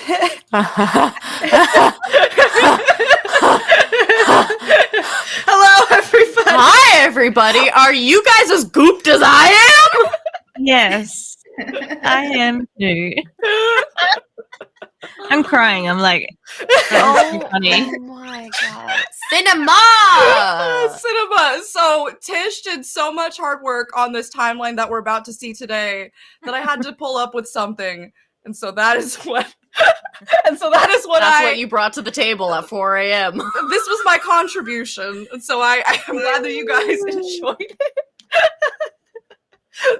Hello, everybody. Hi, everybody. Are you guys as gooped as I am? Yes, I am too. I'm crying. I'm like, that is too funny. Oh my god. Cinema! Cinema. So Tish did so much hard work on this timeline that we're about to see today that I had to pull up with something. And so that is what That's what you brought to the table at 4 a.m. This was my contribution. And so I am glad that you guys enjoyed it.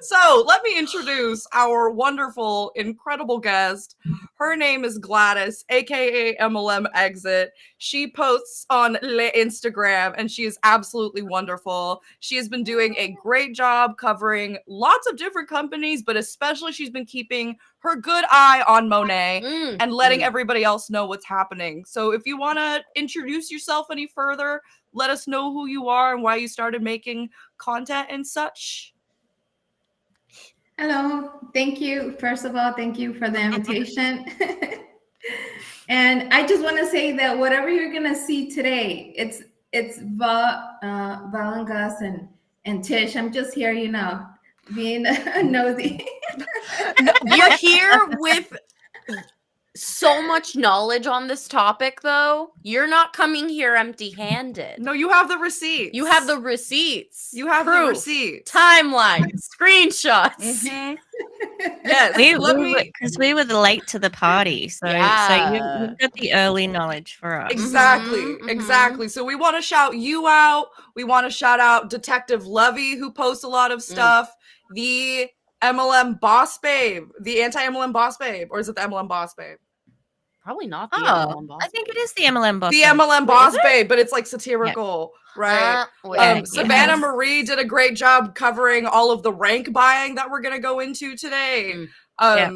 So let me introduce our wonderful, incredible guest. Her name is Gladys, aka MLMExit. She posts on Instagram and she is absolutely wonderful. She has been doing a great job covering lots of different companies, but especially she's been keeping her good eye on Monet and letting everybody else know what's happening. So if you want to introduce yourself any further, let us know who you are and why you started making content and such. Hello, thank you. First of all, thank you for the invitation. And I just want to say that whatever you're gonna see today, it's Val and Gus and Tish. I'm just here, being nosy. You're here with so much knowledge on this topic, though. You're not coming here empty-handed. No, you have the receipts. You have the receipts. You have proof, the receipts. Timeline, screenshots. Mm-hmm. Yes, because we were late to the party, so you've got the early knowledge for us. Exactly, exactly. So we want to shout you out. We want to shout out Detective Lovey, who posts a lot of stuff. The MLM Boss Babe, the anti-MLM Boss Babe, or is it the MLM Boss Babe? Probably not the MLM Boss. I think it is the MLM Boss. The MLM Boss Babe, but it's like satirical, right? Savannah Marie did a great job covering all of the rank buying that we're gonna go into today.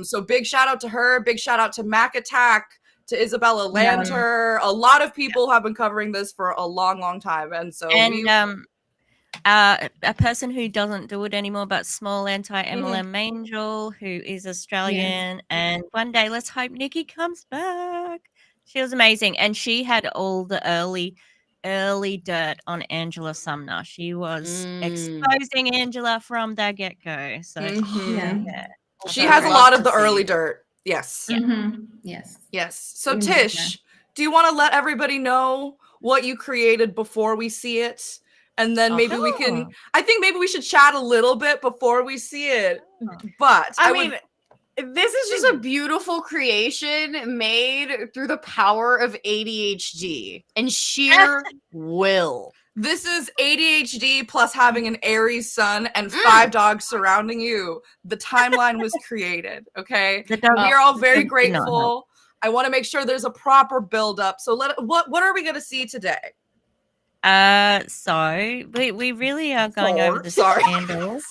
So big shout out to her. Big shout out to Mac Attack, to Isabella Lanter. A lot of people have been covering this for a long, long time, and so a person who doesn't do it anymore, but small anti-MLM Angel, who is Australian, and one day let's hope Nikki comes back. She was amazing, and she had all the early dirt on Angela Sumner. She was exposing Angela from the get-go. So she has a lot of the early dirt. Yes. Yes. So Tish, do you want to let everybody know what you created before we see it? And then maybe we can, I think maybe we should chat a little bit before we see it. But I mean, this is just a beautiful creation made through the power of ADHD and sheer will. This is ADHD plus having an Aries sun and 5 dogs surrounding you. The timeline was created, okay? We are all very grateful. I want to make sure there's a proper build up. So what are we going to see today? So we really are going over the scandals.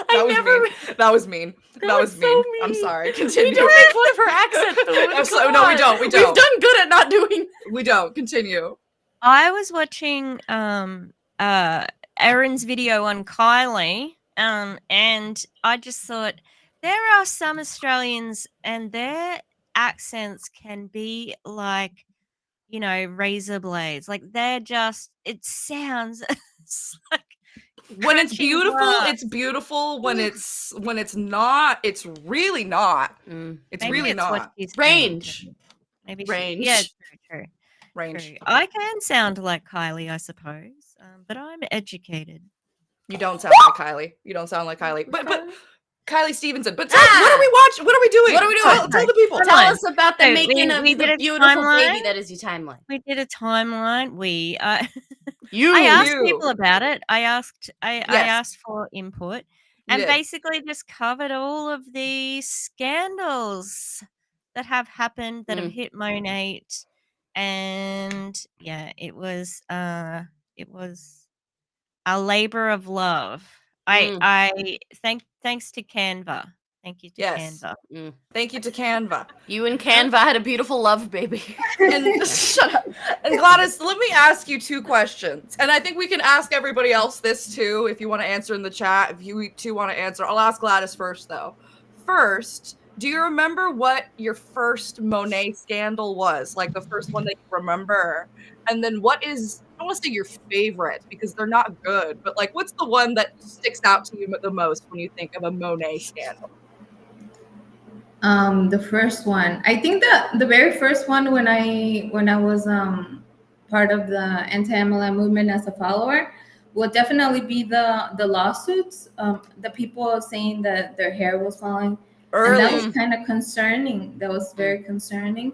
That was mean. That was mean. I'm sorry. Continue. We don't make fun of her accent, though. No, we don't. We've done good at not doing. We don't. Continue. I was watching Erin's video on Kylie, and I just thought there are some Australians and their accents can be like, razor blades. Like they're just, it sounds like when it's beautiful, it's beautiful. When it's not, it's really not. It's maybe really not. Range. Maybe range. Yeah, true. Range. True. I can sound like Kylie, I suppose, but I'm educated. You don't sound like Kylie. You don't sound like Kylie. But Kylie Stevenson. But what are we watching? What are we doing? What are we doing? Tell the people. Tell us about the making of the beautiful baby that is your timeline. We did a timeline. I asked people about it. I asked for input, and basically just covered all of the scandals that have happened that have hit Monet, and it was a labor of love. Thanks to Canva. Thank you to Canva. Thank you to Canva. You and Canva had a beautiful love, baby. And shut up. And Gladys, let me ask you 2 questions. And I think we can ask everybody else this too, if you want to answer in the chat. If you two want to answer, I'll ask Gladys first, though. First, Do you remember what your first Monet scandal was? Like the first one that you remember? And then what is, I don't want to say your favorite because they're not good, but like what's the one that sticks out to you the most when you think of a Monet scandal? The first one, I think the very first one when I was part of the anti-MLM movement as a follower would definitely be the lawsuits, the people saying that their hair was falling. And that was Early. kind of concerning. That was very concerning.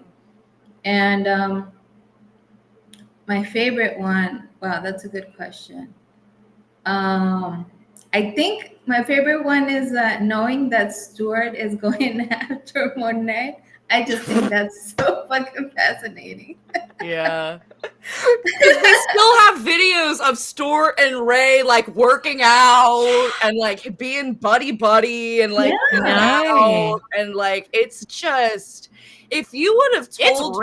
And my favorite one, wow, that's a good question. I think my favorite one is knowing that Stuart is going after Monet. I just think that's so fucking fascinating. Yeah. Because they still have videos of Stuart and Ray like working out and like being buddy and like Yeah. hanging out, and like it's just, if you would have told,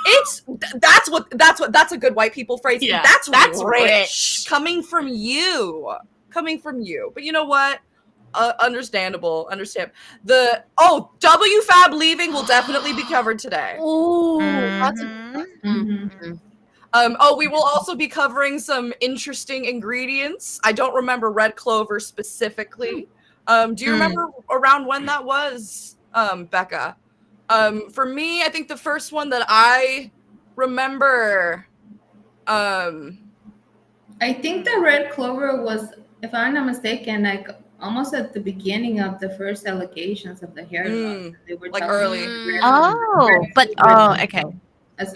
It's rich. that's a good white people phrase. Yeah, that's that's rich rich. coming from you. But you know what? Understandable. The WFAB leaving will definitely be covered today. Ooh, that's We will also be covering some interesting ingredients. I don't remember red clover specifically. Do you remember around when that was, Becca? For me, I think the first one that I remember, I think the red clover was, if I'm not mistaken, like almost at the beginning of the first allegations of the hair loss. They were like telling early. me okay.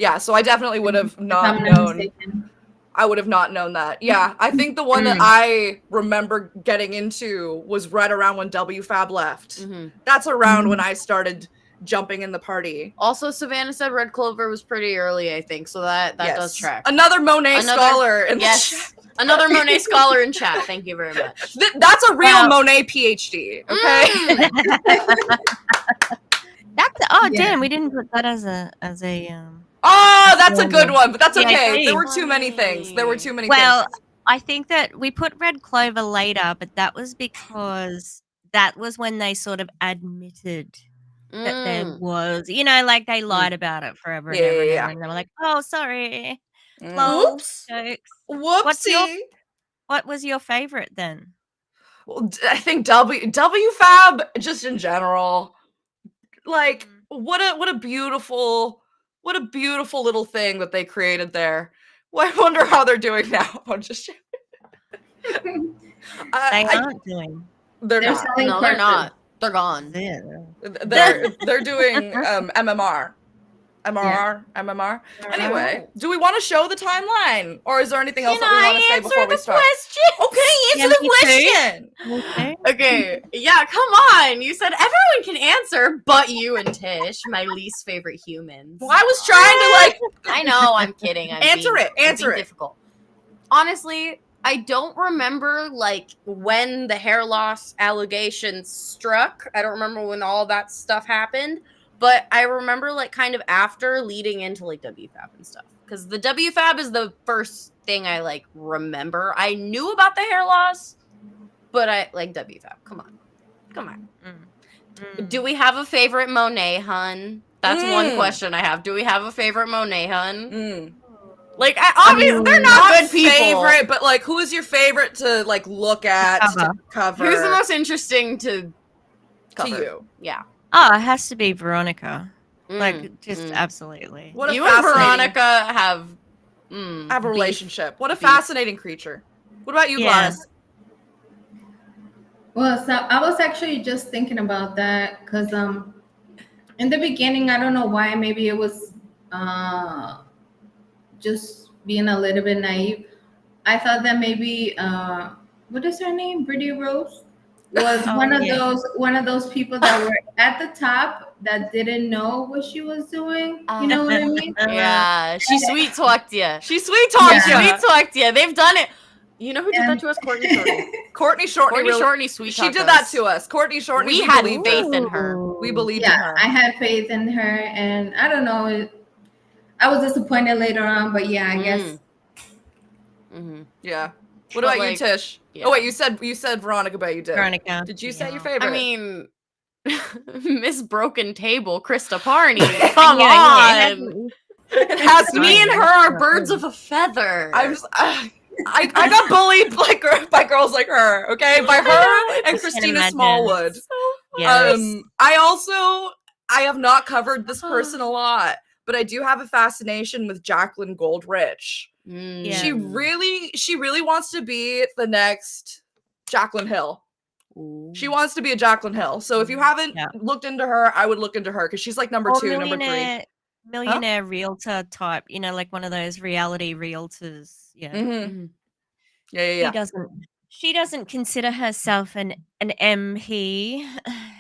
Yeah, so I definitely would have if not I'm not known. mistaken. I would have not known that. Yeah, I think the one that I remember getting into was right around when WFAB left. That's around when I started jumping in the party. Also, Savannah said Red Clover was pretty early, I think, so that does track. Another Monet scholar in the Yes. Another Monet scholar in chat. Thank you very much. That's a real Monet PhD, okay? Damn, we didn't put that as a Oh, that's a good one, but that's okay. Yeah, There were too many things. Well, I think that we put Red Clover later, but that was because that was when they sort of admitted that there was, like they lied about it forever and ever and ever, and they were like, "Oh, sorry, lol, Oops, jokes." whoopsie. What was your favorite then? Well, I think WFAB just in general, like what a beautiful little thing that they created there. Well, I wonder how they're doing now. I'm just They aren't doing. They're not. No, they're not. They're gone. Yeah. They're doing MMR. Anyway, do we want to show the timeline, or is there anything else that we want to say before we start? Okay, answer the question. Okay, yeah, come on. You said everyone can answer, but you and Tish, my least favorite humans. Well, I was trying to I know, I'm kidding. Answer it. Difficult. Honestly, I don't remember like when the hair loss allegations struck. I don't remember when all that stuff happened. But I remember like kind of after, leading into like WFAB and stuff. Because the WFAB is the first thing I like remember. I knew about the hair loss, but I like WFAB. Come on. Do we have a favorite Monet hun? That's one question I have. Do we have a favorite Monet hun? Like, obviously, they're not good people. Favorite, but like, who is your favorite to like look at to cover? Who's the most interesting to cover? To you? Yeah. Oh, it has to be Veronica. Like, just absolutely. What you and Veronica have a relationship. What a fascinating creature. What about you, Gladys? Well, so I was actually just thinking about that because in the beginning, I don't know why, maybe it was just being a little bit naive. I thought that maybe what is her name? Brittany Rose was one of those people that were at the top that didn't know what she was doing. You know what I mean? Yeah, she sweet talked you. She sweet talked you. Sweet talked you. They've done it. You know who did that to us? Courtney Shorty. Courtney Shorty sweet talked. She did that to us. Courtney Shorty. We had faith in her. We believed in her. I had faith in her, and I don't know. I was disappointed later on, but yeah, I guess. Yeah. What about you, Tish? Yeah. Oh wait, you said Veronica, but you did. Veronica. Did you say your favorite? I mean, Miss Broken Table, Krista Parney. Come Yeah, on. It has to Me be. and her are birds of a feather. I'm just, I got bullied by girls like her, okay? By her and I can Christina imagine. Smallwood. Yes. I have not covered this person a lot, but I do have a fascination with Jacqueline Goldrich. Mm. Yeah. She really wants to be the next Jacqueline Hill. She wants to be a Jacqueline Hill. So if you haven't looked into her, I would look into her because she's like number Or 2, number 3. millionaire realtor type, like one of those reality realtors. Yeah. Mm-hmm. Yeah. She doesn't consider herself an MP.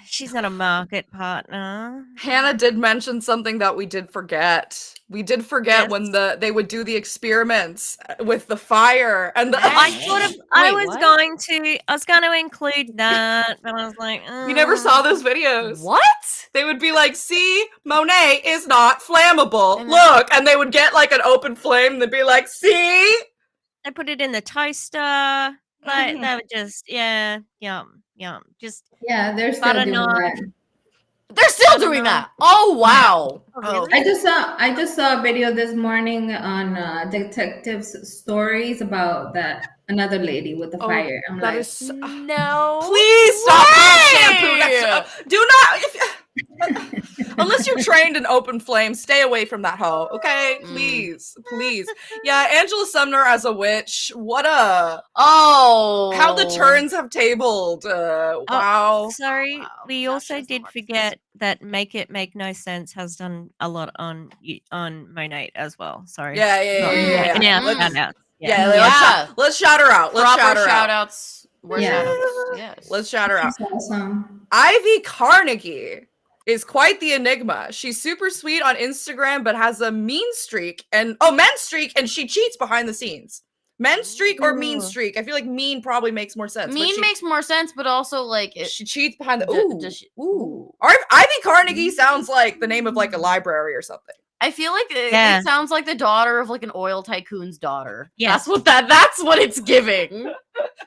She's not a market partner. Hannah did mention something that we did forget. We did forget when they would do the experiments with the fire and the. I was going to include that, but I was like, You never saw those videos. What? They would be like, see, Monet is not flammable. Look, and they would get like an open flame and they'd be like, see? I put it in the toaster. Like they would just, yum. Just they're still doing that. They're still doing that. Oh wow! Really? I just saw a video this morning on Detectives Stories about that another lady with the fire. I'm like, no. Please stop putting shampoo next to. Do not. Unless you're trained in open flame, stay away from that hoe, okay? Please. Yeah, Angela Sumner as a witch. What a... how the turns have tabled. Wow. Sorry, we also did forget that Make It Make No Sense has done a lot on Monat as well. Sorry. Yeah. Let's shout her out. Shout outs. Yes. Let's shout her out. Awesome. Ivy Carnegie is quite the enigma. She's super sweet on Instagram, but has a mean streak men's streak, and she cheats behind the scenes. Men's streak or mean streak? I feel like mean probably makes more sense. Mean makes more sense, but also like she cheats behind the. Ivy Carnegie sounds like the name of like a library or something. I feel like it sounds like the daughter of like an oil tycoon's daughter. Yes. That's what it's giving.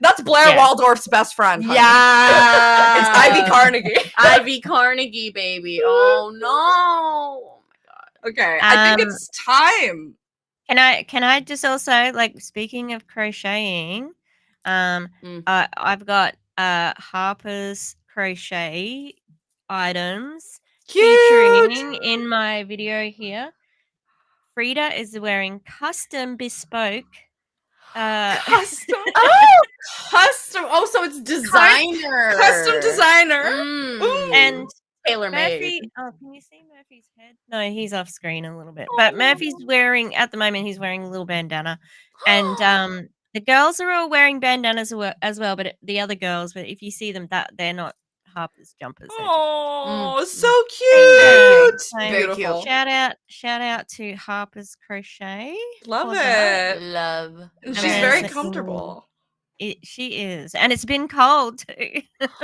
That's Blair Waldorf's best friend. Honey. Yeah. It's Ivy Carnegie. Ivy Carnegie, baby. Oh no. Oh my god. Okay. I think it's time. Can I just also, like, speaking of crocheting, I've got Harper's crochet items featuring in my video here. Frida is wearing custom bespoke custom. Oh, so it's designer. Custom designer. And tailor made. Murphy, can you see Murphy's head? No, he's off screen a little bit. But Murphy's wearing, at the moment, he's wearing a little bandana. And the girls are all wearing bandanas as well, but the other girls, but if you see them, that they're not Harper's jumpers. Oh, so cute. Beautiful. Shout out to Harper's Crochet. Love it. Love. And she's very comfortable. She is. And it's been cold too. Little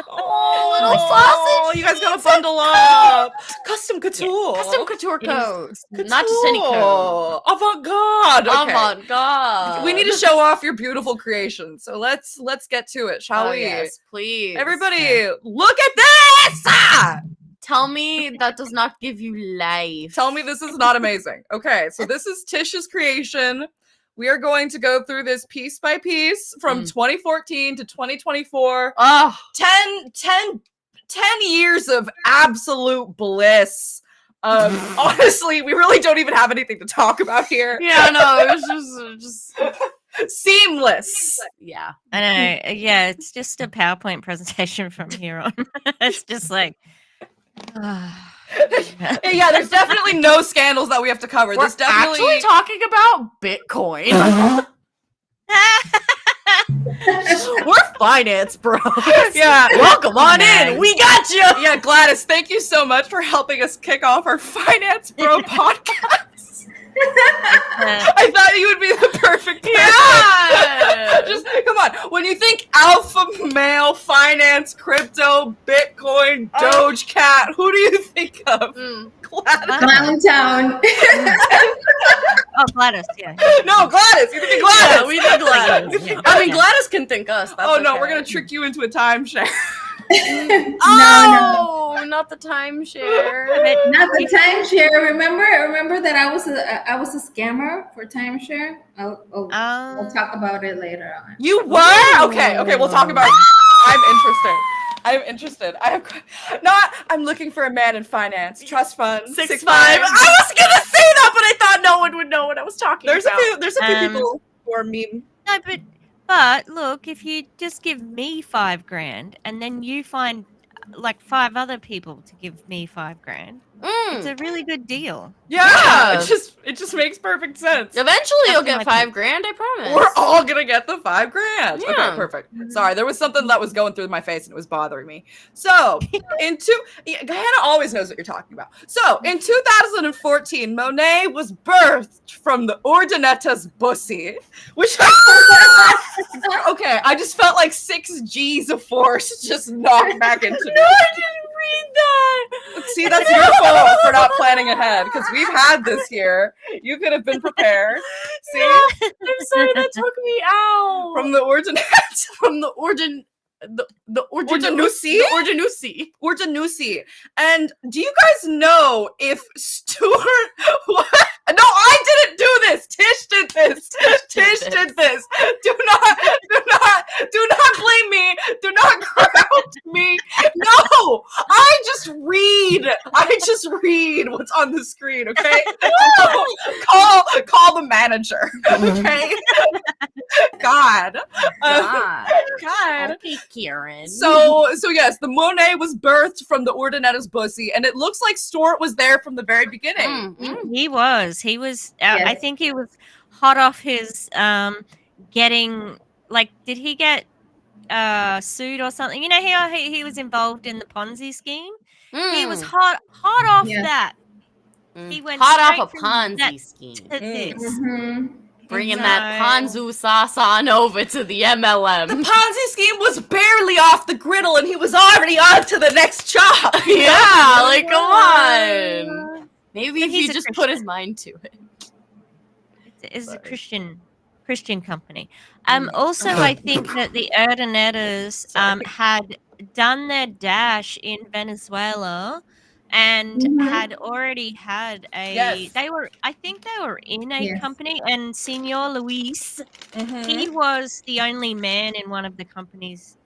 sausage. You guys gotta bundle up. Custom couture. Custom couture coat. Not just any coat. Avant-garde. Okay. Avant-garde. We need to show off your beautiful creation. So let's get to it, shall we? Yes, please. Everybody, look at this! Tell me that does not give you life. Tell me this is not amazing. Okay, so this is Tish's creation. We are going to go through this piece by piece from 2014 to 2024. 10 years of absolute bliss. Honestly, we really don't even have anything to talk about here. Yeah, no, it was just seamless. Yeah. I know. Yeah, it's just a PowerPoint presentation from here on. It's just like... yeah, there's definitely no scandals that we have to cover. We're actually talking about Bitcoin. We're finance bros. Yeah, welcome on in. We got you. Yeah, Gladys, thank you so much for helping us kick off our Finance Bro podcast. I thought you would be the perfect person. Yeah. Just come on. When you think alpha male, finance, crypto, Bitcoin, Doge Cat, who do you think of? Gladys. Clowntown. Oh, Gladys, yeah. No, Gladys. You think Gladys. Yeah, we think Gladys. I mean, Gladys can think us. That's no, we're going to trick you into a timeshare. Oh, not the timeshare. Not the timeshare. Remember that I was a scammer for timeshare. We'll talk about it later on. You were? Okay, we'll talk about it. I'm interested. I'm looking for a man in finance. Trust funds. 6'5". I was gonna say that, but I thought no one would know what I was talking about. There's a few people who are meme. No, but look, if you just give me $5,000 and then you find like 5 other people to give me $5,000, it's a really good deal. Yeah. It just makes perfect sense. Eventually, you'll get Definitely. $5,000. I promise. We're all gonna get the $5,000. Yeah. Okay, perfect. Sorry, there was something that was going through my face and it was bothering me. So, Hannah always knows what you're talking about. So, in 2014, Monet was birthed from the Urdaneta's pussy, which okay, I just felt like 6 G's of force just knocked back into me. No, I didn't read that. See, that's your fault for not planning ahead because we've had this here. You could have been prepared. See, I'm sorry, that took me out. from the Urdaneta. From the Ordinusi. Urdanusi. And do you guys know if Stuart what? No, I didn't do this. Tish did this. Tish did this. Do not blame me. Do not ground me. No, I just read what's on the screen, okay? Call the manager, okay? God. Okay, Kieran. So yes, the Monet was birthed from the Urdaneta's pussy, and it looks like Stuart was there from the very beginning. He was. I think he was hot off his getting, like, did he get sued or something? You know, he was involved in the Ponzi scheme. He was hot off that. He went hot off a straight from Ponzi that scheme. to this. Bringing that Ponzu sauce on over to the MLM. The Ponzi scheme was barely off the griddle, and he was already on to the next job. Yeah, like, come on. Maybe if he's he a just Christian. put his mind to it. It's a Christian company. Also, I think that the Urdanetas had done their dash in Venezuela and had already had I think they were in a company, and Senor Luis, he was the only man in one of the companies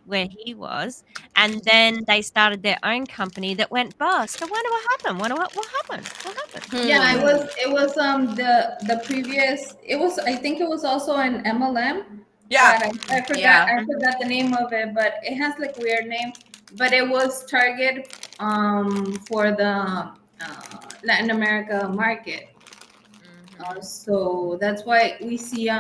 where he was, and then they started their own company that went bust. I wonder what happened. What happened? Yeah, it was the previous. I think it was also an MLM. Yeah, I forgot the name of it, but it has like weird name. But it was target for the Latin America market. So that's why we see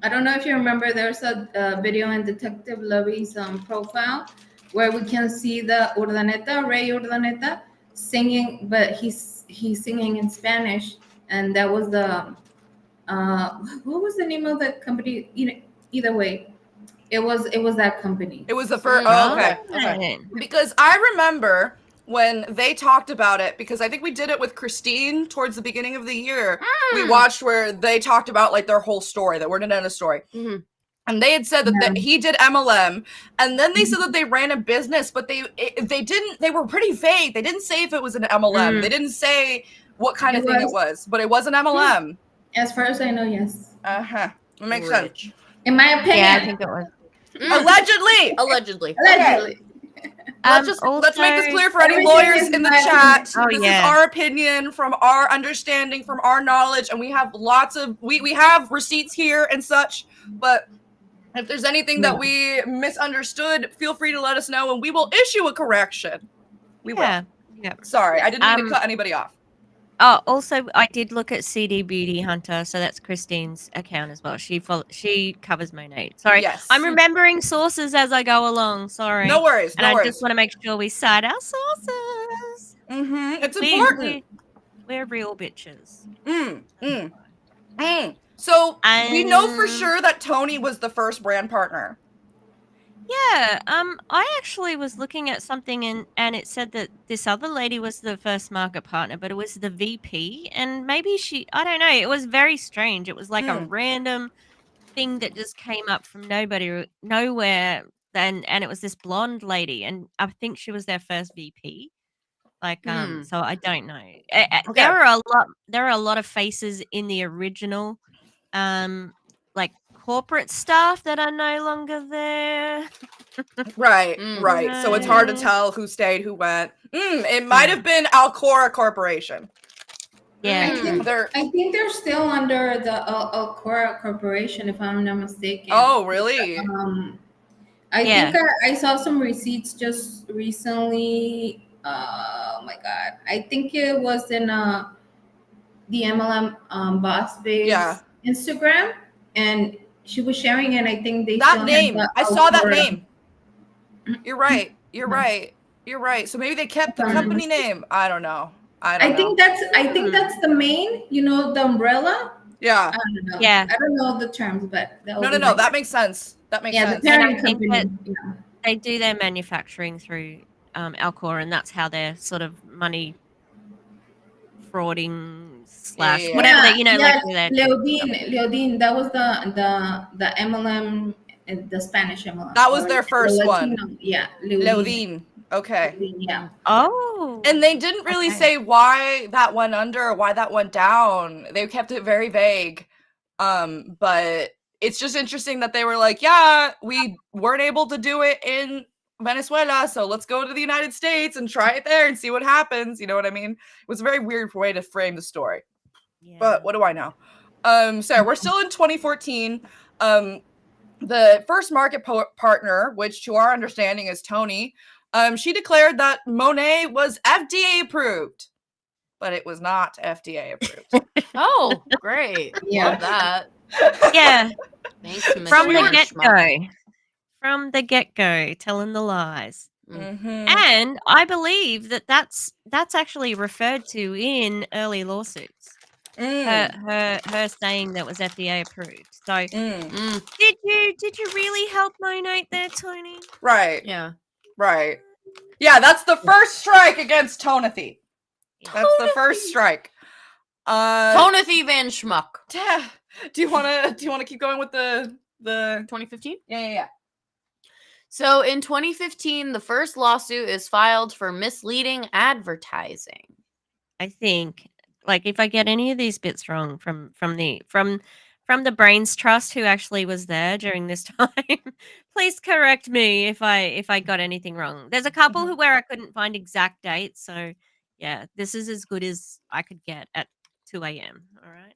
I don't know if you remember, there's a video in Detective Lovey's profile where we can see the Ray Urdaneta singing, but he's singing in Spanish, and that was the what was the name of the company? Either way, it was that company. It was the first. Okay. Because I remember when they talked about it, because I think we did it with Christine towards the beginning of the year. We watched where they talked about like their whole story, that Urdaneta story. And they had said that he did MLM, and then they said that they ran a business, but they didn't. They were pretty vague. They didn't say if it was an MLM. They didn't say what kind of thing it was, but it was an MLM. As far as I know, yes. It makes sense. In my opinion, Yeah, I think it was. Allegedly. Let's make this clear for any lawyers in the chat. This is our opinion, from our understanding, from our knowledge, and we have lots of we have receipts here and such. But if there's anything that we misunderstood, feel free to let us know, and we will issue a correction. We will. Yeah. Sorry, I didn't mean to cut anybody off. Oh, also, I did look at CD Beauty Hunter, so that's Christine's account as well. She covers Monet. Sorry, yes. I'm remembering sources as I go along. Sorry, no worries. And I just want to make sure we cite our sources. It's important. We're real bitches. So we know for sure that Tony was the first brand partner. Yeah, I actually was looking at something and it said that this other lady was the first market partner, but it was the VP, and maybe I don't know, it was very strange. It was like a random thing that just came up from nowhere and it was this blonde lady, and I think she was their first VP. Like, Hmm. so I don't know. Okay. There are a lot of faces in the original, like corporate staff that are no longer there. Right, Mm. right. So it's hard to No. tell who stayed, who went. It might have been Alcora Corporation. Yeah, Mm. true. I think they're still under the Alcora Corporation, if I'm not mistaken. Oh, really? I Yeah. think I saw some receipts just recently. Oh my god! I think it was in the MLM boss base Yeah. Instagram, and she was sharing it. I think they That still name. had I saw that Alcora. name. You're right. You're right. You're right. So maybe they kept the company name. I don't know. I don't know. I think that's the main. You know, the umbrella. Yeah. I don't know. Yeah. I don't know the terms, but No. That makes sense. That makes yeah, the sense. And I parent think company. that Yeah. they do their manufacturing through Alcor, and that's how they're sort of money frauding slash Yeah. whatever they, like Yeah, do their Leodin, that was the MLM, the Spanish MLM. That was or their the first one. Latino. Yeah, Leodin. Okay. Leodin, yeah. Oh. And they didn't really Okay. say why that went under or why that went down. They kept it very vague. But it's just interesting that they were like, yeah, we weren't able to do it in Venezuela, so let's go to the United States and try it there and see what happens. You know what I mean? It was a very weird way to frame the story. Yeah. But what do I know? So we're still in 2014. The first market partner, which to our understanding is Tony, she declared that Monet was FDA approved, but it was not FDA approved. Oh, great. Yeah. Love that. Yeah. Thanks, Mr. From the Schmuck. get-go. From the get-go, telling the lies. Mhm. And I believe that that's actually referred to in early lawsuits. Her saying that was FDA approved. So Mm. did you really help Monat there, Tony? Right. Yeah. Right. Yeah, that's the first strike against Tonathy. That's the first strike. Tonathy Van Schmuck. Do you wanna keep going with the 2015? Yeah. So in 2015, the first lawsuit is filed for misleading advertising. I think, like, if I get any of these bits wrong from the Brains Trust, who actually was there during this time, please correct me if I got anything wrong. There's a couple where I couldn't find exact dates, so yeah, this is as good as I could get at 2 a.m. All right.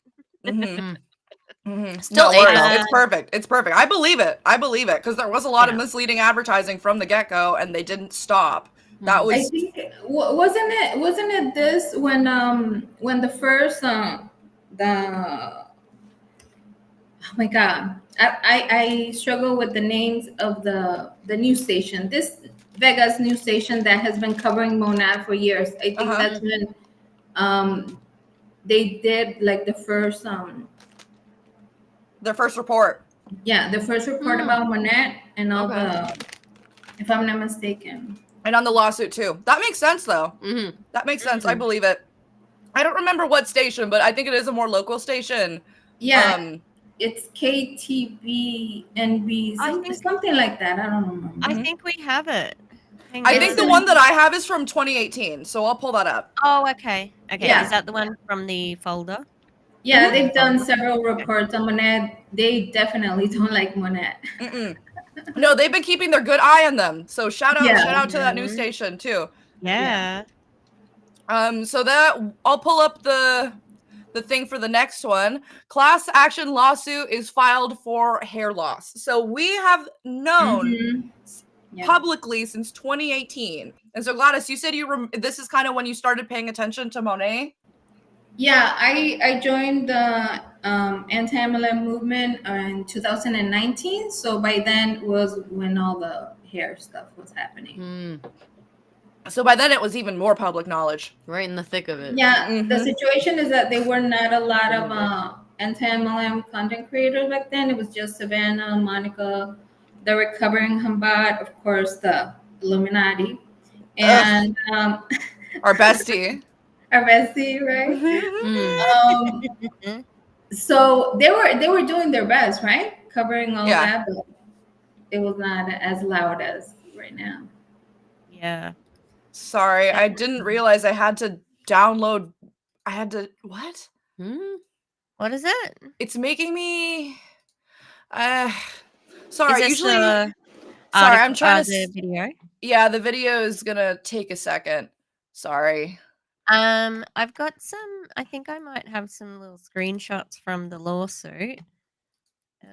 Still No worries. able. It's perfect. It's perfect. I believe it because there was a lot of misleading advertising from the get-go, and they didn't stop. That I was think wasn't it this when the first the oh my god, I struggle with the names of the news station, this Vegas news station that has been covering Monat for years. I think that's when they did like the first their first report. yeah, the first report about Monat and all the, if I'm not mistaken. And on the lawsuit too. That makes sense though. That makes sense. I believe it. I don't remember what station, but I think it is a more local station. Yeah. It's KTB NB, something like that. I don't remember. I think we have it. I think the one that I have is from 2018, so I'll pull that up. Oh, okay. Okay. Yeah. Is that the one from the folder? Yeah, they've done several reports on Monat. They definitely don't like Monat. No, they've been keeping their good eye on them. So shout out to that news station too. Yeah. So that I'll pull up the thing for the next one. Class action lawsuit is filed for hair loss. So we have known publicly since 2018. And so Gladys, you said this is kind of when you started paying attention to Monet. Yeah, I joined the anti-MLM movement in 2019. So by then was when all the hair stuff was happening. So by then it was even more public knowledge. Right in the thick of it. Yeah, the situation is that there were not a lot of anti-MLM content creators back then. It was just Savannah, Monica, the recovering Hambat, of course, the Illuminati, and our bestie. Our bestie, right? So they were doing their best, right? Covering all that. But it was not as loud as right now. Yeah. Sorry, I That- didn't realize I had to download. I had to what? Hmm? What is it? It's making me. Is Sorry. this Usually, the sorry. article? I'm trying to. The video. Yeah, the video is gonna take a second. Sorry. I've got some. I think I might have some little screenshots from the lawsuit.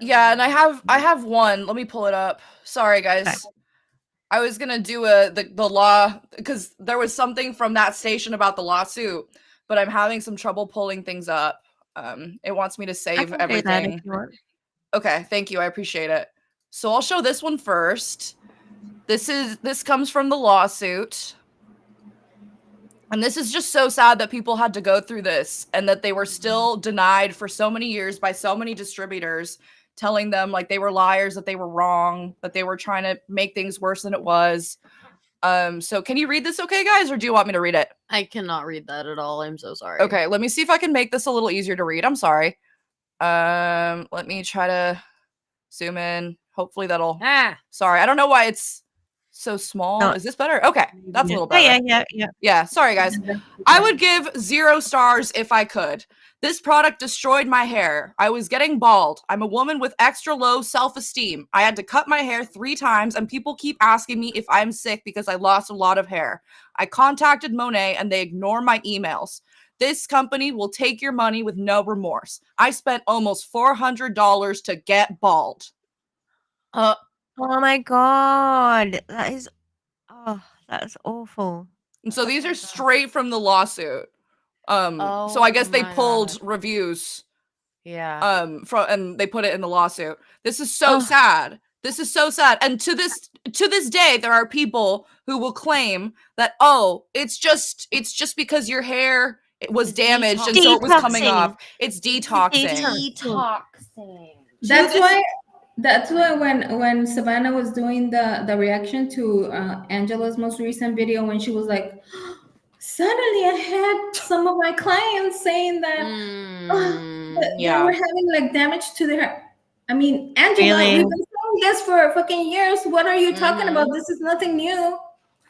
Yeah, and I Um, have one. Let me pull it up. Sorry, guys. Okay. I was gonna do the law because there was something from that station about the lawsuit, but I'm having some trouble pulling things up. It wants me to I save can do that if everything. you want. Okay, thank you. I appreciate it. So I'll show this one first. This comes from the lawsuit. And this is just so sad that people had to go through this and that they were still denied for so many years by so many distributors telling them like they were liars, that they were wrong, that they were trying to make things worse than it was. So can you read this okay, guys, or do you want me to read it? I cannot read that at all. I'm so sorry. Okay, let me see if I can make this a little easier to read. I'm sorry. Let me try to zoom in. Hopefully that'll sorry, I don't know why it's so small. No. Is this better? Okay, that's a little better. Yeah. Yeah, sorry guys. I would give 0 stars if I could. This product destroyed my hair. I was getting bald. I'm a woman with extra low self-esteem. I had to cut my hair 3 times and people keep asking me if I'm sick because I lost a lot of hair. I contacted Monat and they ignore my emails. This company will take your money with no remorse. I spent almost $400 to get bald. Oh my god, that is awful. And so these are straight from the lawsuit. So I guess they my pulled God. reviews Yeah. from and they put it in the lawsuit. This is so sad. This is so sad. And to this day there are people who will claim that it's just because your hair was It's damaged and so it was coming detoxing. off. It's detoxing. Detoxing. That's why when Savannah was doing the reaction to Angela's most recent video, when she was like, suddenly I had some of my clients saying that they were having like damage to their. I mean, Angela, Really? we've been saying this for fucking years. What are you talking about? This is nothing new.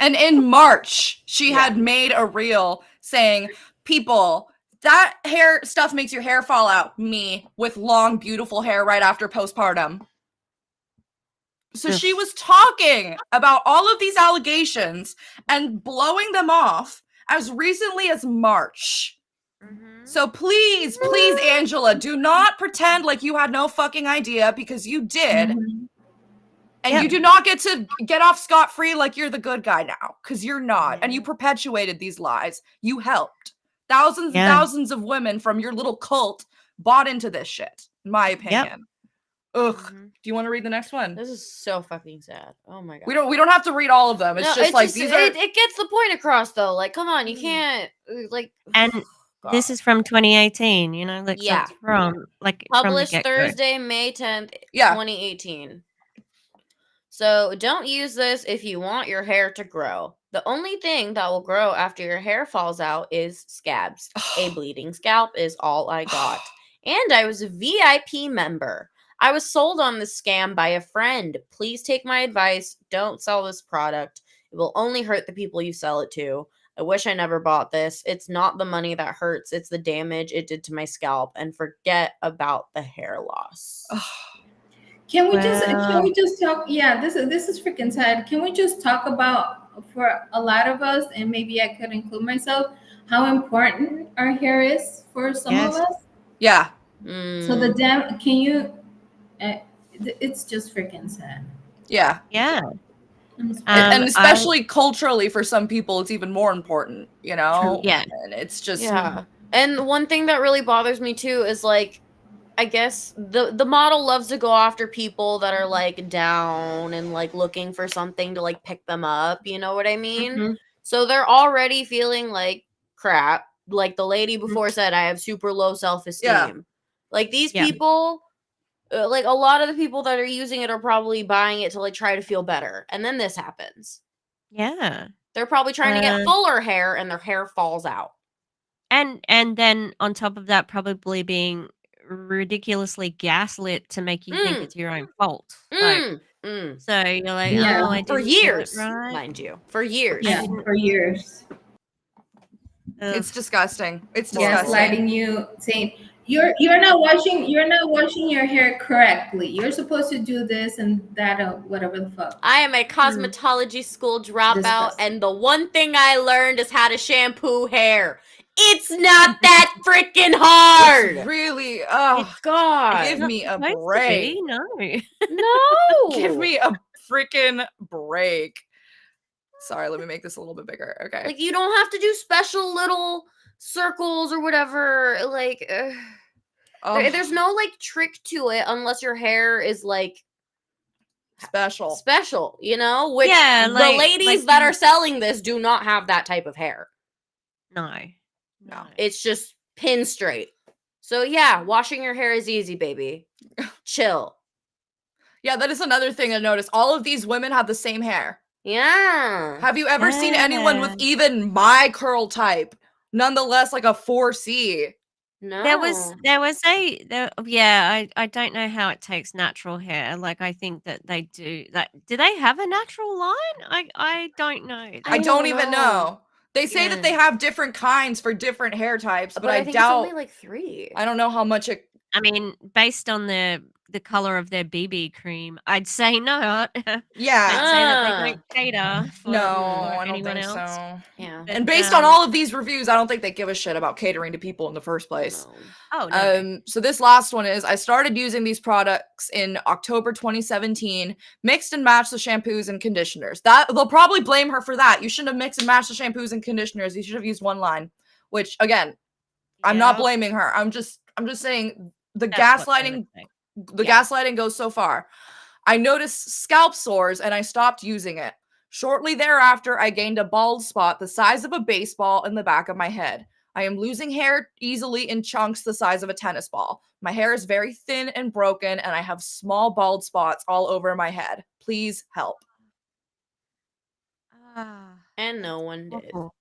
And in March, she had made a reel saying, people, that hair stuff makes your hair fall out. Me with long, beautiful hair right after postpartum. So she was talking about all of these allegations and blowing them off as recently as March. So please, Angela, do not pretend like you had no fucking idea, because you did. And you do not get to get off scot-free like you're the good guy now, because you're not. And you perpetuated these lies. You helped. Thousands and thousands of women from your little cult bought into this shit, in my opinion. Ugh. Do you want to read the next one? This is so fucking sad. Oh my god. We don't have to read all of them. It's just like these are. It gets the point across though. Like, come on, you can't like. And this is from 2018. You know, like Yeah. so it's from like Published from the Thursday, May 10th, 2018. So don't use this if you want your hair to grow. The only thing that will grow after your hair falls out is scabs. A bleeding scalp is all I got. And I was a VIP member. I was sold on this scam by a friend. Please take my advice. Don't sell this product. It will only hurt the people you sell it to. I wish I never bought this. It's not the money that hurts. It's the damage it did to my scalp. And forget about the hair loss. Can we just talk? Yeah, this is freaking sad. Can we just talk about, for a lot of us, and maybe I could include myself, how important our hair is for some of us? Yeah. So can you? It's just freaking sad. Yeah. Yeah. And especially culturally, for some people, it's even more important. You know. Yeah. And it's just And one thing that really bothers me too is like, I guess the model loves to go after people that are like down and like looking for something to like pick them up. You know what I mean? So they're already feeling like crap. Like the lady before said, I have super low self-esteem. Yeah. Like these people, like a lot of the people that are using it are probably buying it to like try to feel better. And then this happens. Yeah. They're probably trying to get fuller hair and their hair falls out. And then on top of that, probably being ridiculously gaslit to make you think it's your own fault. Like So you're like, Yeah. oh, I didn't For do it years, right. mind you. For years. Yeah, for years. It's disgusting. It's Horrible. disgusting. Gaslighting you, saying you're not washing your hair correctly. You're supposed to do this and that or whatever the fuck. I am a cosmetology school dropout, Disgusting. and the one thing I learned is how to shampoo hair. It's not that freaking hard. It's really, God. give me a Supposed to break. be, no. No. Give me a freaking break. Sorry, let me make this a little bit bigger. Okay. Like, you don't have to do special little circles or whatever. Like, there's no like trick to it unless your hair is like special, you know? Which Yeah, the like- ladies like that you- are selling this do not have that type of hair. No. It's just pin straight. So yeah, washing your hair is easy, baby. Chill. Yeah, that is another thing I noticed. All of these women have the same hair. Yeah. Have you ever seen anyone with even my curl type? Nonetheless, like a 4C. No. There was I don't know how it takes natural hair. Like I think that they do that. Do they have a natural line? I don't know. I don't even know. They say that Yeah. they have different kinds for different hair types, but I think doubt. it's only like 3. I don't know how much it. I mean, based on the color of their BB cream, I'd say not. Yeah. I'd say that they don't cater for, No, for I don't anyone think else. so. Yeah. But, And based on all of these reviews, I don't think they give a shit about catering to people in the first place. No. Oh no. So this last one is, I started using these products in October 2017, mixed and matched the shampoos and conditioners. That they'll probably blame her for that. You shouldn't have mixed and matched the shampoos and conditioners. You should have used one line, which again, I'm not Yeah. blaming her. I'm just saying the That's what they gaslighting would say. gaslighting goes so far. I noticed scalp sores and I stopped using it. Shortly thereafter, I gained a bald spot the size of a baseball in the back of my head. I am losing hair easily in chunks the size of a tennis ball. My hair is very thin and broken, and I have small bald spots all over my head. Please help. And no one did. Awful.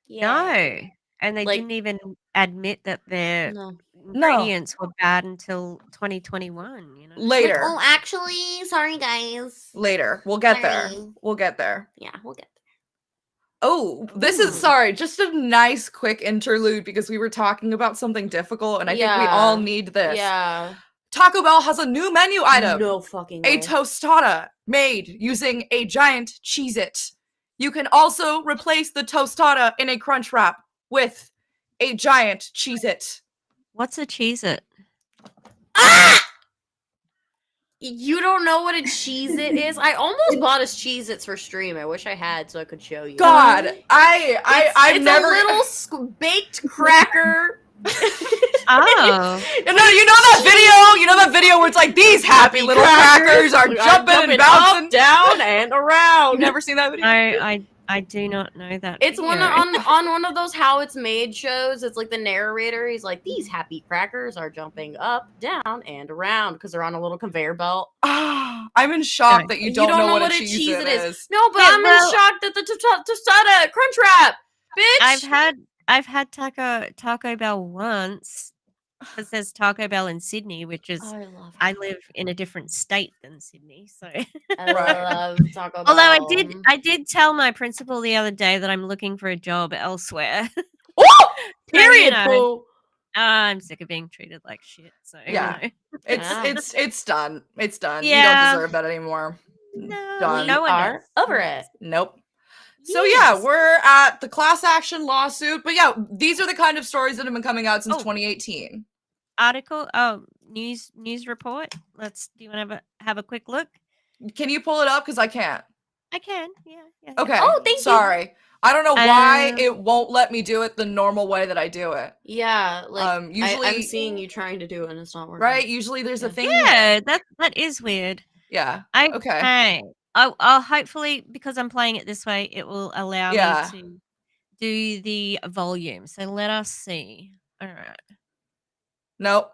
Yeah. No. And they Like- didn't even admit that their No. ingredients were bad until 2021, you know? Later. Like, oh, actually, sorry guys. Later. We'll get there. Sorry. We'll get there. Yeah, we'll get there. Oh, this is Ooh. sorry, just a nice quick interlude because we were talking about something difficult, and I think we all Yeah. need this. Yeah. Taco Bell has a new menu item. No fucking A way. tostada made using a giant Cheez-It. You can also replace the tostada in a crunch wrap with a giant Cheez-It. What's a Cheez-It? You don't know what a Cheez-It is? I almost bought us Cheez-Its for stream. I wish I had so I could show you. God, I've it's never a little baked cracker. Oh. You know that video? You know that video where it's like these happy little crackers are jumping and bouncing up, down, and around. You've never seen that video? I do not know that. It's one video. on one of those How It's Made shows. It's like the narrator. He's like, these happy crackers are jumping up, down, and around because they're on a little conveyor belt. I'm in shock that you don't know what a Cheez-It is. No, but Yeah, I'm in shock that the tostada crunch wrap, bitch. I've had Taco Bell once because there's Taco Bell in Sydney, which is I love. I live in a different state than Sydney, so. I Right. love Taco Bell. Although I did tell my principal the other day that I'm looking for a job elsewhere. Period. know. Poo. I'm sick of being treated like shit. So Yeah. you know. It's done. It's done. Yeah. You don't deserve that anymore. No, Done. no one are does. over it. Nope. So yeah, Yes. we're at the class action lawsuit. But yeah, these are the kind of stories that have been coming out since Oh. 2018. Article. News report. Do you want to have a quick look? Can you pull it up? Because I can't. I can. Yeah. Okay. Oh, thank you. Sorry. I don't know why Um, it won't let me do it the normal way that I do it. Yeah, like Usually, I'm seeing you trying to do it and it's not working. right? Usually there's a thing. Yeah, that is weird. Yeah. Okay. Okay. I'll hopefully, because I'm playing it this way, it will allow Yeah. me to do the volume. So let us see. All right. Nope.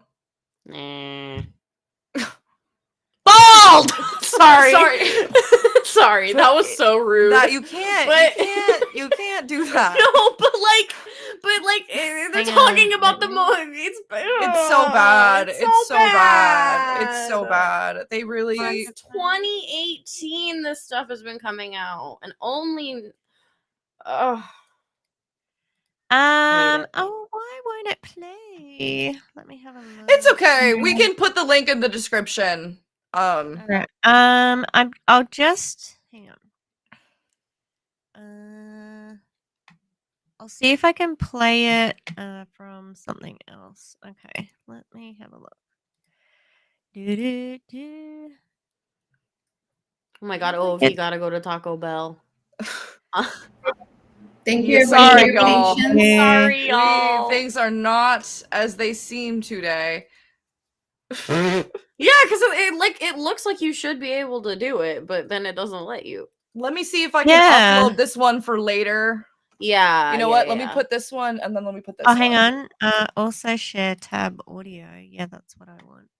Nah. Bald. Sorry. Sorry. Sorry. That was so rude. That you can't. But- You can't do that. No, but like but like they're Hang talking on, about the let me- It's so bad. It's so bad. It's bad. so bad. They really. Since 2018, this stuff has been coming out, and only. Oh, why won't it play? Let me have a look. It's okay. We can put the link in the description. All right. I'll just hang on. I'll see if I can play it from something else. Okay, let me have a look. Oh my god, Ove, you gotta go to Taco Bell. Thank you, Yeah, everybody, sorry, for your y'all. patience. Sorry, y'all. Things are not as they seem today. Yeah, because it looks like you should be able to do it, but then it doesn't let you. Let me see if I can upload this one for later. Yeah. You know what? Let me put this one and then let me put this one. Oh, hang on. Also share tab audio. Yeah, that's what I want.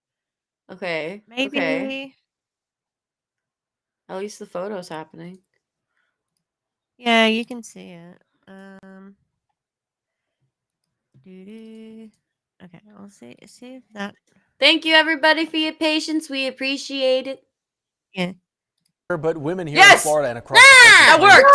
Okay. Maybe. Okay. At least the photo's happening. Yeah, you can see it. Okay, I'll see if that. Thank you, everybody, for your patience. We appreciate it. Yeah. But women here in Florida and across the that country. worked.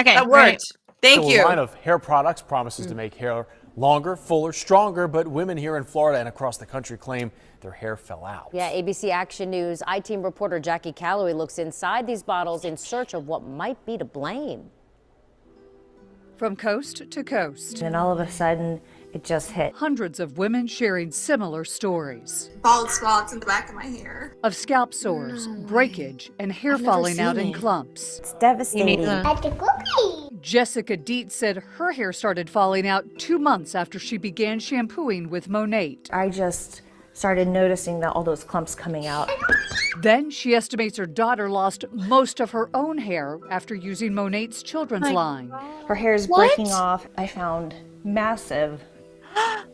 Okay, that worked. Thank you. A line of hair products promises to make hair longer, fuller, stronger, but women here in Florida and across the country claim their hair fell out. Yeah, ABC Action News I-Team reporter Jackie Calloway looks inside these bottles in search of what might be to blame. From coast to coast. And all of a sudden, it just hit. Hundreds of women sharing similar stories. Bald spots in the back of my hair. Of scalp sores, breakage, and hair falling out in clumps. It's devastating. Jessica Dietz said her hair started falling out 2 months after she began shampooing with Monat. I just started noticing that all those clumps coming out. Then she estimates her daughter lost most of her own hair after using Monat's children's line. Her hair is breaking off. I found massive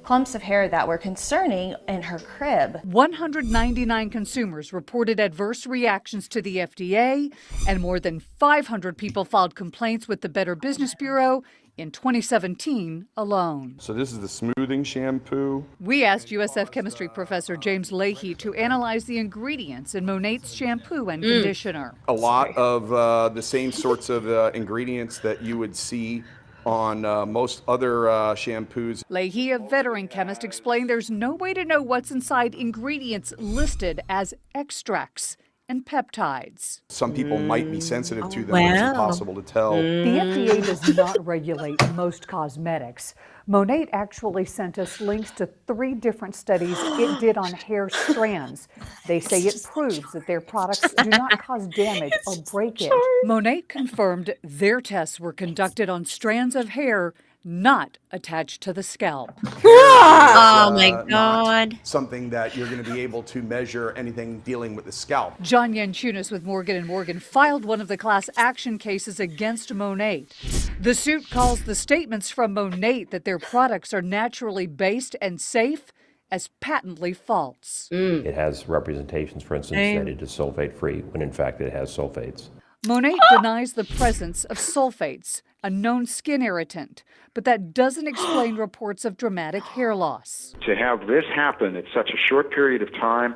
clumps of hair that were concerning in her crib. 199 consumers reported adverse reactions to the FDA, and more than 500 people filed complaints with the Better Business Bureau in 2017 alone. So this is the smoothing shampoo. We asked USF chemistry professor James Leahy to analyze the ingredients in Monat's shampoo and conditioner. A lot of the same sorts of ingredients that you would see on most other shampoos. Leahy, a veteran chemist, explained there's no way to know what's inside ingredients listed as extracts and peptides. Some people might be sensitive to them, it's impossible to tell. The FDA does not regulate most cosmetics. Monat actually sent us links to 3 different studies it did on hair strands. They say it proves that their products do not cause damage or breakage. Monat confirmed their tests were conducted on strands of hair not attached to the scalp. Oh my God. Something that you're going to be able to measure anything dealing with the scalp. John Yanchunas with Morgan & Morgan filed one of the class action cases against Monat. The suit calls the statements from Monat that their products are naturally based and safe as patently false. It has representations, for instance, that it is sulfate-free, when in fact it has sulfates. Monat denies the presence of sulfates, a known skin irritant, but that doesn't explain reports of dramatic hair loss. To have this happen at such a short period of time,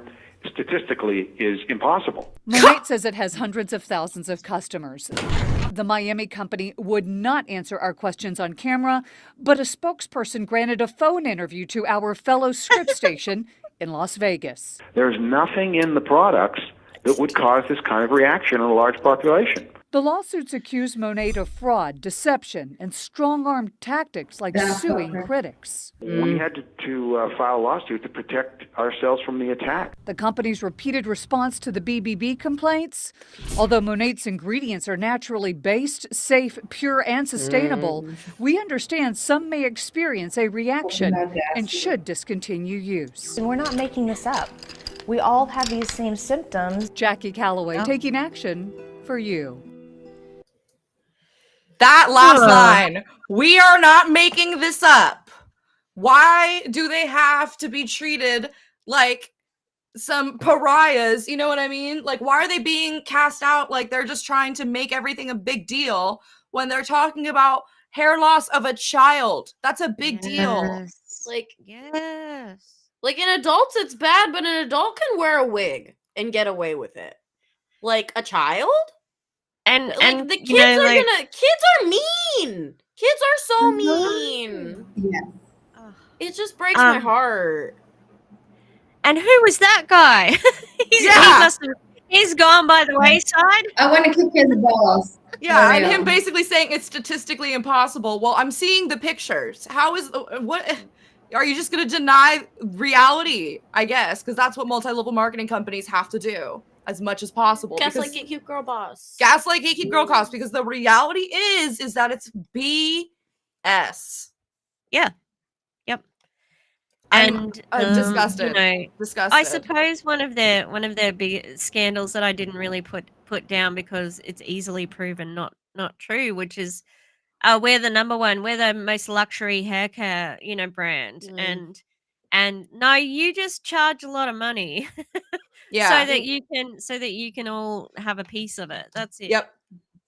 statistically, is impossible. Monat says it has hundreds of thousands of customers. The Miami company would not answer our questions on camera, but a spokesperson granted a phone interview to our fellow Scripps station in Las Vegas. There's nothing in the products that would cause this kind of reaction in a large population. The lawsuits accuse Monat of fraud, deception, and strong-armed tactics like suing critics. We had to file a lawsuit to protect ourselves from the attack. The company's repeated response to the BBB complaints? Although Monat's ingredients are naturally based, safe, pure, and sustainable, we understand some may experience a reaction and should discontinue use. And we're not making this up. We all have these same symptoms. Jackie Calloway taking action for you. That last line, we are not making this up. Why do they have to be treated like some pariahs? You know what I mean? Like, why are they being cast out like they're just trying to make everything a big deal when they're talking about hair loss of a child. That's a big deal. Like, yes. Like in adults, it's bad, but an adult can wear a wig and get away with it. Like a child, and like the kids you know, are like, kids are mean. Kids are so mean. Yeah. It just breaks my heart. And who was that guy? He's gone by the wayside. I want to kick his balls. Yeah, and him basically saying it's statistically impossible. Well, I'm seeing the pictures. How is what? Are you just going to deny reality? I guess because that's what multi-level marketing companies have to do as much as possible. Gaslight, gatekeep, girl boss. Gaslight, gatekeep, girl boss. Because the reality is that it's BS. Yeah. Yep. And And disgusted. You know, Disgusted. I suppose one of their big scandals that I didn't really put down because it's easily proven not true, which is we're the most luxury hair care, brand. And no, you just charge a lot of money. Yeah. so that you can all have a piece of it. That's it. Yep.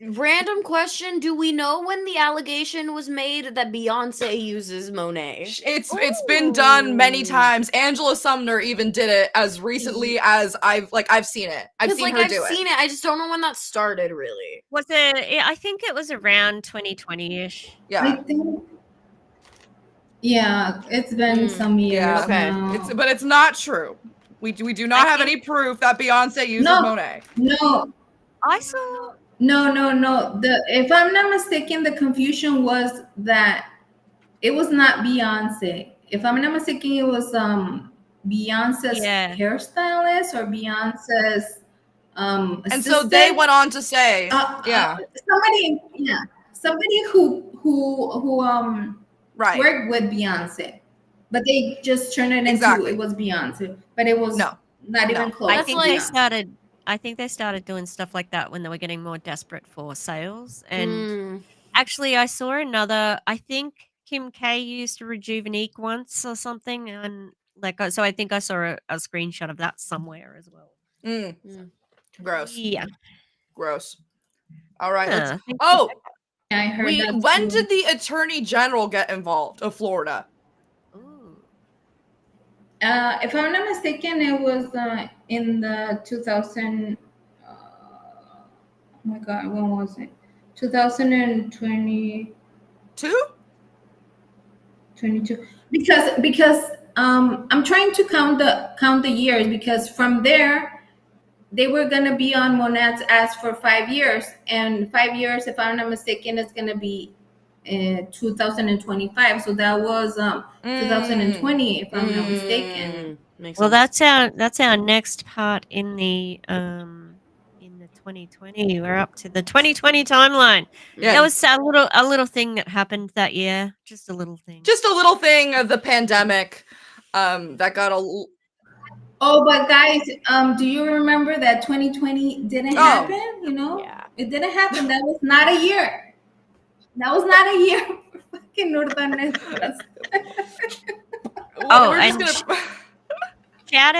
Random question: do we know when the allegation was made that Beyonce uses Monet? It's been done many times. Angela Sumner even did it as recently as I've seen it. I've seen her do it. I've seen it. I just don't know when that started. Really, Was it? I think it was around 2020-ish. Yeah. I think. Yeah, it's been some years. Yeah. Okay. Now. But it's not true. We do not have any proof that Beyonce uses Monet. No. I saw. No. If I'm not mistaken, the confusion was that it was not Beyonce. If I'm not mistaken, it was Beyonce's hairstylist or Beyonce's And assistant. so they went on to say, somebody who right. worked with Beyonce, but they just turned it into it was Beyonce, but it was not even close. I think they started doing stuff like that when they were getting more desperate for sales. And actually, I saw another. I think Kim K used Rejuvenique once or something, and so I think I saw a screenshot of that somewhere as well. Gross. Yeah. Gross. All right. Yeah, I heard that when too. did the Attorney General get involved of Florida? If I'm not mistaken, it was in the 2000. Oh my God, when was it? 2022. 22. Because I'm trying to count the years, because from there they were gonna be on Monat's ass for 5 years, and 5 years, if I'm not mistaken, it's gonna be 2025. So that was 2020, if I'm not mistaken. Well, that's our next part in the 2020. We're up to the 2020 timeline. Yeah. That was a little thing that happened that year. Just a little thing. Just a little thing of the pandemic that got a. Oh, but guys, do you remember that 2020 didn't happen? It didn't happen. That was not a year. That was not a year for fucking Nordanesas. Shout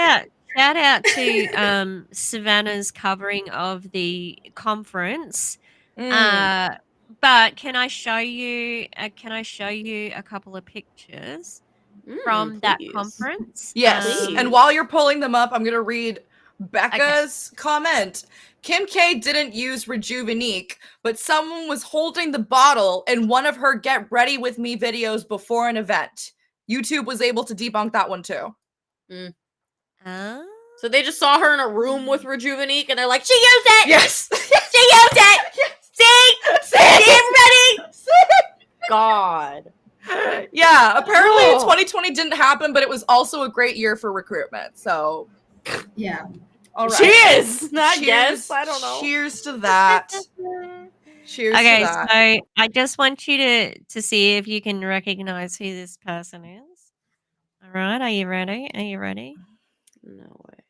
out to Savannah's covering of the conference. But can I show you a couple of pictures from that conference? Yes. And while you're pulling them up, I'm going to read Becca's comment. Kim K didn't use Rejuvenique, but someone was holding the bottle in one of her Get Ready With Me videos before an event. YouTube was able to debunk that one too. So they just saw her in a room with Rejuvenique, and they're like, "She used it. Yes, she used it. See, ready? God." Yeah, apparently 2020 didn't happen, but it was also a great year for recruitment. So, yeah. All right. Cheers. I guess. I don't know. Cheers to that. Cheers Okay, to that. so I just want you to see if you can recognize who this person is. All right, are you ready? No way.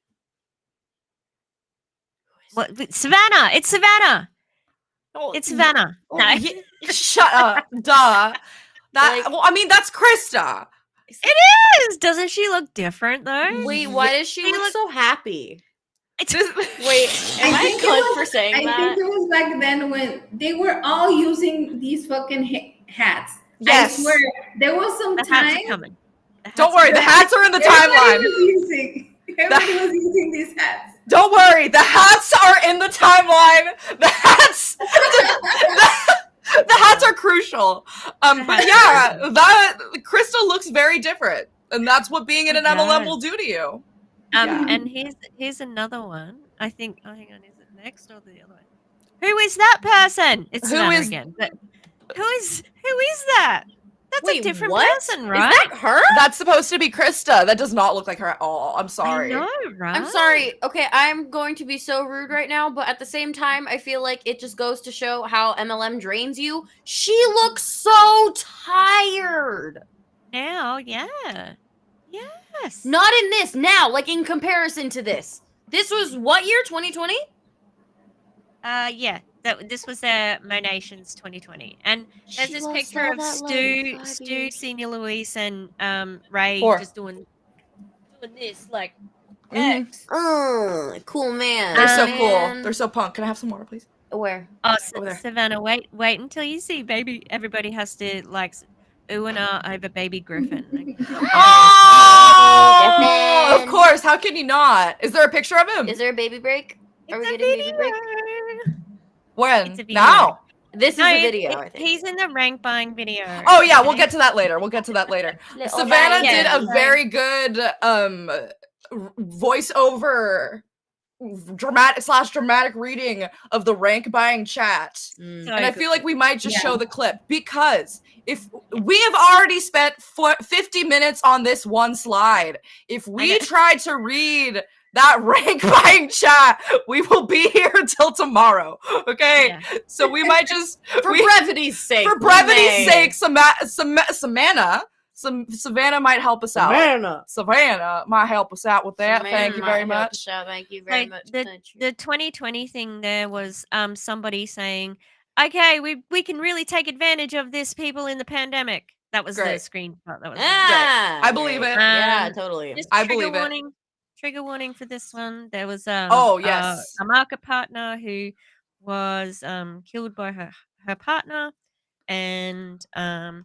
What? Savannah! It's Savannah! It's Savannah. No. Shut up. Duh. That's Krista. It is! Doesn't she look different, though? Wait, why does she look so happy? Wait, am I good for saying that? I think it was back then when they were all using these fucking hats. Yes. I swear there was some The hats time. are coming. Don't worry, the hats are in the timeline. Everybody was using these hats. Don't worry, the hats are in the timeline. The hats, the hats are crucial. But yeah, that Krista looks very different, and that's what being in an MLM will do to you. And here's another one. I think. Oh, hang on. Is it next or the other one? Who is that person? It's Who Savannah is- again. But who is that? That's Wait, a different what? person, Is right? that her? That's supposed to be Krista. That does not look like her at all. I'm sorry. I know, right? I'm sorry. Okay, I'm going to be so rude right now, but at the same time, I feel like it just goes to show how MLM drains you. She looks so tired. Now, yeah. Yes. Not in this, now, like in comparison to this. This was what year? 2020? Yeah. This was Monations 2020. And there's She this lost picture all of that love in 5 Stu, years. Senior Luis, and Ray 4. just doing this, like Mhm. Cool man. They're so Man. cool. They're so punk. Can I have some water, please? Where? Oh, Over there. Savannah, wait until you see baby. Everybody has to like ooh and ah over baby Griffin. Oh, Griffin. of course. How can you not? Is there a picture of him? Is there a baby break? Are we It's a getting baby break? When? It's a video. Now? This No, is a video, I think. he's in the rank buying video. Oh yeah, we'll get to that later. We'll get to that later. Little Savannah Daddy. did a Yeah. very good voiceover dramatic reading of the rank buying chat. Mm. And I feel like we might just Yeah. show the clip, because if we have already spent 50 minutes on this one slide, if we tried to read that rank buying chat, we will be here until tomorrow. Okay, Yeah. so we might just For brevity's sake. for brevity's sake, Savannah might help us out. Savannah might help us out with that. Thank you very much. Thank you very Like much. the 2020 thing there was somebody saying, okay, we can really take advantage of this, people in the pandemic. That was the Great. screenshot. That was I believe great. it. Yeah, totally. Just I trigger believe it. warning. Trigger warning for this one. There was Oh, yes. a market partner who was killed by her partner, and her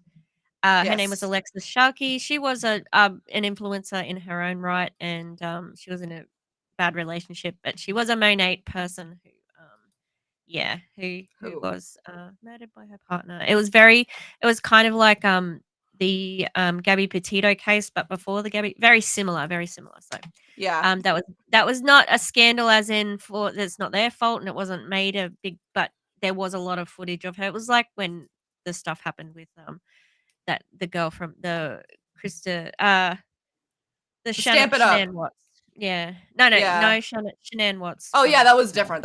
name was Yes. Alexis Sharkey. She was an influencer in her own right, and she was in a bad relationship, but she was a Monat person who Who? was murdered by her partner. It was kind of like the Gabby Petito case, but before the Gabby, very similar. So Yeah. that was not a scandal, as in for it's not their fault, and it wasn't made a big, but there was a lot of footage of her. It was like when the stuff happened with that the girl from the Krista the Stamp It Up. Shanann Watts. Yeah. Yeah. No, Shanann Watts. Oh yeah, from- that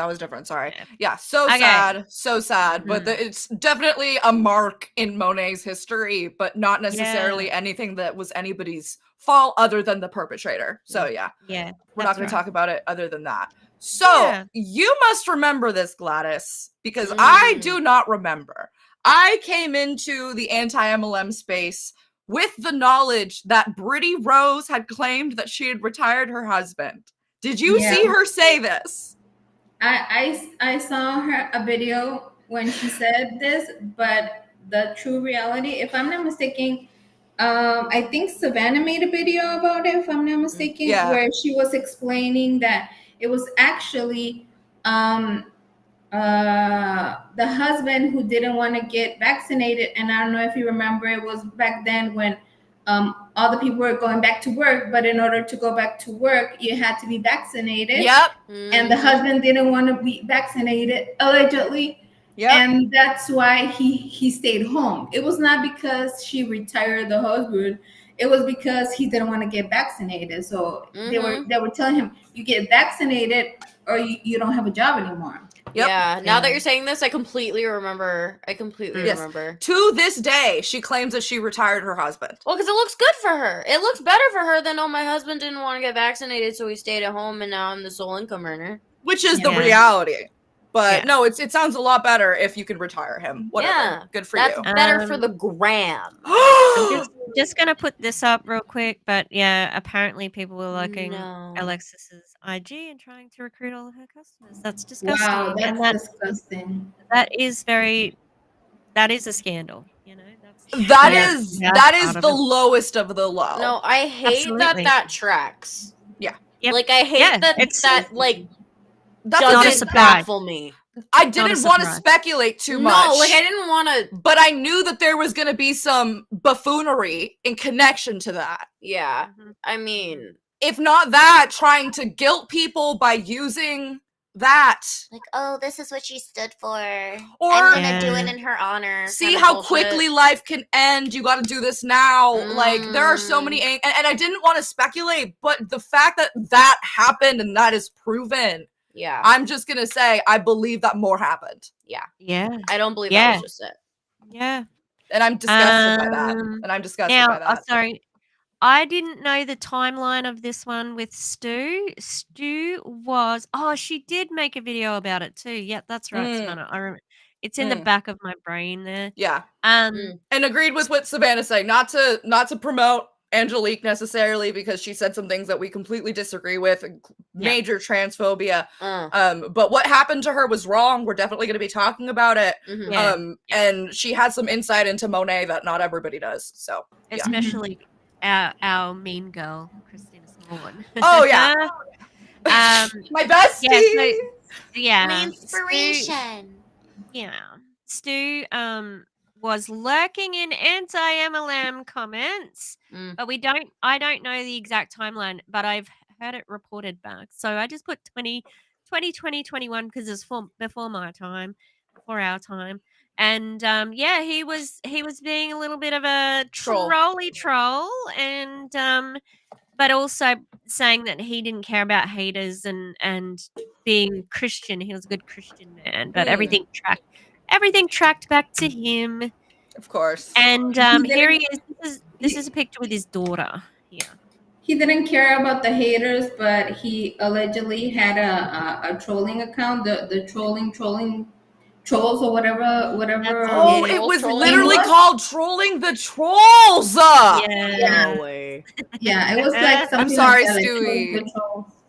was different. Sorry. Yeah. Yeah, so Okay. sad. But it's definitely a mark in Monet's history, but not necessarily anything that was anybody's fault other than the perpetrator. So yeah, Yeah. we're not that's going to right. talk about it other than that. So Yeah. you must remember this, Gladys, because I do not remember. I came into the anti-MLM space with the knowledge that Brittany Rose had claimed that she had retired her husband. Did you see her say this? I saw a video when she said this, but the true reality, if I'm not mistaken, I think Savannah made a video about it, if I'm not mistaken, where she was explaining that it was actually the husband who didn't want to get vaccinated. And I don't know if you remember, it was back then when all the people were going back to work, but in order to go back to work, you had to be vaccinated. Yep. And the husband didn't want to be vaccinated, allegedly. Yep. And that's why he stayed home. It was not because she retired the husband. It was because he didn't want to get vaccinated. So they were telling him, you get vaccinated or you don't have a job anymore. Yep. Yeah. Now that you're saying this, I completely remember. remember. To this day, she claims that she retired her husband. Well, because it looks good for her. It looks better for her than, oh, my husband didn't want to get vaccinated, so he stayed at home, and now I'm the sole income earner. Which is the reality. But no, it sounds a lot better if you could retire him. Whatever. Yeah, Good for that's you. better for the gram. I'm just gonna put this up real quick, but yeah, apparently people were liking Alexis's IG and trying to recruit all of her customers. That's disgusting. Wow, and that's disgusting. That is a scandal, you know. That Yeah, is yeah, that that's is part the of it. lowest of the low. No, I hate Absolutely. that tracks. Yeah. Yep. Like, I hate Yeah, that it's like That's not a doesn't surprise. baffle me. I Not a didn't want to surprise. speculate too much. No, like I didn't want to. But I knew that there was going to be some buffoonery in connection to that. Yeah, I mean, If not that, trying to guilt people by using that. Like, oh, this is what she stood for. Or I'm gonna do it in her honor. See kinda how bullshit. quickly life can end. You got to do this now. Like, there are so many, and I didn't want to speculate, but the fact that that happened and that is proven, yeah, I'm just gonna say I believe that more happened. yeah, Yeah. I don't believe Yeah. that was just it. Yeah. And I'm disgusted by that. And I'm disgusted Now, by that. sorry, I didn't know the timeline of this one with Stu. Stu was she did make a video about it too. Yep, that's right, Savannah. I remember. It's in the back of my brain there. Yeah. And agreed with what Savannah said. Not to promote Angelique necessarily, because she said some things that we completely disagree with, major transphobia. But what happened to her was wrong. We're definitely going to be talking about it. And she had some insight into Monet that not everybody does. So especially our mean girl, Christina Smallwood. Oh yeah. My bestie. My inspiration. Stu was lurking in anti-MLM comments, but I don't know the exact timeline, but I've heard it reported back. So I just put 2021 because it's before my time, before our time. And he was being a little bit of a trolly troll, and but also saying that he didn't care about haters and being Christian. He was a good Christian man, but everything tracked back to him. Of course. And here he is. This is a picture with his daughter here. He didn't care about the haters, but he allegedly had a trolling account, the trolling trolls or whatever. Oh, it was literally called Trolling the Trolls. No way. Yeah, it was like something. I'm sorry, like that, Stewie.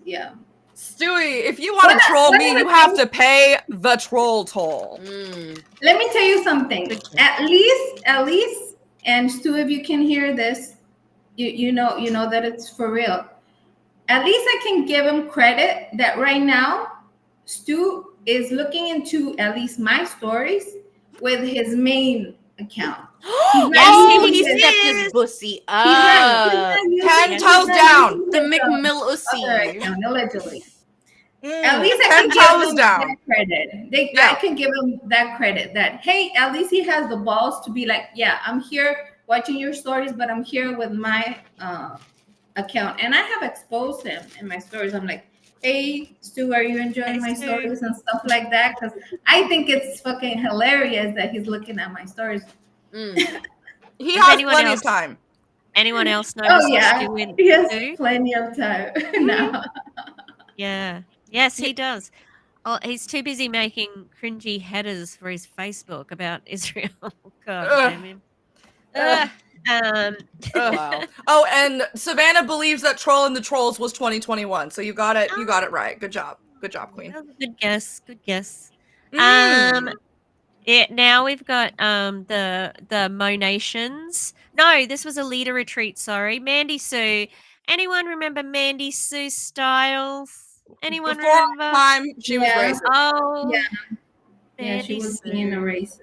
Yeah. Stewie, if you want to troll me, you have to pay the troll toll. Let me tell you something. At least, and Stu, if you can hear this, you know that it's for real. At least I can give him credit that right now, Stu is looking into at least my stories with his main account. He stepped his pussy up. 10 toes down. The McMillussy. Allegedly. At least I can give him that credit. I can give him that credit that, hey, at least he has the balls to be like, yeah, I'm here watching your stories, but I'm here with my account. And I have exposed him in my stories. I'm like, hey, Stu, are you enjoying my stories and stuff like that? Because I think it's fucking hilarious that he's looking at my stories. He has plenty of time. Anyone else notice? Oh, yeah. He has plenty of time now. Yeah. Yes, he does. Oh, he's too busy making cringy headers for his Facebook about Israel. God damn him. Wow. Oh, and Savannah believes that Trolling the Trolls was 2021. So you got it right. Good job, Queen. That was a good guess. Good guess. Now we've got the Monations. No, this was a leader retreat. Sorry, Mandy Sue. Anyone remember Mandy Sue Styles? Anyone Before remember? Time she was racist. Oh, yeah, she was being a racist.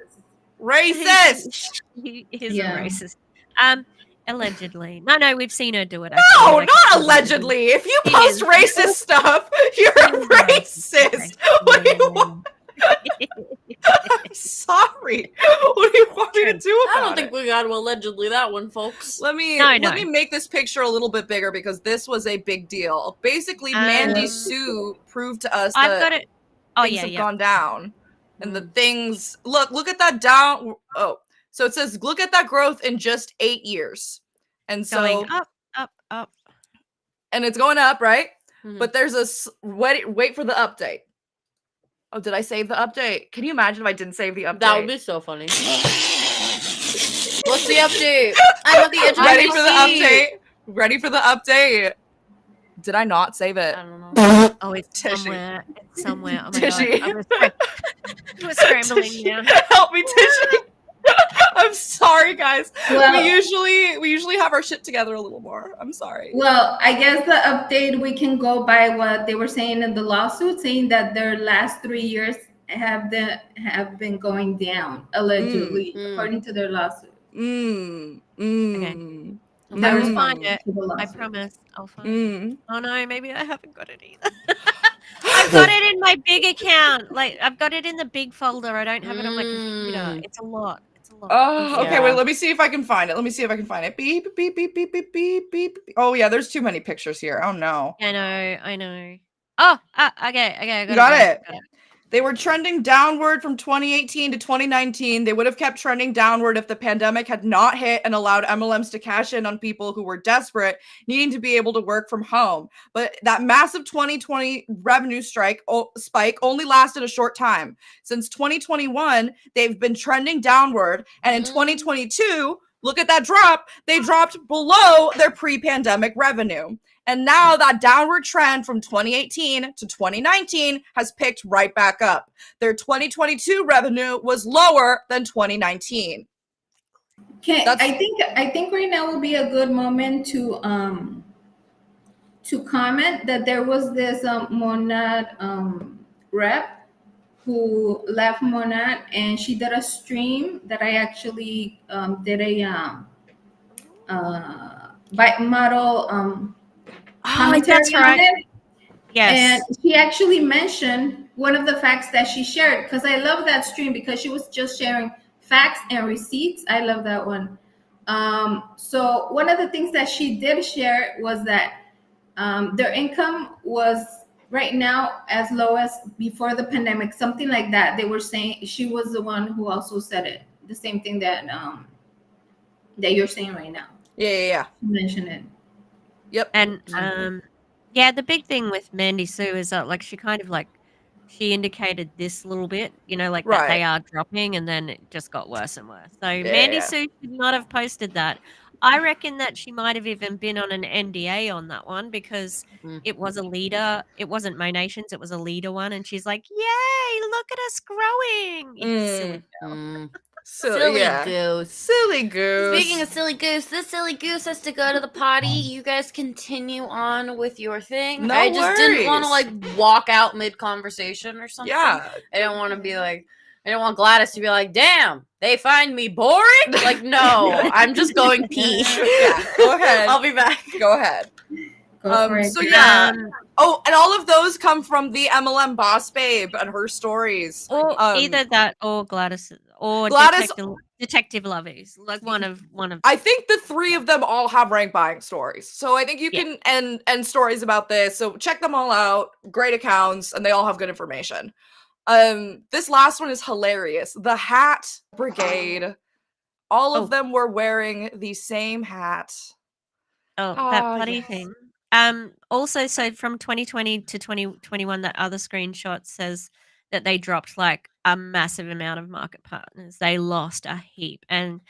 Racist. He is a racist. Allegedly. No, we've seen her do it. No, not allegedly. If you post racist stuff, you're a racist. What do you want? I'm sorry. What do you want me to do about it? I don't think we got to allegedly that one, folks. Let me make this picture a little bit bigger because this was a big deal. Basically, Mandy Sue proved to us that things have gone down. And the things look at that down. Oh, so it says look at that growth in just 8 years. And so going up. And it's going up, right? But there's a wait for the update. Oh, did I save the update? Can you imagine if I didn't save the update? That would be so funny. What's the update? I'm at the edge of Ready for the update? Ready for the update? Did I not save it? I don't know. Oh, it's somewhere. It's somewhere. Oh my Tishy. God. We're scrambling now. Help me, Tishy. I'm sorry, guys. Well- we usually have our shit together a little more. I'm sorry. Well, I guess the update, we can go by what they were saying in the lawsuit, saying that their last 3 years have been going down, allegedly, according to their lawsuit. Okay. Their I will response find it. to the I lawsuit. promise. I'll find it. Oh no, maybe I haven't got it either. I've got it in my big account. Like I've got it in the big folder. I don't have it on my computer. It's a lot. It's a lot. Oh, okay. Wait, let me see if I can find it. Beep, beep, beep, beep, beep, beep, beep. Oh yeah, there's too many pictures here. Oh no. I know. Oh, okay. I You got got it. it. They were trending downward from 2018 to 2019. They would have kept trending downward if the pandemic had not hit and allowed MLMs to cash in on people who were desperate, needing to be able to work from home. But that massive 2020 revenue spike only lasted a short time. Since 2021, they've been trending downward, and in 2022, look at that drop. They dropped below their pre-pandemic revenue. And now that downward trend from 2018 to 2019 has picked right back up. Their 2022 revenue was lower than 2019. Okay, I think right now would be a good moment to comment that there was this Monat rep who left Monat, and she did a stream that I actually did a bike model commentary that's right. on it. Yes. And she actually mentioned one of the facts that she shared, because I love that stream because she was just sharing facts and receipts. I love that one. So one of the things that she did share was that their income was right now as low as before the pandemic, something like that. They were saying, she was the one who also said it, the same thing that that you're saying right now. Yeah. Mention it. Yep. And yeah, the big thing with Mandy Sue is that like she kind of like she indicated this little bit, like that they are dropping, and then it just got worse and worse. So Mandy Sue should not have posted that. I reckon that she might have even been on an NDA on that one because it was a leader. It wasn't Mo Nations, it was a leader one, and she's like, "Yay, look at us growing!" You silly girl. Silly goose. Silly goose. Speaking of silly goose, this silly goose has to go to the potty. You guys continue on with your thing. No I just didn't want to worries. walk out mid conversation or something. Yeah. I didn't want to be like, I didn't want Gladys to be like, damn, they find me boring? Like, no, I'm just going pee. Yeah, go ahead. I'll be back. Go ahead. So yeah. Oh, and all of those come from the MLM boss babe and her stories. Or either that or Gladys or Gladys- Detective Lovey's. Like one of I think the three of them all have rank buying stories. So I think you can and stories about this. So check them all out. Great accounts, and they all have good information. This last one is hilarious. The Hat Brigade. All of them were wearing the same hat. Oh, that bloody thing. Also, so from 2020 to 2021, that other screenshot says that they dropped like a massive amount of market partners. They lost a heap, and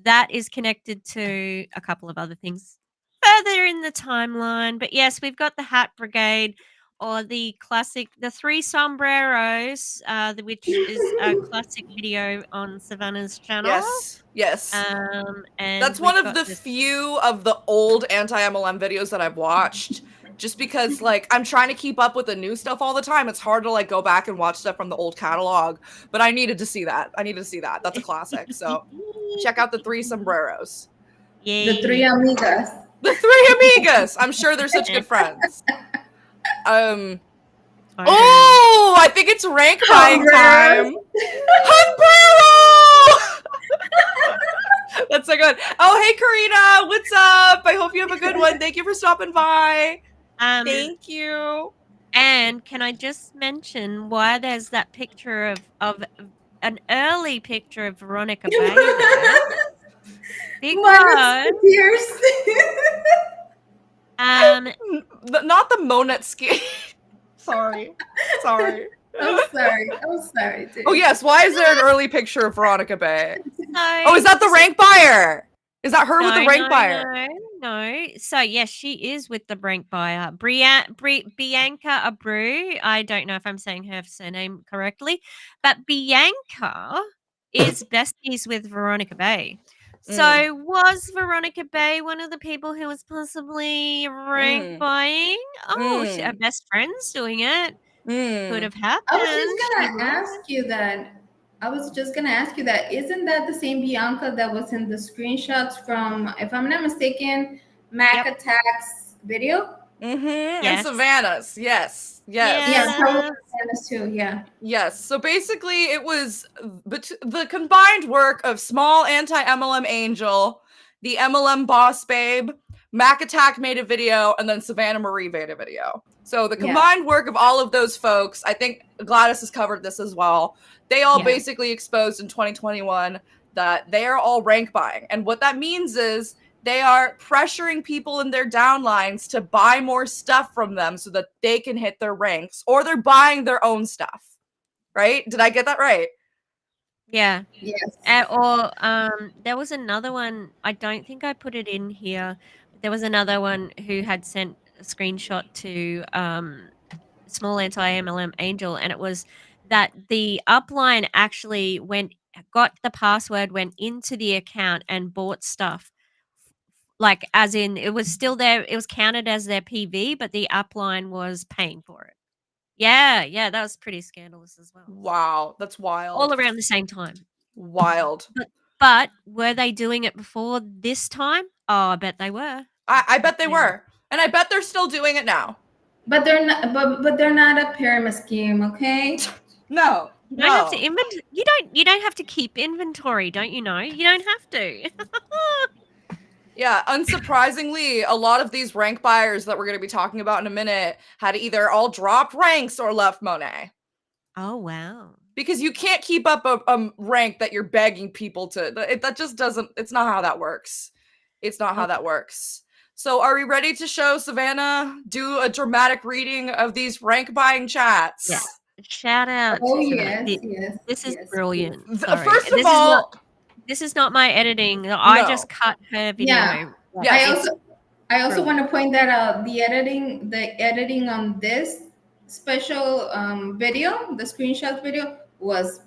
that is connected to a couple of other things further in the timeline. But yes, we've got the Hat Brigade, or the classic, the three sombreros, which is a classic video on Savannah's channel. Yes. And that's one of the few of the old anti-MLM videos that I've watched. Just because, like, I'm trying to keep up with the new stuff all the time. It's hard to, like, go back and watch stuff from the old catalog. But I needed to see that. That's a classic. So, check out the three sombreros. The three amigas. The three amigas! I'm sure they're such good friends. Oh, I think it's rank buying time. That's so good. Oh, hey, Karina. What's up? I hope you have a good one. Thank you for stopping by. Thank you. And can I just mention why there's that picture of an early picture of Veronica Bay there? Because not the Monat ski. Sorry. I'm sorry. Dude. Oh yes, why is there an early picture of Veronica Bay? No, oh, is that the rank buyer? Is that her with the rank buyer? No. So yes, she is with the rank buyer. Bianca Abreu. I don't know if I'm saying her surname correctly, but Bianca is besties with Veronica Bay. So was Veronica Bay one of the people who was possibly rank buying? Oh, her best friend's doing it. Could have happened. I was just gonna ask you that. Isn't that the same Bianca that was in the screenshots from, if I'm not mistaken, Mac Attack's video? And Savannah's. Yes. Yeah, probably Savannah's too. Yeah. Yes. So basically, it was the combined work of small anti-MLM Angel, the MLM Boss Babe, Mac Attack made a video, and then Savannah Marie made a video. So the combined work of all of those folks, I think Gladys has covered this as well. They all basically exposed in 2021 that they are all rank buying. And what that means is they are pressuring people in their downlines to buy more stuff from them so that they can hit their ranks, or they're buying their own stuff. Right? Did I get that right? Yeah. Yes. Or there was another one. I don't think I put it in here. There was another one who had sent a screenshot to small anti-MLM Angel, and it was that the upline actually got the password, went into the account and bought stuff. Like, as in, it was still there. It was counted as their PV, but the upline was paying for it. Yeah, that was pretty scandalous as well. Wow, that's wild. All around the same time. Wild. But were they doing it before this time? Oh, I bet they were. I bet they were. And I bet they're still doing it now. But they're not. But they're not a pyramid scheme, okay? No. You don't have to You don't have to keep inventory, don't you know? You don't have to. Yeah, unsurprisingly, a lot of these rank buyers that we're going to be talking about in a minute had either all dropped ranks or left Monet. Oh, wow. Because you can't keep up a rank that you're begging people to. That just doesn't, it's not how that works. It's not how that works. So are we ready to show Savannah do a dramatic reading of these rank buying chats? Yeah. Shout out. Oh, to yes, Savannah. yes. This is brilliant. First of all, this is not my editing. I just cut her video. Yeah. I also want to point that out. The editing on this special video, the screenshots video, was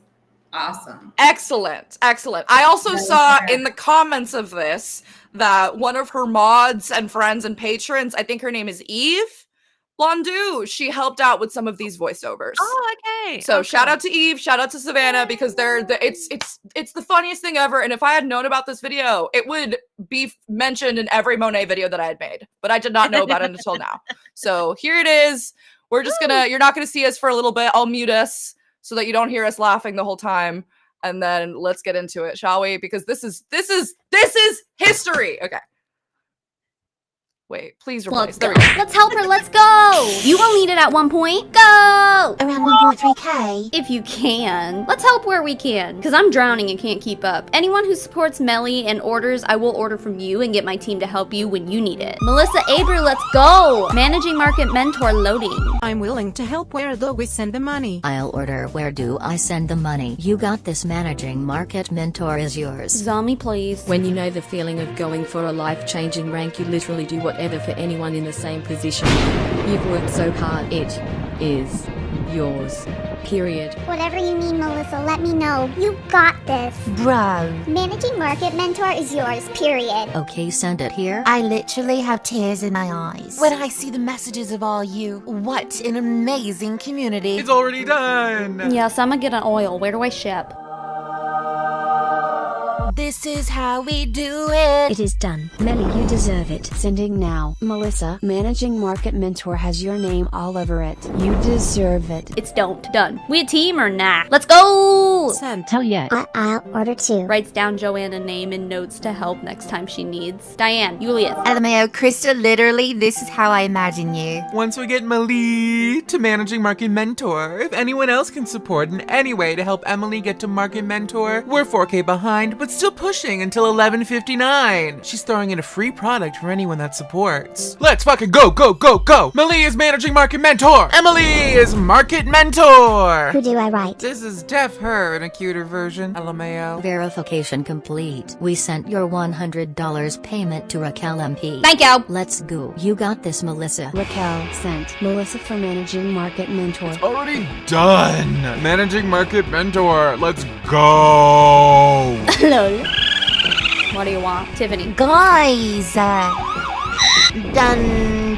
awesome. Excellent. I also saw in the comments of this that one of her mods and friends and patrons, I think her name is Eve Blondu, she helped out with some of these voiceovers. Oh, okay. So shout out to Eve, shout out to Savannah, because it's the funniest thing ever. And if I had known about this video, it would be mentioned in every Monet video that I had made. But I did not know about it until now. So here it is. We're just you're not gonna see us for a little bit. I'll mute us so that you don't hear us laughing the whole time. And then let's get into it, shall we? Because this is history. Okay. Wait, please replace. There we go. Let's help her. Let's go. You will need it at one point. Go. Around 1.3K. If you can. Let's help where we can. Because I'm drowning and can't keep up. Anyone who supports Melly and orders, I will order from you and get my team to help you when you need it. Melissa Abreu, let's go. Managing Market Mentor loading. I'm willing to help. Where do we send the money? I'll order. Where do I send the money? You got this. Managing Market Mentor is yours. Zombie, please. When you know the feeling of going for a life-changing rank, you literally do whatever for anyone in the same position. You've worked so hard. It is yours. Period. Whatever you need, Melissa, let me know. You got this. Bro. Managing Market Mentor is yours, period. Okay, send it here. I literally have tears in my eyes when I see the messages of all you. What an amazing community. It's already done. Yes, I'm gonna get an oil. Where do I ship? This is how we do it. It is done. Melly, you deserve it. Sending now. Melissa, Managing Market Mentor has your name all over it. You deserve it. It's done. We a team or nah? Let's go! Sent. Hell yeah. I'll order too. Writes down Joanna name and notes to help next time she needs. Diane, Julius. LMAO, Krista, literally, this is how I imagine you. Once we get Melly to Managing Market Mentor, if anyone else can support in any way to help Emily get to Market Mentor, we're 4K behind, but but still pushing until 11:59. She's throwing in a free product for anyone that supports. Let's fucking go, go, go, go! Millie is Managing Market Mentor! Emily is Market Mentor! Who do I write? This is Def Her in a cuter version. LMAO. Verification complete. We sent your $100 payment to Raquel MP. Thank you. Let's go. You got this, Melissa. Raquel sent Melissa for Managing Market Mentor. Already done! Managing Market Mentor, let's go! Lol. What do you want, Tiffany? Guys, done,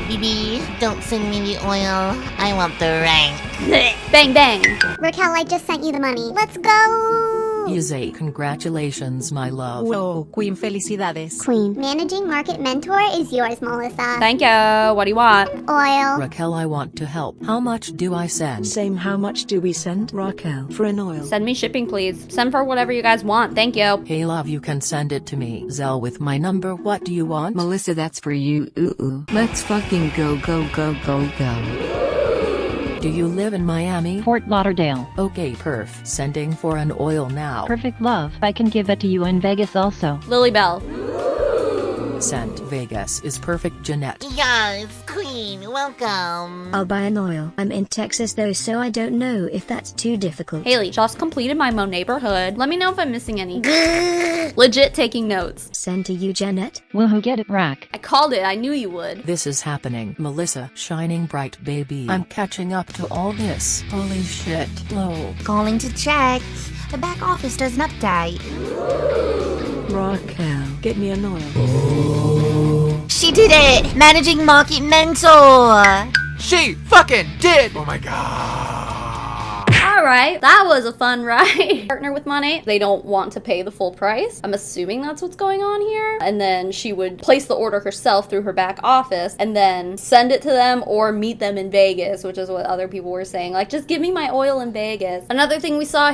BB. Don't send me the oil. I want the rank. Bang bang. Raquel, I just sent you the money. Let's go! Yuzay, congratulations, my love. Whoa, Queen, felicidades. Queen. Managing Market Mentor is yours, Melissa. Thank you. What do you want? Oil. Raquel, I want to help. How much do I send? Same, how much do we send, Raquel, for an oil? Send me shipping, please. Send for whatever you guys want. Thank you. Hey love, you can send it to me. Zelle with my number. What do you want? Melissa, that's for you. Ooh. Let's fucking go, go, go, go, go. Do you live in Miami? Fort Lauderdale. Okay, perf. Sending for an oil now. Perfect love. I can give it to you in Vegas also. Lily Bell. Sent. Vegas is perfect, Jeanette. Yes, Queen, welcome. I'll buy an oil. I'm in Texas though, so I don't know if that's too difficult. Haley, just completed my Mo neighborhood. Let me know if I'm missing any. Legit taking notes. Send to you, Janet. Woohoo, get it, rack. I called it. I knew you would. This is happening. Melissa, shining bright baby. I'm catching up to all this. Holy shit. Low. Calling to check. The back office does an update. Raquel, get me an oil. She did it! Managing Market Mentor! She fucking did! Oh my god. Alright, that was a fun ride. Partner with Monat. They don't want to pay the full price. I'm assuming that's what's going on here. And then she would place the order herself through her back office and then send it to them or meet them in Vegas, which is what other people were saying. Like, just give me my oil in Vegas. Another thing we saw.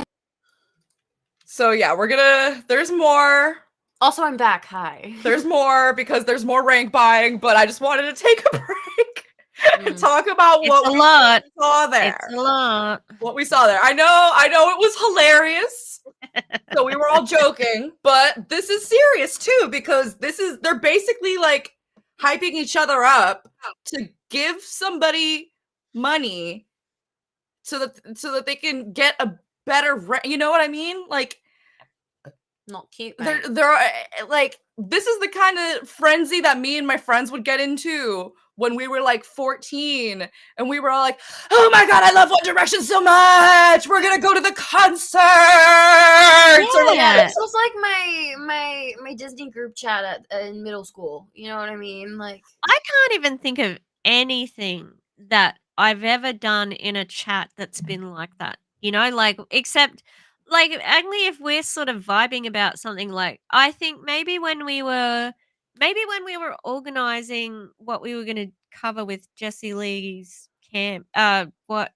So yeah, there's more. Also, I'm back. Hi. There's more because there's more rank buying, but I just wanted to take a break and talk about what we saw there. It's a lot. What we saw there. I know it was hilarious. So we were all joking, but this is serious too because they're basically like hyping each other up to give somebody money so that they can get a better rank. You know what I mean? Like, not cute. They're like, this is the kind of frenzy that me and my friends would get into when we were like 14 and we were all like, oh my god, I love One Direction so much, we're gonna go to the concert. Yeah, this was like my Disney group chat in middle school, you know what I mean? Like, I can't even think of anything that I've ever done in a chat that's been like that, you know, like, except like only if we're sort of vibing about something. Like, I think maybe when we were organizing what we were going to cover with Jessie Lee's camp, where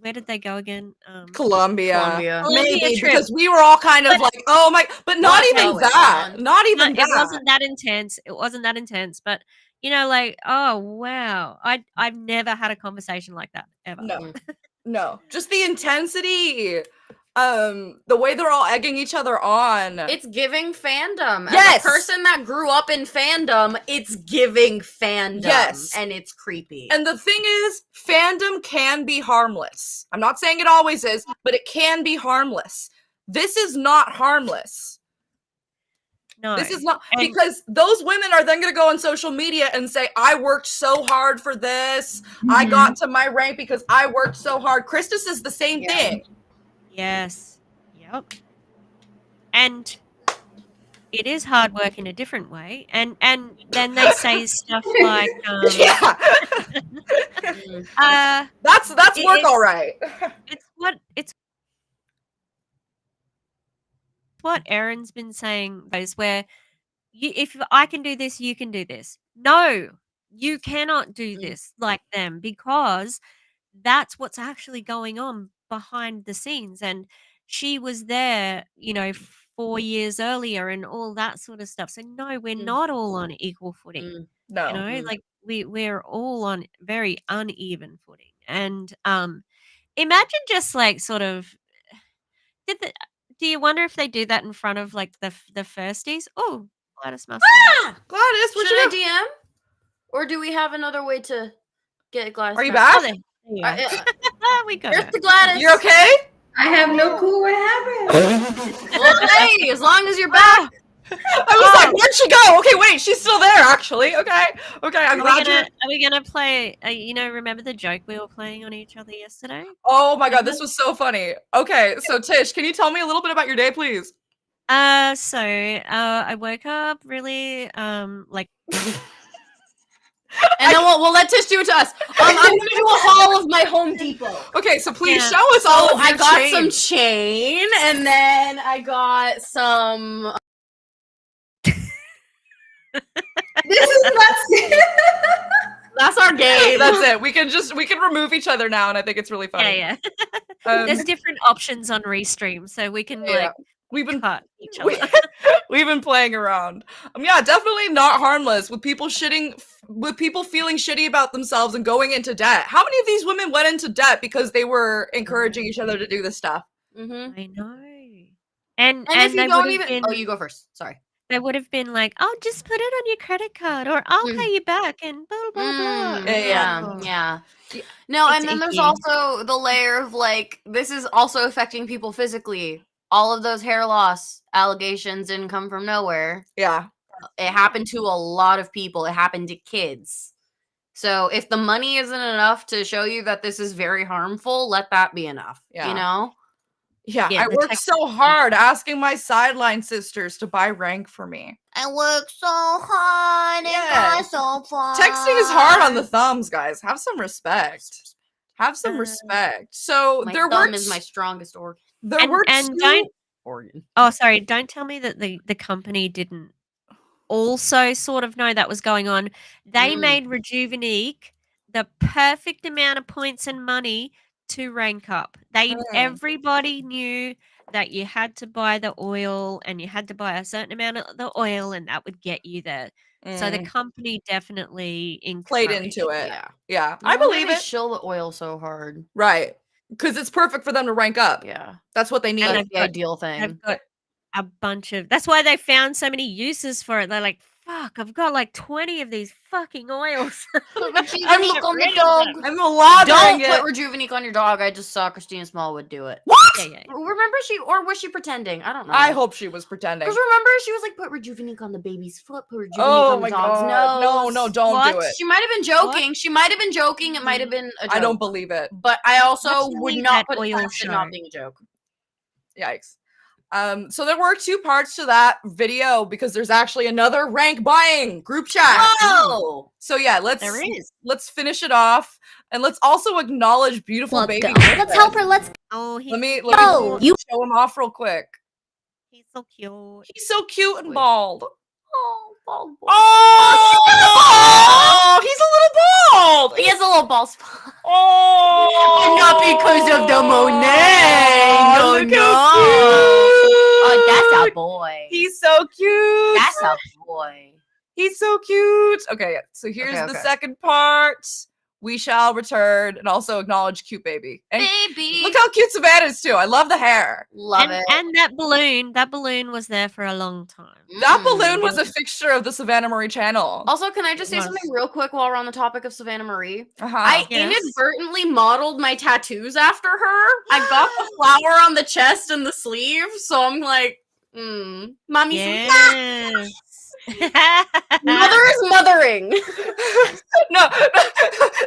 did they go again? Colombia. Maybe trip. because we were all kind of like, oh my, but not even that. Not even that. It wasn't that intense. It wasn't that intense, but you know, like, oh wow, I've never had a conversation like that ever. No, just the intensity. The way they're all egging each other on. It's giving fandom. Yes. As a person that grew up in fandom, it's giving fandom. Yes. And it's creepy. And the thing is, fandom can be harmless. I'm not saying it always is, but it can be harmless. This is not harmless. No. This is not, because those women are then going to go on social media and say, I worked so hard for this. I got to my rank because I worked so hard. Christus is the same thing. Yes. Yep. And it is hard work in a different way. And then they say stuff like that's work all right. It's what Erin's been saying, is where if I can do this, you can do this. No, you cannot do this like them, because that's what's actually going on behind the scenes. And she was there, you know, 4 years earlier and all that sort of stuff. So no, we're not all on equal footing. No. You know, like we're all on very uneven footing. And imagine just like sort of do you wonder if they do that in front of like the firsties? Oh, Gladys must. Gladys, Should I DM? Or do we have another way to get Gladys? Are you back? Oh, there you go. We got Here's it. the Gladys. You're okay? I have no clue what happened. Well, hey, as long as you're back. I was like, where'd she go? Okay, wait, she's still there, actually. Okay, I'm glad you're... Are we gonna play? You know, remember the joke we were playing on each other yesterday? Oh my god, this was so funny. Okay, so Tish, can you tell me a little bit about your day, please? I woke up really like. And then we'll let Tish do it to us. I'm gonna do a haul of my Home Depot. Okay, so please show us all of your I got chain. some chain, and then I got some. This is nuts. That's our game. That's it. We can remove each other now, and I think it's really funny. Yeah. There's different options on Restream, so we can like we've been cut each other. We've been playing around. Yeah, definitely not harmless with people feeling shitty about themselves and going into debt. How many of these women went into debt because they were encouraging each other to do this stuff? Mm-hmm. I know. And if you they don't would've even, been, oh, you go first. Sorry. They would have been like, "Oh, just put it on your credit card, or I'll pay you back," and blah blah blah. Yeah. No, It's and then there's icky. also the layer of like this is also affecting people physically. All of those hair loss allegations didn't come from nowhere. Yeah. It happened to a lot of people. It happened to kids. So if the money isn't enough to show you that this is very harmful, let that be enough. Yeah. You know? Yeah, Yeah, I the worked text- so hard asking my sideline sisters to buy rank for me. I worked so hard and got so far. Texting is hard on the thumbs, guys. Have some respect. Have some respect. So My there thumb were is my strongest organ. there were and two don't. Organ. Oh, sorry. Don't tell me that the company didn't also sort of know that was going on. They made Rejuvenique the perfect amount of points and money to rank up. Everybody knew that you had to buy the oil and you had to buy a certain amount of the oil and that would get you there. So the company definitely played encouraged into it. Yeah. Yeah, No I wonder believe they it. shill the oil so hard. Right. Because it's perfect for them to rank up. Yeah. That's what they need. That's the ideal thing. They've got a bunch of. That's why they found so many uses for it. They're like, "Fuck, I've got like 20 of these fucking oils." Rejuvenique on the dog. I'm lathering Don't it. put Rejuvenique on your dog. I just saw Christina Smallwood do it. What? Yeah. Remember or was she pretending? I don't know. I hope she was pretending. Because remember, she was like, put Rejuvenique on the baby's foot, put Rejuvenique Oh on my the dog's god. nose. No, don't do it. She might have been joking. She might have been joking. It might have been a joke. I don't believe it. But I also Let's would delete not that put it oil past it show. not being a joke. Yikes. So there were two parts to that video because there's actually another rank buying group chat. Whoa! So yeah, let's finish it off and let's also acknowledge beautiful Let's baby. go. Let's help her. Let's Oh, Let me go. show him off real quick. He's so cute. He's so cute and bald. Oh, bald boy. Oh, he's a little bald. He has a little bald spot. Oh, And not because of the Monet. No, look no. how cute. Oh, that's a boy. He's so cute. That's a boy. He's so cute. Okay, so here's the Okay. second part. We shall return and also acknowledge cute baby. And Baby. look how cute Savannah is too. I love the hair. Love it. And that balloon was there for a long time. That balloon was a fixture of the Savannah Marie channel. Also, can I just say Yes. something real quick while we're on the topic of Savannah Marie? I Inadvertently modeled my tattoos after her. I got the flower on the chest and the sleeve, so I'm like, mommy, Yes. mother is mothering. No,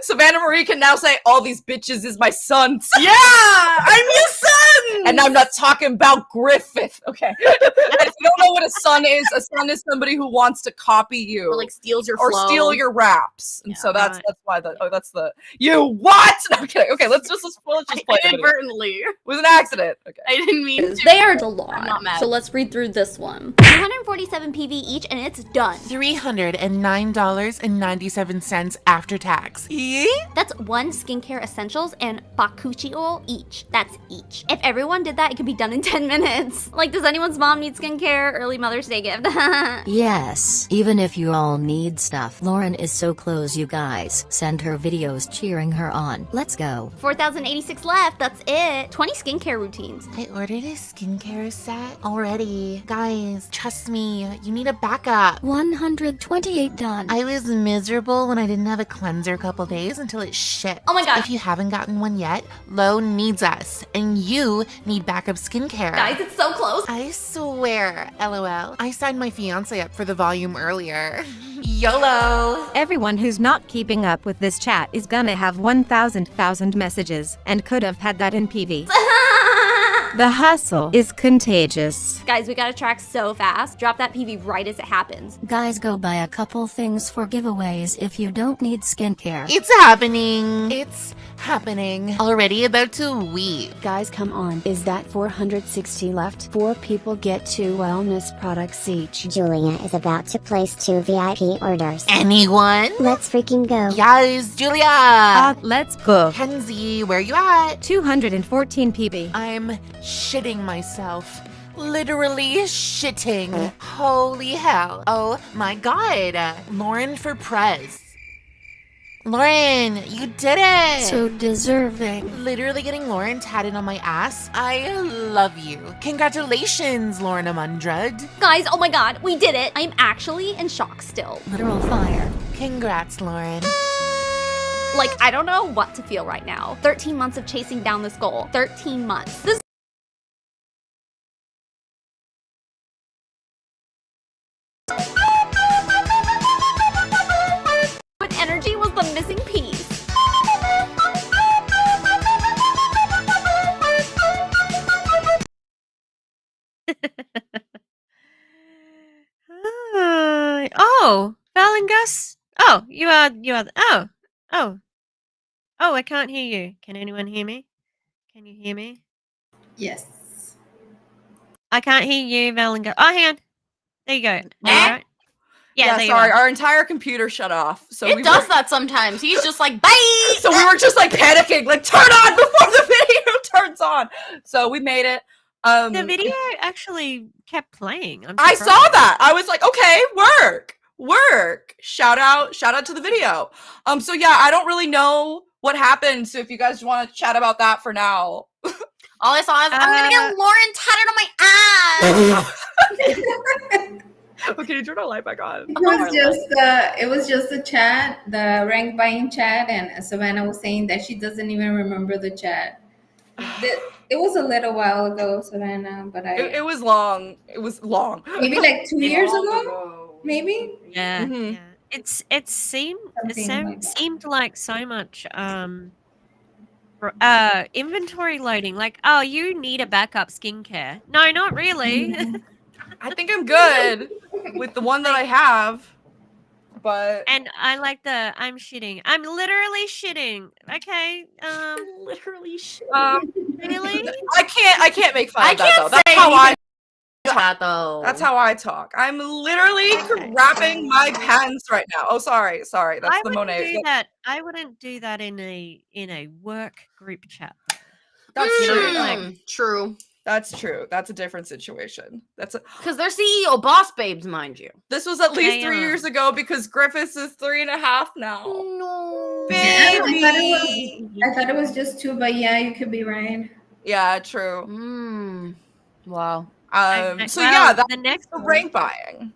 Savannah Marie can now say, all these bitches is my sons. Yeah, I'm your son. And I'm not talking about Griffith. Okay. If you don't know what a son is somebody who wants to copy you. Or like steals your or flow. steal your raps. And Yeah, so that's right. why that's the you what? No, I'm kidding. Okay, let's just play the video. Inadvertently. It was an accident. Okay. I didn't mean to. They are a I'm lot. not mad. So let's read through this one. 247 PV each, and it's it's done. $309.97 after tax. That's 1 skincare essentials and bakuchi oil each. That's each. If everyone did that, it could be done in 10 minutes. Like, does anyone's mom need skincare? Early Mother's Day gift. Yes, even if you all need stuff. Lauren is so close, you guys. Send her videos cheering her on. Let's go. 4,086 left, that's it. 20 skincare routines. I ordered a skincare set already. Guys, trust me, you need a backup. 128 done. I was miserable when I didn't have a cleanser a couple days until it shipped. Oh my god. If you haven't gotten one yet, Lo needs us, and you need backup skincare. Guys, it's so close. I swear, LOL. I signed my fiance up for the volume earlier. YOLO! Everyone who's not keeping up with this chat is gonna have 1,000 messages and could have had that in PV. The hustle is contagious. Guys, we gotta track so fast. Drop that PV right as it happens. Guys, go buy a couple things for giveaways if you don't need skincare. It's happening. It's happening. Already about to weep. Guys, come on. Is that 460 left? 4 people get 2 wellness products each. Julia is about to place 2 VIP orders. Anyone? Let's freaking go. Yes, Julia! Let's go. Kenzie, where you at? 214 PB. I'm shitting myself. Literally shitting. Holy hell. Oh my god. Lauren for Prez. Lauren, you did it! So deserving. Literally getting Lauren tatted on my ass. I love you. Congratulations, Lauren Amundred. Guys, oh my god, we did it. I'm actually in shock still. Literal fire. Congrats, Lauren. Like, I don't know what to feel right now. 13 months of chasing down this goal. 13 months. This But energy was the missing piece. Oh, Val and Gus. Oh, you are. Oh, I can't hear you. Can anyone hear me? Can you hear me? Yes. I can't hear you, Val and Gus. Oh, hang on. There you go. Right. Yeah, there you sorry, are. our entire computer shut off. So It does that sometimes. He's just like, bye! So we were just like panicking, like turn on before the video turns on. So we made it. The video actually kept playing. I saw that. I was like, okay, work. Shout out to the video. So yeah, I don't really know what happened. So if you guys want to chat about that for now. All I saw is, I'm gonna get Lauren tatted on my ass! Oh, can you turn our light back on? It was just a chat, the rank buying chat, and Savannah was saying that she doesn't even remember the chat. It was a little while ago, Savannah, but it was long. It was long. Maybe like 2 years ago. Maybe. Yeah. Mm-hmm. Yeah. It seemed like so much inventory loading. Like, oh, you need a backup skincare. No, not really. I think I'm good with the one that I have. But and I like the I'm shitting. I'm literally shitting. Okay. Literally shitting. Really? I can't make fun of that though. That's how I talk. That's how I talk. I'm literally crapping my pants right now. Oh, sorry. That's the Monat. I wouldn't do that in a work group chat. That's true. True. That's true. That's a different situation. Because they're CEO boss babes, mind you. This was at least 3 years ago because Griffiths is 3.5 now. No, baby. Yeah, I thought it was just 2, but yeah, you could be right. Yeah, true. Wow. So yeah, that's the next rank buying.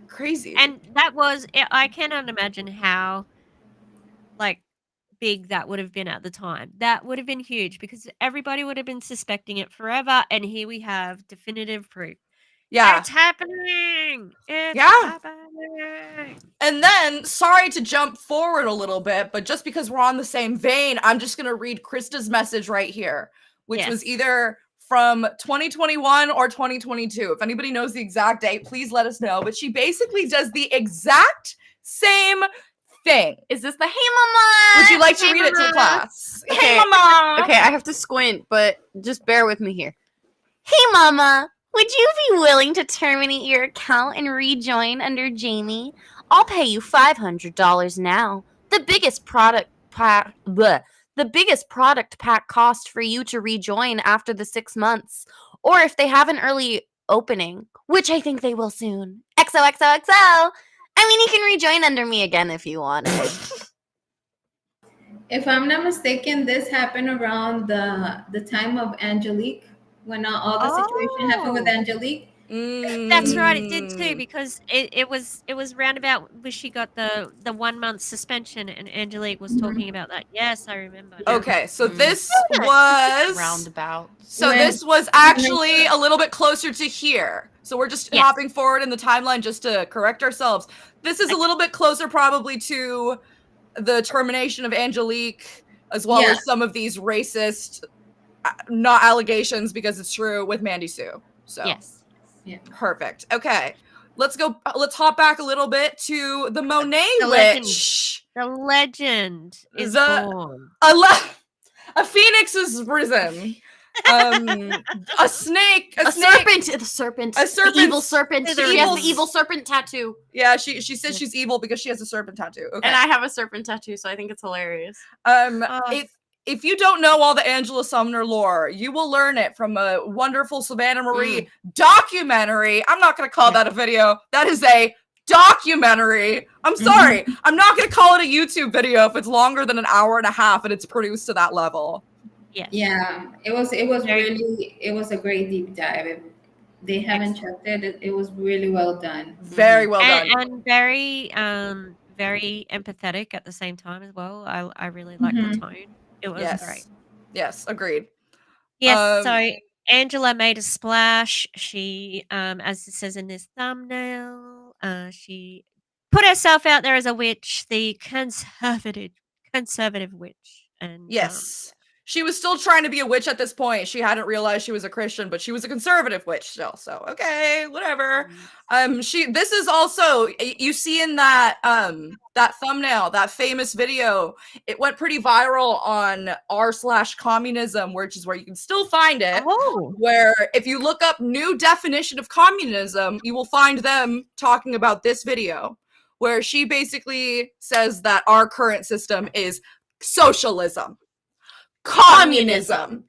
Crazy. And that was I cannot imagine how big that would have been at the time. That would have been huge because everybody would have been suspecting it forever, and here we have definitive proof. Yeah, it's happening. It's happening. And then, sorry to jump forward a little bit, but just because we're on the same vein, I'm just gonna read Krista's message right here, which was either from 2021 or 2022. If anybody knows the exact date, please let us know. But she basically does the exact same thing. Is this the hey mama? Would you like to read it to the class? Okay. Hey mama. Okay, I have to squint, but just bear with me here. Hey mama, Would you be willing to terminate your account and rejoin under Jamie? I'll pay you $500 now. The biggest product pack cost for you to rejoin after the 6 months, or if they have an early opening, which I think they will soon. XOXOXO. I mean, you can rejoin under me again if you want. If I'm not mistaken, this happened around the time of Angelique, when all the situation happened with Angelique. That's right, it did too, because it was roundabout where she got the 1 month suspension, and Angelique was talking about that. Yes, I remember. now. Okay, so this was roundabout. So this was actually a little bit closer to here. So we're just hopping forward in the timeline just to correct ourselves. This is a little bit closer probably to the termination of Angelique, as well as some of these racist, not allegations because it's true, with Mandy Sue. So yes. Yeah. Perfect. Okay. Let's hop back a little bit to the Monet The witch. The legend is born. A phoenix is risen. A snake. A serpent. The serpent. The evil serpent. She has the evil serpent tattoo. Yeah, she says she's evil because she has a serpent tattoo. Okay. And I have a serpent tattoo, so I think it's hilarious. If you don't know all the Angela Sumner lore, you will learn it from a wonderful Savannah Marie documentary. I'm not going to call that a video. That is a documentary. I'm sorry. I'm not going to call it a YouTube video if it's longer than an hour and a half and it's produced to that level. Yes. Yeah, it was really, it was a great deep dive. If they haven't checked it, it was really well done. Very well done. And very very empathetic at the same time as well. I really liked the tone. It was great. Yes, agreed. Yes, so Angela made a splash. She, as it says in this thumbnail, she put herself out there as a witch, the conservative witch. And yes. She was still trying to be a witch at this point. She hadn't realized she was a Christian, but she was a conservative witch still. So okay, whatever. This is also, you see in that that thumbnail, that famous video, it went pretty viral on r/communism, which is where you can still find it. Where if you look up new definition of communism, you will find them talking about this video, where she basically says that our current system is socialism. Communism.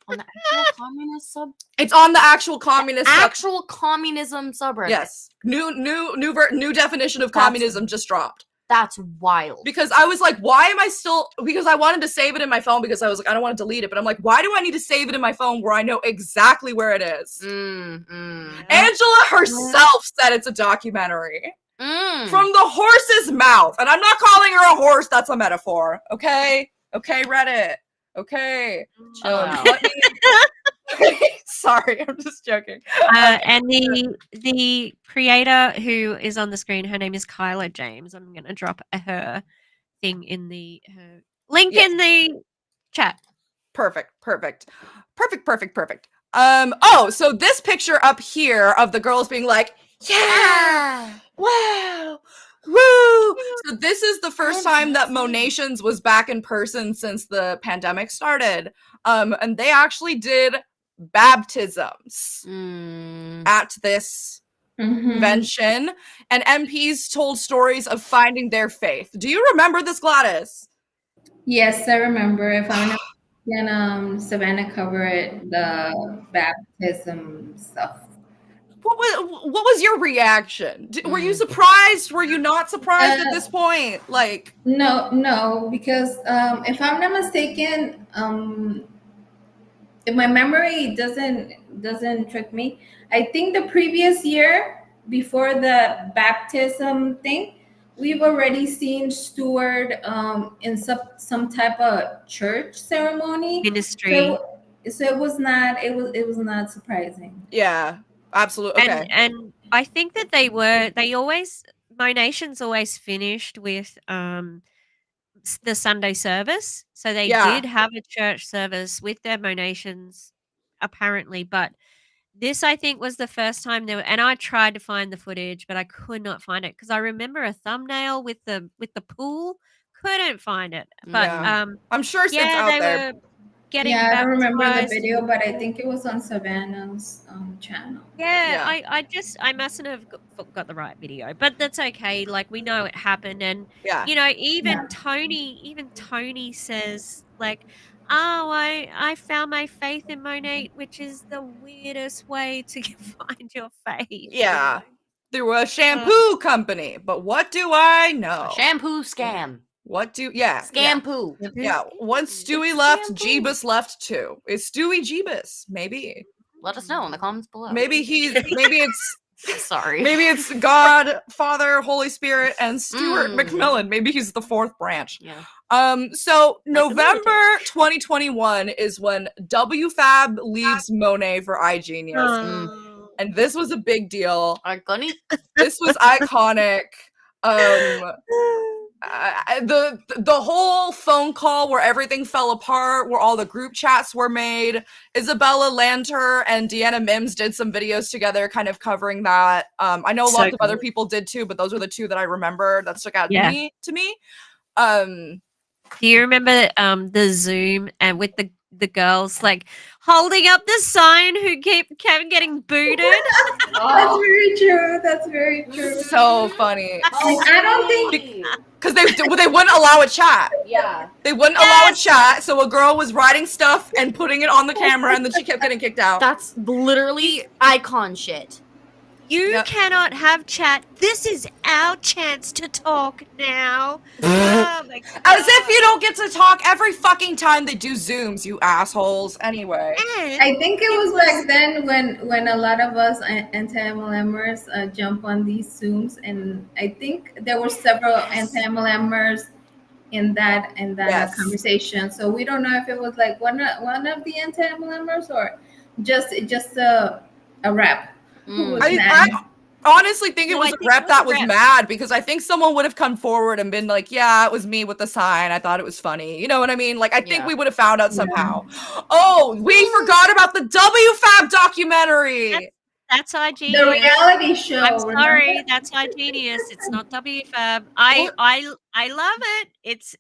On the actual communist sub. It's on the actual communist. Actual communism subreddit. Yes. New definition of communism just dropped. That's wild. Because I was like, why am I still? Because I wanted to save it in my phone because I was like, I don't want to delete it. But I'm like, why do I need to save it in my phone where I know exactly where it is? Angela herself said it's a documentary. From the horse's mouth, and I'm not calling her a horse. That's a metaphor. Okay. Okay, Reddit. Okay. Sorry, I'm just joking. And the creator who is on the screen, her name is Kyla James. I'm going to drop her thing in her link in the chat. Perfect. So this picture up here of the girls being like, yeah, wow, woo. So this is the first time that Monations was back in person since the pandemic started. And they actually did baptisms at this convention, and MPs told stories of finding their faith. Do you remember this, Gladys? Yes, I remember. If I'm not mistaken, Savannah covered the baptism stuff. What was your reaction? Were you surprised? Were you not surprised at this point? Like, no, because if I'm not mistaken, if my memory doesn't trick me, I think the previous year before the baptism thing, we've already seen Stewart in some type of church ceremony ministry. So it was not surprising. Yeah, absolutely. Okay. And I think that Monations always finished with the Sunday service. So they did have a church service with their Monations, apparently, but this, I think, was the first time and I tried to find the footage, but I could not find it because I remember a thumbnail with the pool. Couldn't find it, but I'm sure it's out there. getting Yeah, I don't remember the baptized. video, but I think it was on Savannah's channel. Yeah, I mustn't have got the right video, but that's okay. Like, we know it happened, and Yeah. even Tony says, like, oh, I found my faith in Monat, which is the weirdest way to find your faith. Yeah. Through a shampoo company, but what do I know? Shampoo scam. What do Scampoo. Yeah. Once Stewie left, Jeebus left too. Is Stewie Jeebus? Maybe. Let us know in the comments below. Maybe it's sorry. Maybe it's God, Father, Holy Spirit, and Stuart McMillan. Maybe he's the fourth branch. Yeah. So November 2021 is when WFAB leaves Monet for iGenius. And this was a big deal. Iconic. This was iconic. The whole phone call where everything fell apart, where all the group chats were made. Isabella Lanter and Deanna Mims did some videos together kind of covering that. I know lots of other people did too, but those are the two that I remember that stuck out to me. Do you remember the Zoom and with the girls like holding up the sign who kept getting booted? That's very true. That's very true. So funny. I don't think because they wouldn't allow a chat. Yeah. They wouldn't allow a chat, so a girl was writing stuff and putting it on the camera, and then she kept getting kicked out. That's literally icon shit. You cannot have chat. This is our chance to talk now. Oh my God. As if you don't get to talk every fucking time they do Zooms, you assholes. Anyway. I think it was back then when a lot of us anti-MLMers jump on these Zooms, and I think there were several anti-MLMers in that conversation. So we don't know if it was like one of the anti-MLMers or just a rep. I honestly think it was a rep that was mad because I think someone would have come forward and been like, yeah, it was me with the sign. I thought it was funny. You know what I mean? Like, I think we would have found out somehow. Oh, we forgot about the WFAB documentary. That's iGenius. The reality show. I'm sorry, that's iGenius. It's not WFAB. I love it.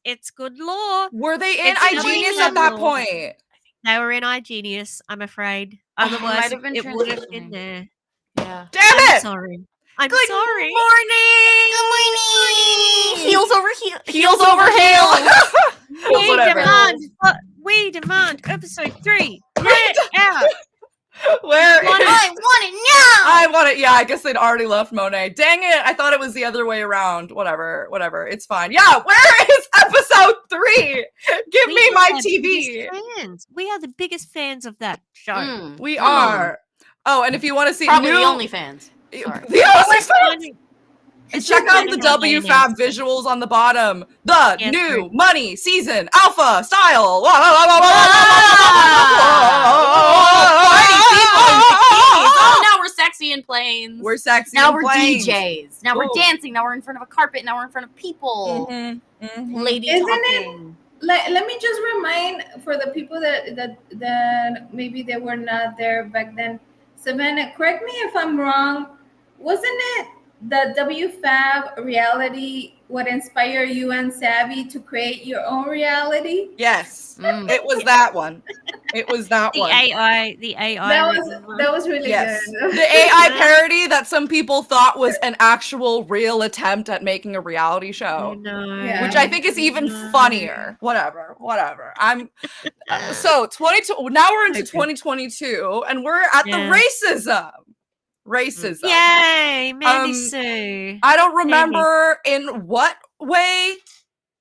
It's good lore. Were they in iGenius at that point? They were in iGenius, I'm afraid. Otherwise, it would have been there. Yeah. Damn it! I'm sorry. I'm Good sorry. morning. Good morning. Heels over heel. Heels over hail. We demand episode 3. Get it out. Where I want it now. I want it. Yeah, I guess they'd already left Monet. Dang it. I thought it was the other way around. Whatever. It's fine. Yeah, where is episode 3? Give me my TV. We are the biggest fans of that show. We are. Oh, and if you want to see probably the only fans. The only fans. And check out the WFAB visuals on the bottom. The new money season alpha style. Oh, now we're sexy in planes. We're sexy. Now in we're planes. DJs. Now we're dancing. Now we're in front of a carpet. Now we're in front of people. Lady talking. Let me just remind for the people that maybe they were not there back then. Savannah, correct me if I'm wrong. Wasn't it the WFAB reality what inspired you and Savvy to create your own reality? Yes, it was that one. It was that the one. The AI. That was really good. The AI parody that some people thought was an actual real attempt at making a reality show, which I think is even funnier. Whatever. I'm so 22. Now we're into 2022, and we're at the racism. Yay, Mandy Sue. I don't remember in what way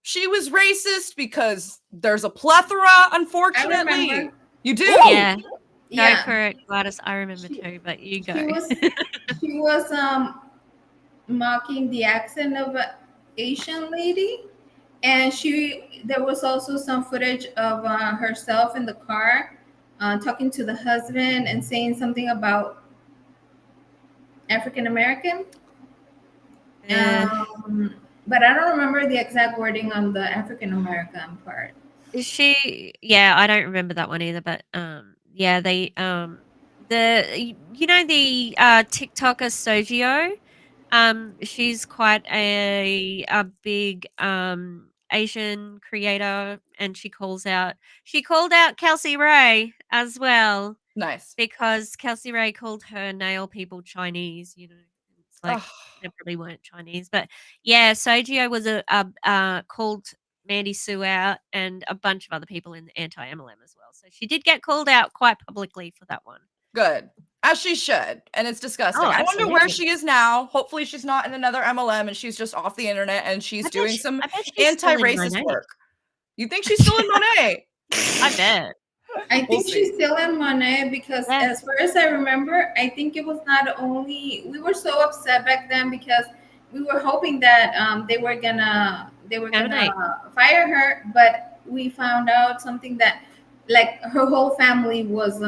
she was racist because there's a plethora, unfortunately. You do? Yeah. Go for it, Gladys. I remember too, but you go. She was mocking the accent of an Asian lady, and there was also some footage of herself in the car talking to the husband and saying something about African American. But I don't remember the exact wording on the African American part. I don't remember that one either, but they the TikToker Sojio, she's quite a big Asian creator, and she called out Kelsey Ray as well. Nice. Because Kelsey Ray called her nail people Chinese, It's like they probably weren't Chinese. But yeah, Sojio was called Mandy Sue out and a bunch of other people in the anti-MLM as well. So she did get called out quite publicly for that one. Good. As she should. And it's disgusting. Oh, I wonder where absolutely. she is now. Hopefully she's not in another MLM and she's just off the internet and she's doing some I bet she's still in anti-racist Monet. work. You think she's still in Monet? I bet. I We'll think see. she's still in Monat because as far as I remember, I think it was not only we were so upset back then because we were hoping that they were gonna fire her, but we found out something that like her whole family was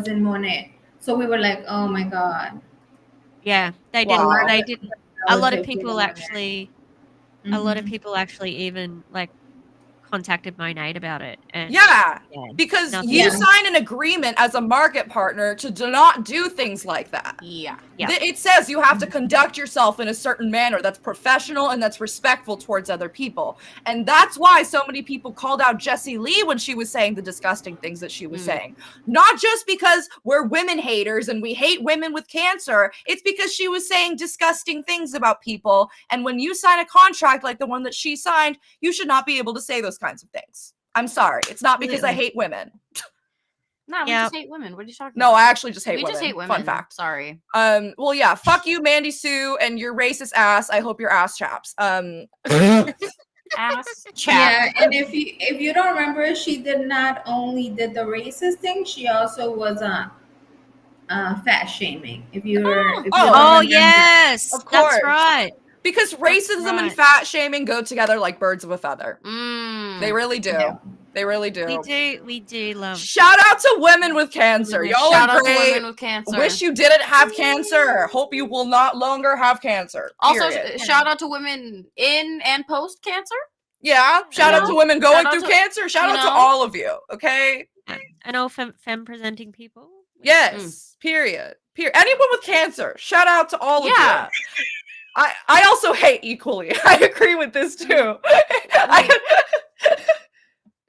in Monat. So we were like, oh my God. Yeah, they Wow. didn't. They didn't. A lot of Relatives people didn't actually. Mhm. A lot of people actually even like contacted Monat about it. And Yeah, because nothing. you sign an agreement as a market partner to not do things like that. Yeah. It says you have to conduct yourself in a certain manner that's professional and that's respectful towards other people. And that's why so many people called out Jessie Lee when she was saying the disgusting things that she was saying. Not just because we're women haters and we hate women with cancer. It's because she was saying disgusting things about people. And when you sign a contract like the one that she signed, you should not be able to say those kinds of things. I'm sorry. It's not because I hate women. No, we just hate women. What are you talking No, about? I actually just hate we women. just hate women. Fun fact. Sorry. Well, yeah, fuck you, Mandy Sue, and your racist ass. I hope your ass chaps. Ass chap. Yeah, and if you don't remember, she did not only did the racist thing, she also was fat shaming. If you were, yes, of course, that's right. Because racism and fat shaming go together like birds of a feather. They really do. Yeah. They really do. We do love. Shout out to women with cancer. Y'all Shout are out to great. women with cancer. Wish you didn't have cancer. Hope you will not longer have cancer. Also, Period. shout out to women in and post cancer. Yeah. Shout out to women going through cancer. Shout out to all of you. Okay. And all femme presenting people. Yes. Period. Anyone with cancer. Shout out to all of you. I also hate equally. I agree with this too.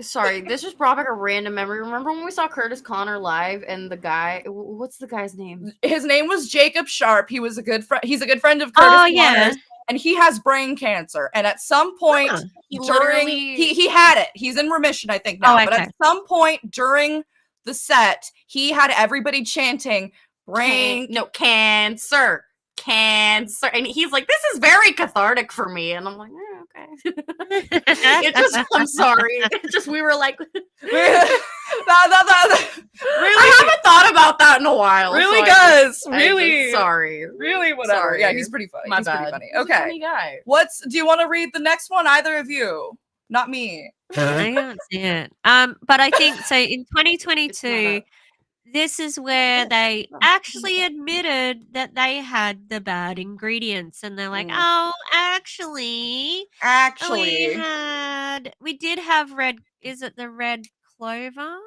Sorry, this just brought back a random memory. Remember when we saw Curtis Connor live and the guy? What's the guy's name? His name was Jacob Sharp. He was a good friend. He's a good friend of Curtis Connor's, and he has brain cancer. And at some point during he had it. He's in remission, I think now. But at some point during the set, he had everybody chanting cancer. And he's like, this is very cathartic for me. And I'm like, okay. It just, I'm sorry. It just, we were like, really? I haven't thought about that in a while. Really, so guys? Really? Sorry. Really, whatever. Sorry. Yeah, he's pretty funny. He's pretty funny. He's a Okay. funny guy. Do you want to read the next one? Either of you? Not me. I can't see it. But I think so. In 2022, this is where they actually admitted that they had the bad ingredients, and they're like, "Oh, actually, we did have red. Is it the red clover?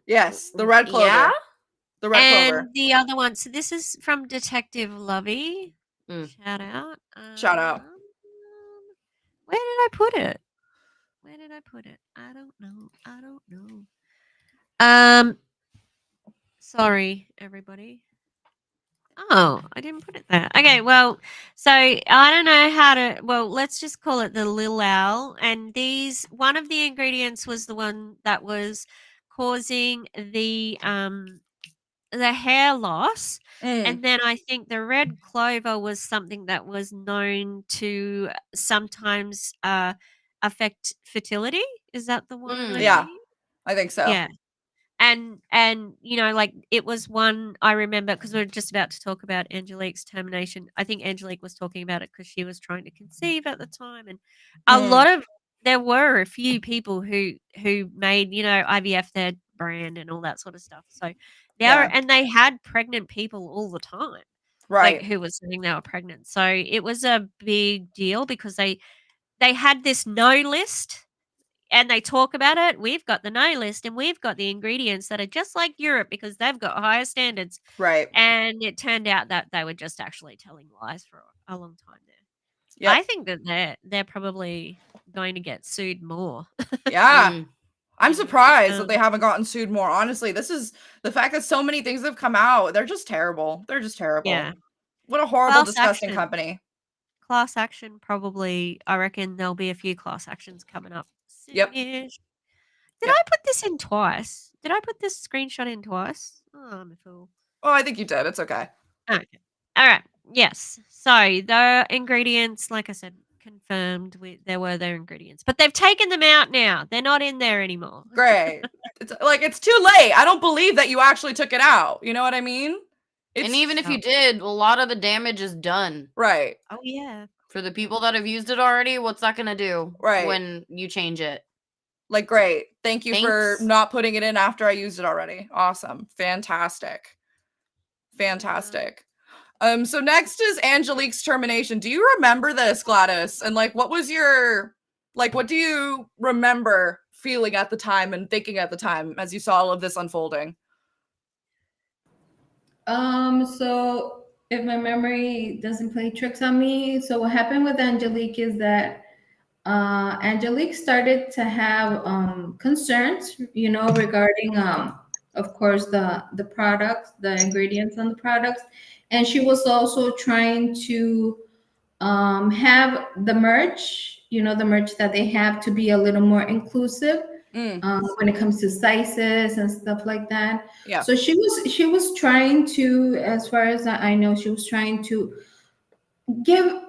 Yes, the red clover. Yeah? The red clover. And the other one. So this is from Detective Lovey. Shout out. Shout out. Where did I put it? I don't know. Sorry, everybody. Oh, I didn't put it there. Okay, well, so I don't know how to. Well, let's just call it the Lil Owl. And one of the ingredients was the one that was causing the hair loss, and then I think the red clover was something that was known to sometimes affect fertility. Is that the one? Yeah, I think so. Yeah. And like it was one I remember because we were just about to talk about Angelique's termination. I think Angelique was talking about it because she was trying to conceive at the time, and there were a few people who made IVF their brand and all that sort of stuff. So and they had pregnant people all the time, right? Like, who was saying they were pregnant. So it was a big deal because they had this no list. And they talk about it. We've got the no list, and we've got the ingredients that are just like Europe because they've got higher standards. Right. And it turned out that they were just actually telling lies for a long time there. Yep. I think that they're probably going to get sued more. Yeah. I'm surprised that Um, they haven't gotten sued more. Honestly, this is the fact that so many things have come out. They're just terrible. They're just terrible. Yeah. What a horrible, Class disgusting action. company. Class action, probably. I reckon there'll be a few class actions coming up Yep. soonish. Did I put this in twice? Did I put this screenshot in twice? Oh, I'm a fool. Oh, I think you did. It's okay. Okay. All right. Yes. So the ingredients, like I said, confirmed. There were their ingredients, but they've taken them out now. They're not in there anymore. Great. It's too late. I don't believe that you actually took it out. You know what I mean? And even if you did, a lot of the damage is done. Right. Oh yeah. For the people that have used it already, what's that gonna do? Right. When you change it. Like, great. Thank you for Thanks. not putting it in after I used it already. Awesome. Fantastic. Fantastic. So next is Angelique's termination. Do you remember this, Gladys? And like, what was your, like, what do you remember feeling at the time and thinking at the time as you saw all of this unfolding? So if my memory doesn't play tricks on me, so what happened with Angelique is that Angelique started to have concerns, regarding, of course, the products, the ingredients on the products, and she was also trying to have the merch, the merch that they have, to be a little more inclusive when it comes to sizes and stuff like that. Yeah. So she was trying to, as far as I know, she was trying to give.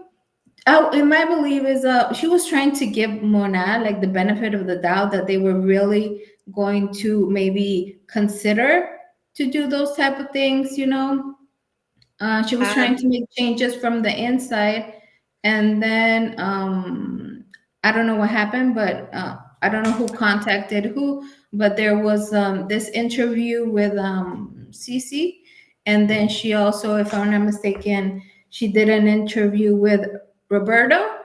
In my belief is she was trying to give Monat like the benefit of the doubt that they were really going to maybe consider to do those type of things. She was trying to make changes from the inside, and then I don't know what happened, but I don't know who contacted who, but there was this interview with Cece, and then she also, if I'm not mistaken, she did an interview with Roberto.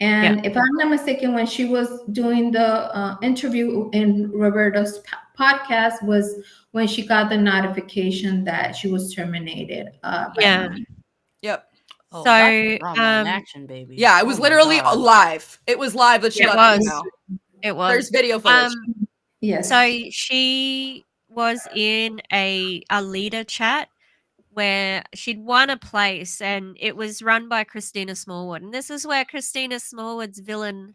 And if I'm not mistaken, when she was doing the interview in Roberto's podcast was when she got the notification that she was terminated by Monat. Yep. Oh, So, that's drama in action, baby. Yeah, it was Oh my literally God. live. It was live that she got the email. It was. There's video footage. Yes. So she was in a leader chat where she'd won a place, and it was run by Christina Smallwood. And this is where Christina Smallwood's villain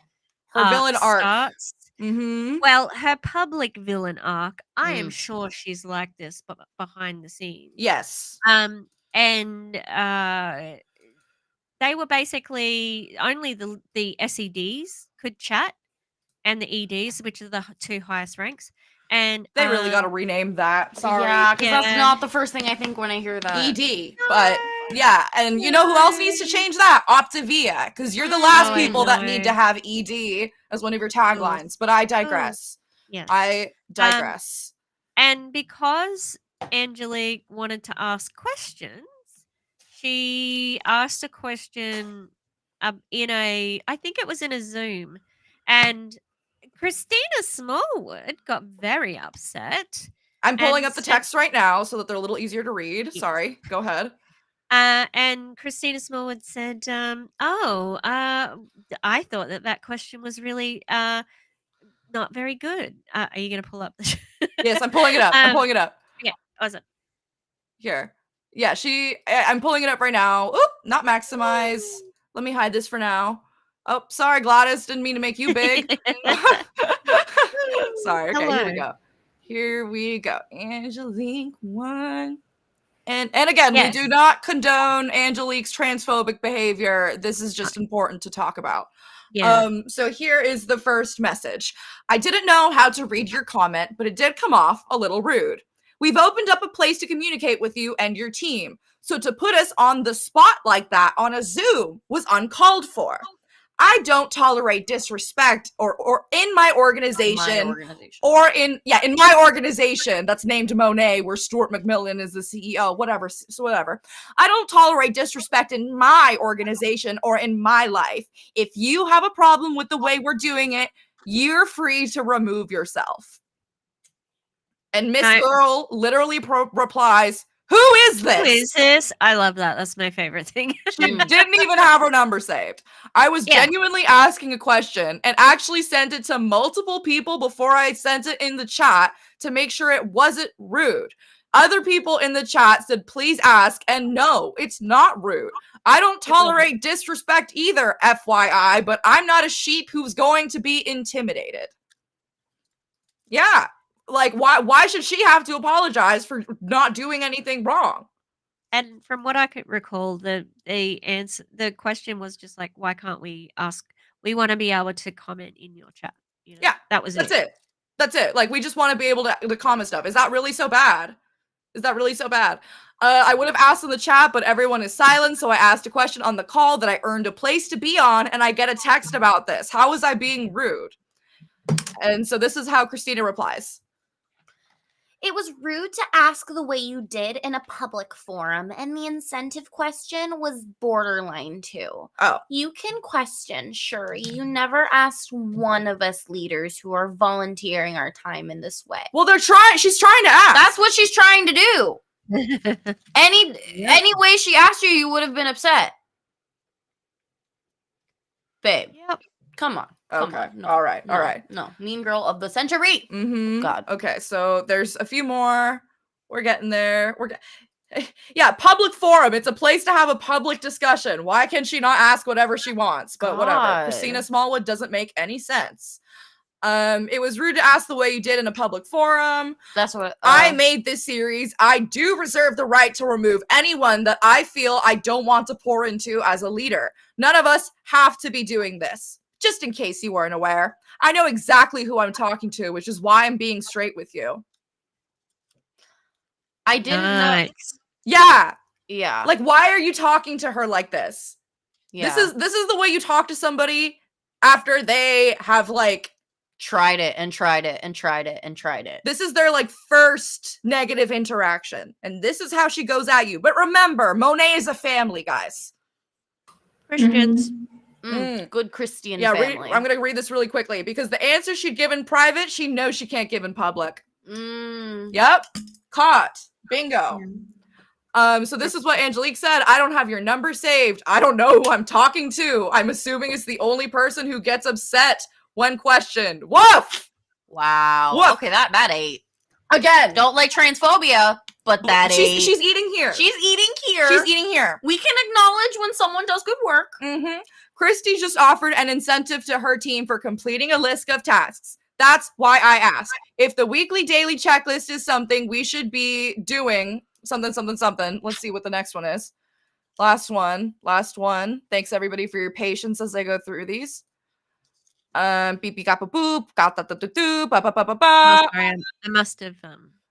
villain arc starts. Mm-hmm. Well, her public villain arc, I am sure she's like this, but behind the scenes. Yes. And they were basically only the SEDs could chat, and the EDs, which are the two highest ranks. And they really got to rename that. Sorry. Yeah, because that's not the first thing I think when I hear that. ED. But yeah, and you know who else needs to change that? Optavia, because you're the last people that need to have ED as one of your taglines. But I digress. Yes. I digress. And because Angelique wanted to ask questions, she asked a question I think it was in a Zoom, and Christina Smallwood got very upset. I'm pulling up the text right now so that they're a little easier to read. Yes. Sorry, go ahead. And Christina Smallwood said, I thought that question was really not very good. Are you going to pull up the Yes, I'm pulling it up. I'm pulling it up. Yeah, awesome. Here. Yeah, I'm pulling it up right now. Oop, not maximize. Let me hide this for now. Oh, sorry, Gladys. Didn't mean to make you big. Sorry. Okay, Hello. Here we go. Angelique won. And again, we do not condone Angelique's transphobic behavior. This is just important to talk about. Yeah. So here is the first message. I didn't know how to read your comment, but it did come off a little rude. We've opened up a place to communicate with you and your team. So to put us on the spot like that on a Zoom was uncalled for. I don't tolerate disrespect or in my organization, or in my organization that's named Monet, where Stuart McMillan is the CEO, whatever. I don't tolerate disrespect in my organization or in my life. If you have a problem with the way we're doing it, you're free to remove yourself. And Miss Girl literally replies, Who is this? Who is this? I love that. That's my favorite thing. She didn't even have her number saved. I was genuinely asking a question and actually sent it to multiple people before I sent it in the chat to make sure it wasn't rude. Other people in the chat said, please ask. And no, it's not rude. I don't tolerate disrespect either, FYI, but I'm not a sheep who's going to be intimidated. Yeah. Like, why should she have to apologize for not doing anything wrong? And from what I could recall, the question was just like, why can't we ask? We want to be able to comment in your chat. You know? Yeah, that's it. That's it. Like, we just want to be able to comment stuff. Is that really so bad? Is that really so bad? I would have asked in the chat, but everyone is silent, so I asked a question on the call that I earned a place to be on, and I get a text about this. How was I being rude? And so this is how Christina replies. It was rude to ask the way you did in a public forum, and the incentive question was borderline too. Oh. You can question, sure. You never asked one of us leaders who are volunteering our time in this way. Well, she's trying to ask. That's what she's trying to do. Any way she asked you, you would have been upset. Babe. Yep. Come on. Okay. All right. No. Mean girl of the century. Mm-hmm. God. Okay. So there's a few more. We're getting there. Yeah. Public forum. It's a place to have a public discussion. Why can she not ask whatever she wants? But whatever. Christina Smallwood doesn't make any sense. It was rude to ask the way you did in a public forum. That's what I made this series. I do reserve the right to remove anyone that I feel I don't want to pour into as a leader. None of us have to be doing this. Just in case you weren't aware. I know exactly who I'm talking to, which is why I'm being straight with you. I didn't know. Yeah. Yeah. Like, why are you talking to her like this? Yeah. This is the way you talk to somebody after they have like tried it and tried it and tried it and tried it. This is their like first negative interaction, and this is how she goes at you. But remember, Monet is a family, guys. Christians. Good Christian family. I'm going to read this really quickly because the answer she'd give in private, she knows she can't give in public. Yep. Caught. Bingo. So this is what Angelique said. I don't have your number saved. I don't know who I'm talking to. I'm assuming it's the only person who gets upset when questioned. Woof! Wow. Woof. Okay, that ate. Again. Don't like transphobia, but that ate. She's eating here. She's eating here. She's eating here. We can acknowledge when someone does good work. Mm-hmm. Christy just offered an incentive to her team for completing a list of tasks. That's why I asked. If the weekly daily checklist is something we should be doing, something. Let's see what the next one is. Last one. Thanks everybody for your patience as I go through these. Beep beep boop boop, got that do ba ba ba ba ba.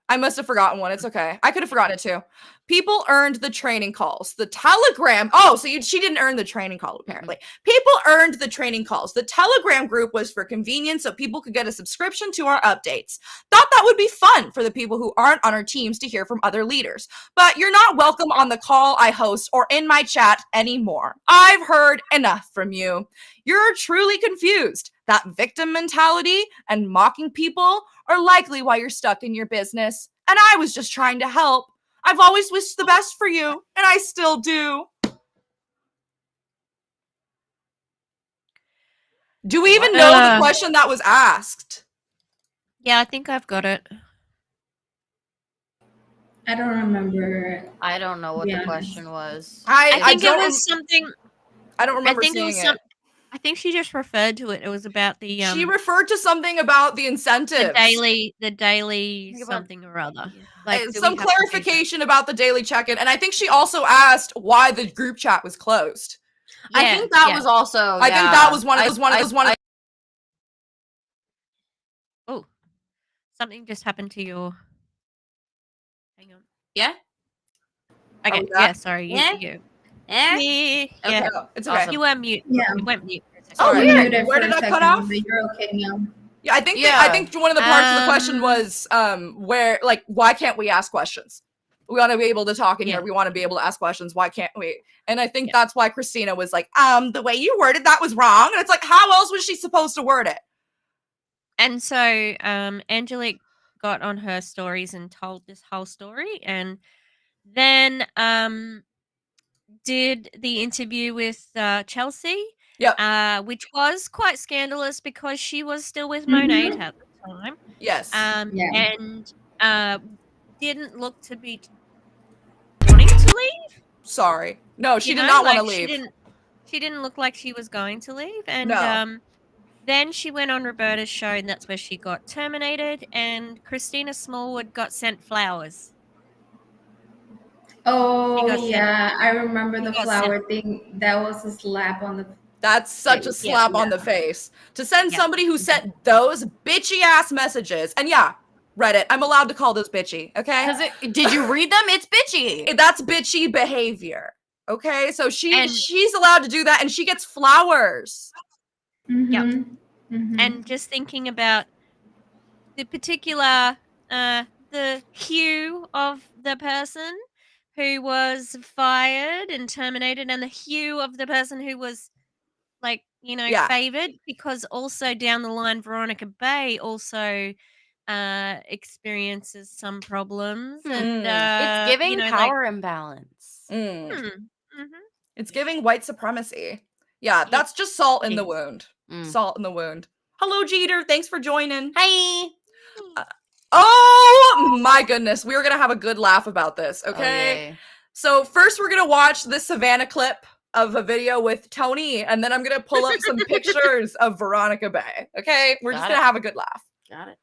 I must have forgotten one. It's okay. I could have forgotten it too. People earned the training calls. The Telegram. Oh, so she didn't earn the training call, apparently. People earned the training calls. The Telegram group was for convenience so people could get a subscription to our updates. Thought that would be fun for the people who aren't on our teams to hear from other leaders. But you're not welcome on the call I host or in my chat anymore. I've heard enough from you. You're truly confused. That victim mentality and mocking people are likely why you're stuck in your business. And I was just trying to help. I've always wished the best for you, and I still do. Do we even know the question that was asked? Yeah, I think I've got it. I don't remember. I don't know what the question was. I think it was something. I don't remember seeing it. I think she just referred to it. It was about the. She referred to something about the incentives. The daily something or other. Like some clarification about the daily check-in, and I think she also asked why the group chat was closed. Yeah, I think that was also. I think that was one of. Oh, something just happened to your. Hang on. Yeah. Okay. Yeah. Sorry. Yeah. You. Yeah. Yeah. Okay. It's okay. You were mute. Yeah. You went mute. Oh, weird. Where did I cut off? You're okay now. Yeah, I think one of the parts of the question was where, like, why can't we ask questions? We want to be able to talk in here. We want to be able to ask questions. Why can't we? And I think that's why Christina was like, the way you worded that was wrong. And it's like, how else was she supposed to word it? And so Angelique got on her stories and told this whole story, and then did the interview with Chelsea, which was quite scandalous because she was still with Monat at the time. Yes. And didn't look to be wanting to leave. Sorry. No, she did not want to leave. She didn't look like she was going to leave. And No. then she went on Roberta's show, and that's where she got terminated. And Christina Smallwood got sent flowers. Oh, yeah. I remember the flower thing. That was a slap on the That's such a slap on the face. To send somebody who sent those bitchy ass messages. And yeah, Reddit, I'm allowed to call this bitchy, okay? Did you read them? It's bitchy. That's bitchy behavior. Okay? So she's allowed to do that, and she gets flowers. Yep. And just thinking about the particular the hue of the person who was fired and terminated, and the hue of the person who was favored, because also down the line Veronica Bay also experiences some problems, and it's giving power imbalance. It's giving white supremacy. Yeah, that's just salt in the wound. Salt in the wound. Hello, Jeter. Thanks for joining. Hi. Oh my goodness, we were gonna have a good laugh about this. Okay. Okay. So first, we're gonna watch this Savannah clip of a video with Tony, and then I'm gonna pull up some pictures of Veronica Bay. Okay, we're just gonna have a good laugh. Got it.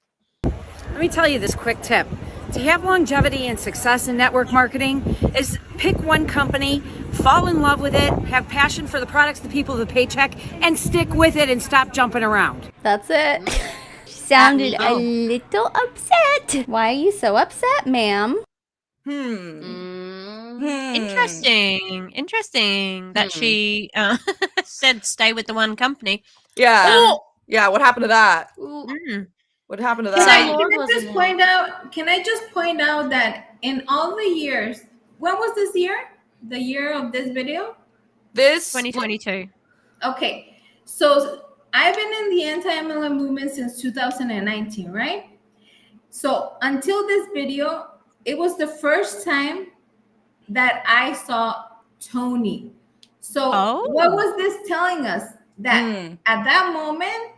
Let me tell you this quick tip. To have longevity and success in network marketing is pick one company, fall in love with it, have passion for the products, the people, the paycheck, and stick with it and stop jumping around. That's it. She sounded a little upset. Why are you so upset, ma'am? Interesting that she said stay with the one company. Yeah. Yeah, what happened to that? What happened to that? Can I just point out that in all the years, when was this year? The year of this video? This 2022. Okay. So I've been in the anti-MLM movement since 2019, right? So until this video, it was the first time that I saw Tony. So what was this telling us? That at that moment,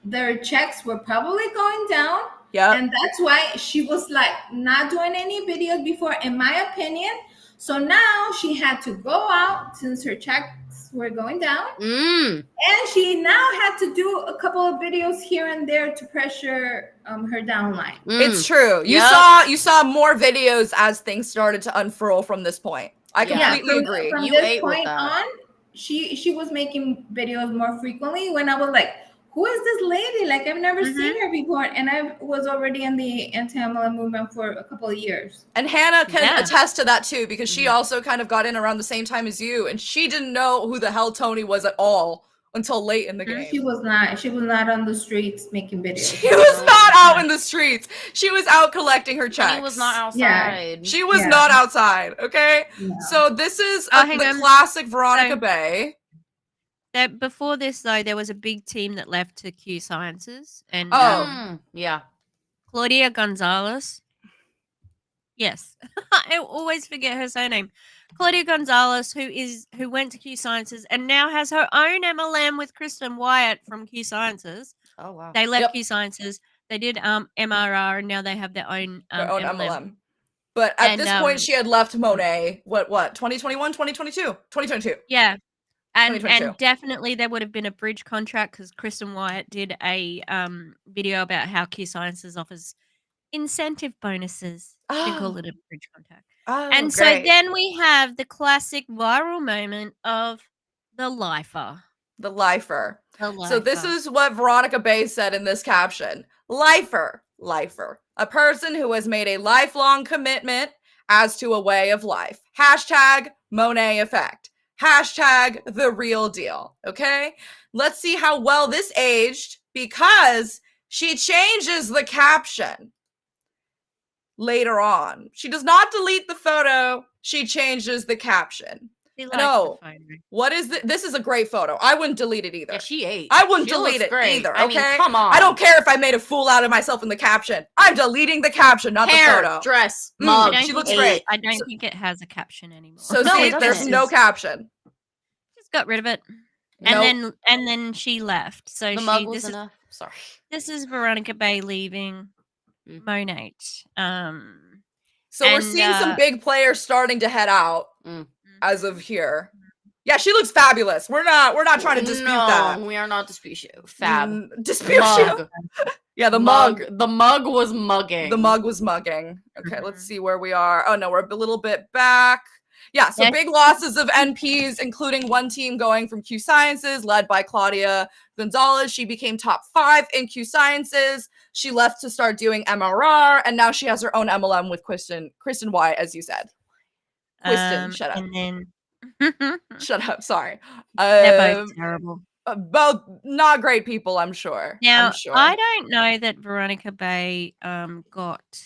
their checks were probably going down. Yeah. And that's why she was like not doing any videos before, in my opinion. So now she had to go out since her checks were going down. And she now had to do a couple of videos here and there to pressure her downline. It's true. You saw more videos as things started to unfurl from this point. I completely agree. From this point on, she was making videos more frequently when I was like, who is this lady? Like, I've never seen her before. And I was already in the anti-MLM movement for a couple of years. And Hannah can attest to that too, because she also kind of got in around the same time as you, and she didn't know who the hell Tony was at all until late in the game. She was not on the streets making videos. She was not out in the streets. She was out collecting her checks. She was not outside. Yeah. She was not outside. Okay. Yeah. So this is the classic Veronica Bay. Before this, though, there was a big team that left to Q Sciences, and Claudia Gonzalez. Yes, I always forget her surname. Claudia Gonzalez, who went to Q Sciences and now has her own MLM with Kristen Wyatt from Q Sciences. Oh wow! They left Q Sciences. They did MRR, and now they have their own MLM. But at this point, she had left Monet. What? 2021, 2022, 2022. Yeah. And definitely there would have been a bridge contract, because Kristen Wyatt did a video about how Q Sciences offers incentive bonuses. They call it a bridge contract. And so then we have the classic viral moment of the lifer. The lifer. So this is what Veronica Bay said in this caption. Lifer. A person who has made a lifelong commitment as to a way of life. Hashtag Monet effect. Hashtag the real deal. Okay, let's see how well this aged, because she changes the caption later on. She does not delete the photo. She changes the caption. She likes No. the photo. What is it? This is a great photo. I wouldn't delete it either. Yeah, she ate. I wouldn't She delete looks it great. either. I Okay, mean, come on. I don't care if I made a fool out of myself in the caption. I'm deleting the caption, not Hair, the photo. dress, I mug. don't She looks think great. I don't think it has a caption anymore. So No, see, it there's doesn't. no caption. Just got rid of it. Nope. And then she left. So The she mug was this is enough. Sorry. this is Veronica Bay leaving Monat. So we're and, seeing some big players starting to head out as of here. Yeah, she looks fabulous. We're not trying to dispute that. No, we are not dispute. Fab. Dispute Mug. Yeah, the mug. The mug was mugging. The mug was mugging. Okay, let's see where we are. Oh no, we're a little bit back. Yeah, so big losses of NPs, including one team going from Q Sciences, led by Claudia Gonzalez. She became top 5 in Q Sciences. She left to start doing MRR, and now she has her own MLM with Kristen Y, as you said. Kristen, shut up. And then Shut up. Sorry. they're both terrible. Both not great people, I'm sure. Now, I'm sure. I don't know that Veronica Bay got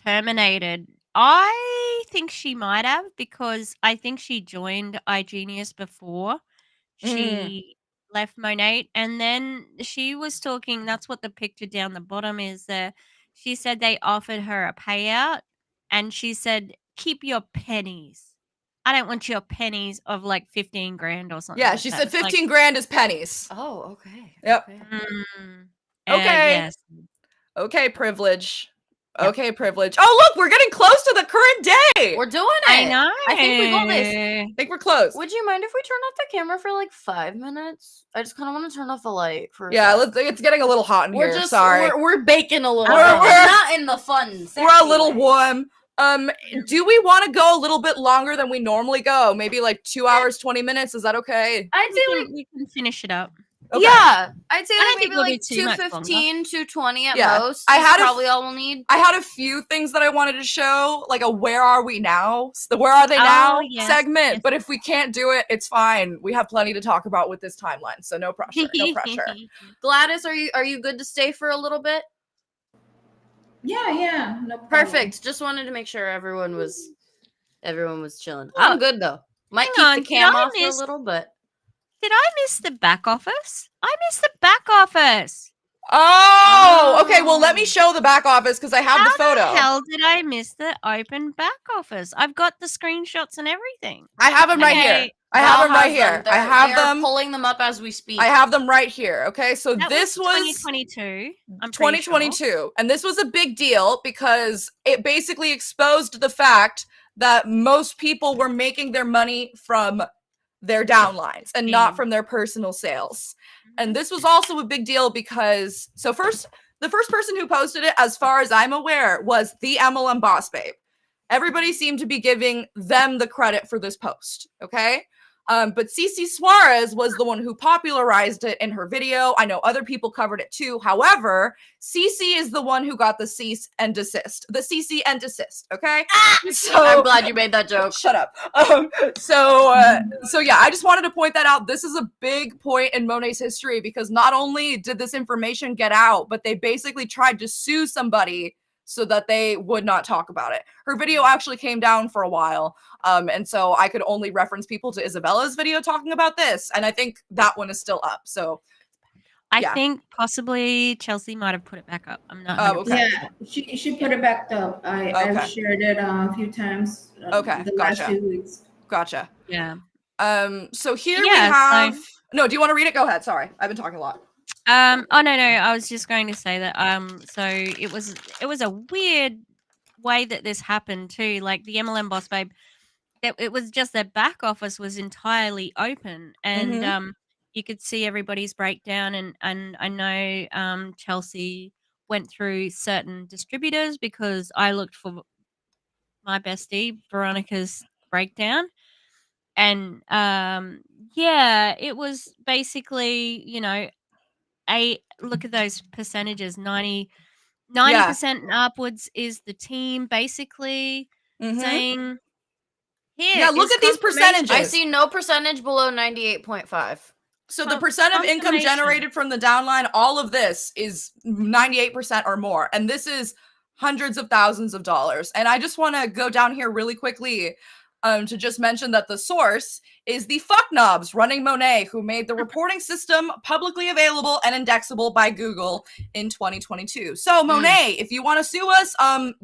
terminated. I think she might have, because I think she joined iGenius before she left Monat, and then she was talking. That's what the picture down the bottom is there. She said they offered her a payout, and she said, "Keep your pennies. I don't want your pennies of like 15 grand or something." Yeah, like she that. said 15 grand is pennies. Oh, okay. Yep. Okay. Yes. Okay, privilege. Okay, privilege. Oh, look, we're getting close to the current day. We're doing it. I know. I think we got this. I think we're close. Would you mind if we turn off the camera for like 5 minutes? I just kind of want to turn off the light for a Yeah, sec. it's getting a little hot in We're here. just Sorry. we're baking a little bit. We're- Not in the fun. We're a little warm. Do we want to go a little bit longer than we normally go? Maybe like 2 hours, 20 minutes. Is that okay? I'd say like we can finish it up. Okay. yeah. I'd say I don't like think maybe we'll like do too much longer. 2:15, 2:20 at Yeah. most. I is had a probably all we'll need. I had a few things that I wanted to show, like a "Where are we now?" The "Where are they now?" yes, segment. yes. But if we can't do it, it's fine. We have plenty to talk about with this timeline, so no pressure. No pressure. Gladys, are you good to stay for a little bit? Yeah, no problem. Perfect. Just wanted to make sure everyone was chilling. I'm good though. Might Hang keep on, the did cam I off for a miss- little, but Did I miss the back office? I missed the back office. Oh, okay. Well, let me show the back office because I have How the photo. the hell did I miss the open back office? I've got the screenshots and everything. I have them right here. Okay. I have Val them right has here. them. I have They're them. pulling them up as we speak. I have them right here. Okay, so That this was 2022. I'm pretty 2022, sure. and this was a big deal because it basically exposed the fact that most people were making their money from their downlines and not from their personal sales. And this was also a big deal because the first person who posted it, as far as I'm aware, was the MLM Boss Babe. Everybody seemed to be giving them the credit for this post, okay? But Cece Suarez was the one who popularized it in her video. I know other people covered it too. However, Cece is the one who got the cease and desist. The CC and desist, okay? So I'm glad you made that joke. Shut up. So yeah, I just wanted to point that out. This is a big point in Monat's history because not only did this information get out, but they basically tried to sue somebody so that they would not talk about it. Her video actually came down for a while. And so I could only reference people to Isabella's video talking about this. And I think that one is still up. So I think possibly Chelsea might have put it back up. I'm not. 100% okay. Yeah, she put it back up. I've shared it a few times. Okay, the last 2 weeks. Gotcha. Yeah. So here we Yeah, have. so- No, do you want to read it? Go ahead. Sorry, I've been talking a lot. Oh no, I was just going to say that so it was a weird way that this happened too. Like the MLM Boss Babe, it was just their back office was entirely open, and you could see everybody's breakdown. And I know Chelsea went through certain distributors because I looked for my bestie Veronica's breakdown, and yeah, it was basically look at those percentages. 90% and upwards is the team basically saying here. Yeah, look is at these confirmation. percentages. I see no percentage below 98.5. So the percent of income confirmation. generated from the downline, all of this is 98% or more. And this is hundreds of thousands of dollars. And I just want to go down here really quickly. to just mention that the source is the fucknobs running Monet, who made the reporting system publicly available and indexable by Google in 2022. So Monet, if you want to sue us,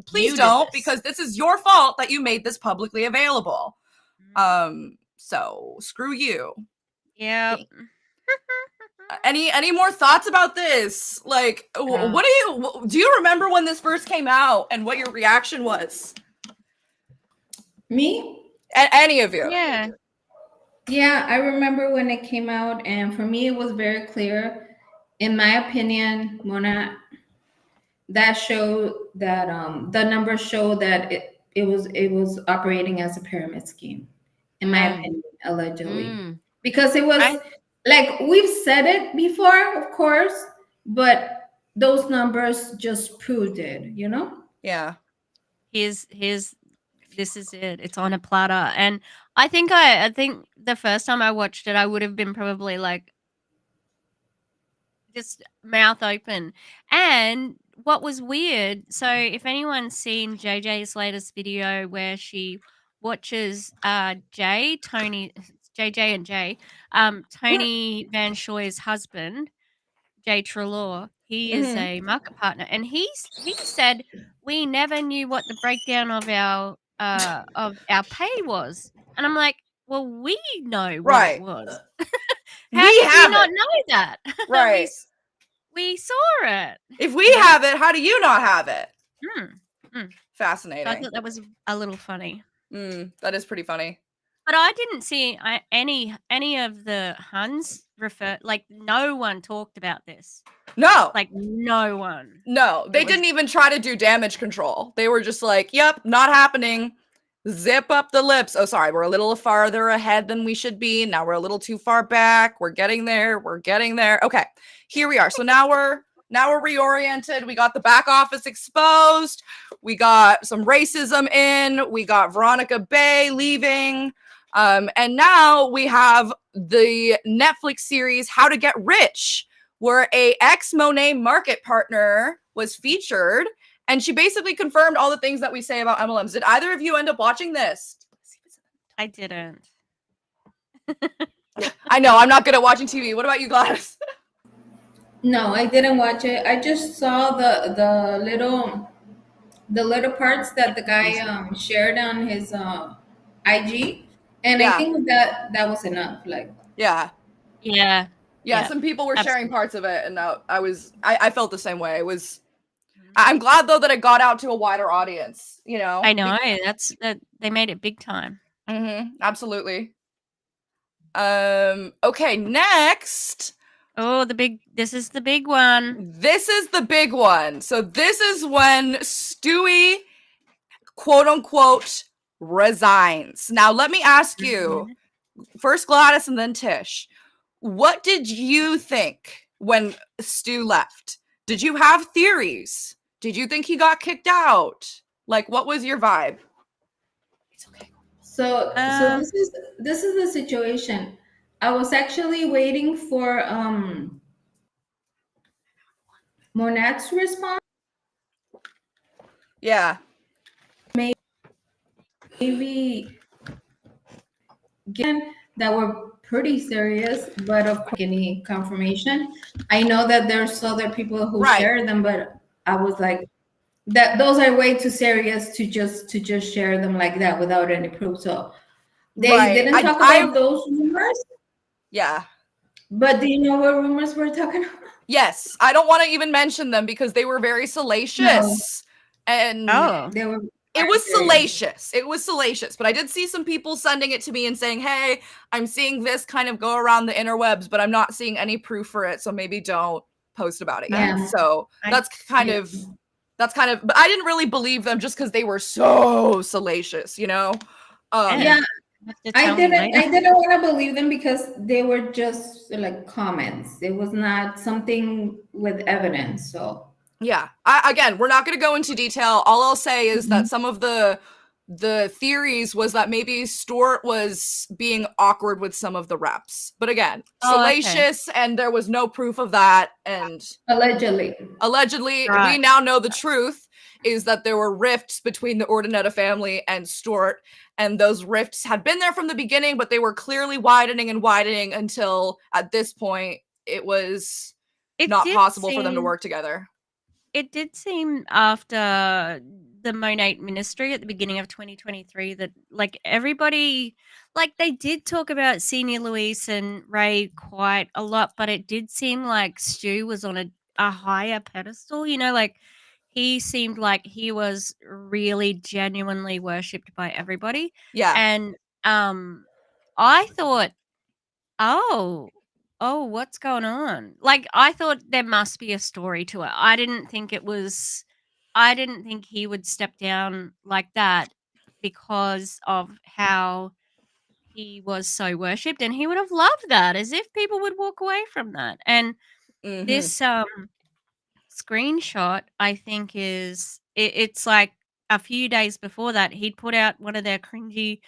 please don't, because this is your fault that you made this publicly available. So screw you. Yep. Any more thoughts about this? Like, what do you remember when this first came out and what your reaction was? Me? Any of you? Yeah. Yeah, I remember when it came out, and for me, it was very clear. In my opinion, Monat, that showed that the numbers show that it was operating as a pyramid scheme. In my opinion, allegedly, because it was like we've said it before, of course, but those numbers just proved it. You know? Yeah. Here's this is it. It's on a platter. And I think the first time I watched it, I would have been probably like just mouth open. And what was weird, so if anyone's seen JJ's latest video where she watches JJ and Jay, Tony Van Shoy's husband, Jay Trelaw, he is a market partner, and he said we never knew what the breakdown of our pay was, and I'm like, well, we know what it was. How did you not know that? Right. we saw it. If we have it, how do you not have it? Fascinating. So I thought that was a little funny. That is pretty funny. But I didn't see any of the Huns like no one talked about this. No. Like no one. No, they didn't even try to do damage control. They were just like, yep, not happening. Zip up the lips. Oh, sorry, we're a little farther ahead than we should be. Now we're a little too far back. We're getting there. We're getting there. Okay, here we are. So now we're reoriented. We got the back office exposed. We got some racism in. We got Veronica Bay leaving. And now we have the Netflix series How to Get Rich, where a ex-Monet market partner was featured, and she basically confirmed all the things that we say about MLMs. Did either of you end up watching this? I didn't. I know, I'm not good at watching TV. What about you, Gladys? No, I didn't watch it. I just saw the little parts that the guy shared on his IG, and I think that was enough. Like, yeah. Yeah, some people were sharing parts of it, and I felt the same way. It was. I'm glad though that it got out to a wider audience. You know, I know that they made it big time. Absolutely. Okay, next. Oh, this is the big one. This is the big one. So this is when Stewie, quote unquote, resigns. Now let me ask you, first Gladys and then Tish. What did you think when Stu left? Did you have theories? Did you think he got kicked out? Like, what was your vibe? It's okay. So this is the situation. I was actually waiting for Monat's response. Yeah. Maybe again that were pretty serious, but of course, any confirmation. I know that there's other people who share them, but I was like, that those are way too serious to just share them like that without any proof. So they didn't talk about those rumors. Yeah. But do you know what rumors we're talking about? Yes. I don't want to even mention them because they were very salacious. No. And they were. It was salacious. It was salacious. But I did see some people sending it to me and saying, hey, I'm seeing this kind of go around the interwebs, but I'm not seeing any proof for it. So maybe don't post about it yet. So that's kind of, but I didn't really believe them just because they were so salacious, you know? I didn't want to believe them because they were just like comments. It was not something with evidence. So yeah, again, we're not going to go into detail. All I'll say is that some of the the theories was that maybe Stuart was being awkward with some of the reps. But again, salacious, and there was no proof of that. And allegedly, we now know the truth is that there were rifts between the Ordinetta family and Stuart, and those rifts had been there from the beginning, but they were clearly widening and widening until at this point it was not possible for them to work together. It did seem after the Monat ministry at the beginning of 2023 that like everybody, like they did talk about Senior Luis and Ray quite a lot, but it did seem like Stu was on a higher pedestal, you know, like he seemed like he was really genuinely worshipped by everybody. Yeah. And I thought, oh, what's going on? Like, I thought there must be a story to it. I didn't think he would step down like that because of how he was so worshipped, and he would have loved that, as if people would walk away from that. And this screenshot, I think, it's like a few days before that, he'd put out one of their cringy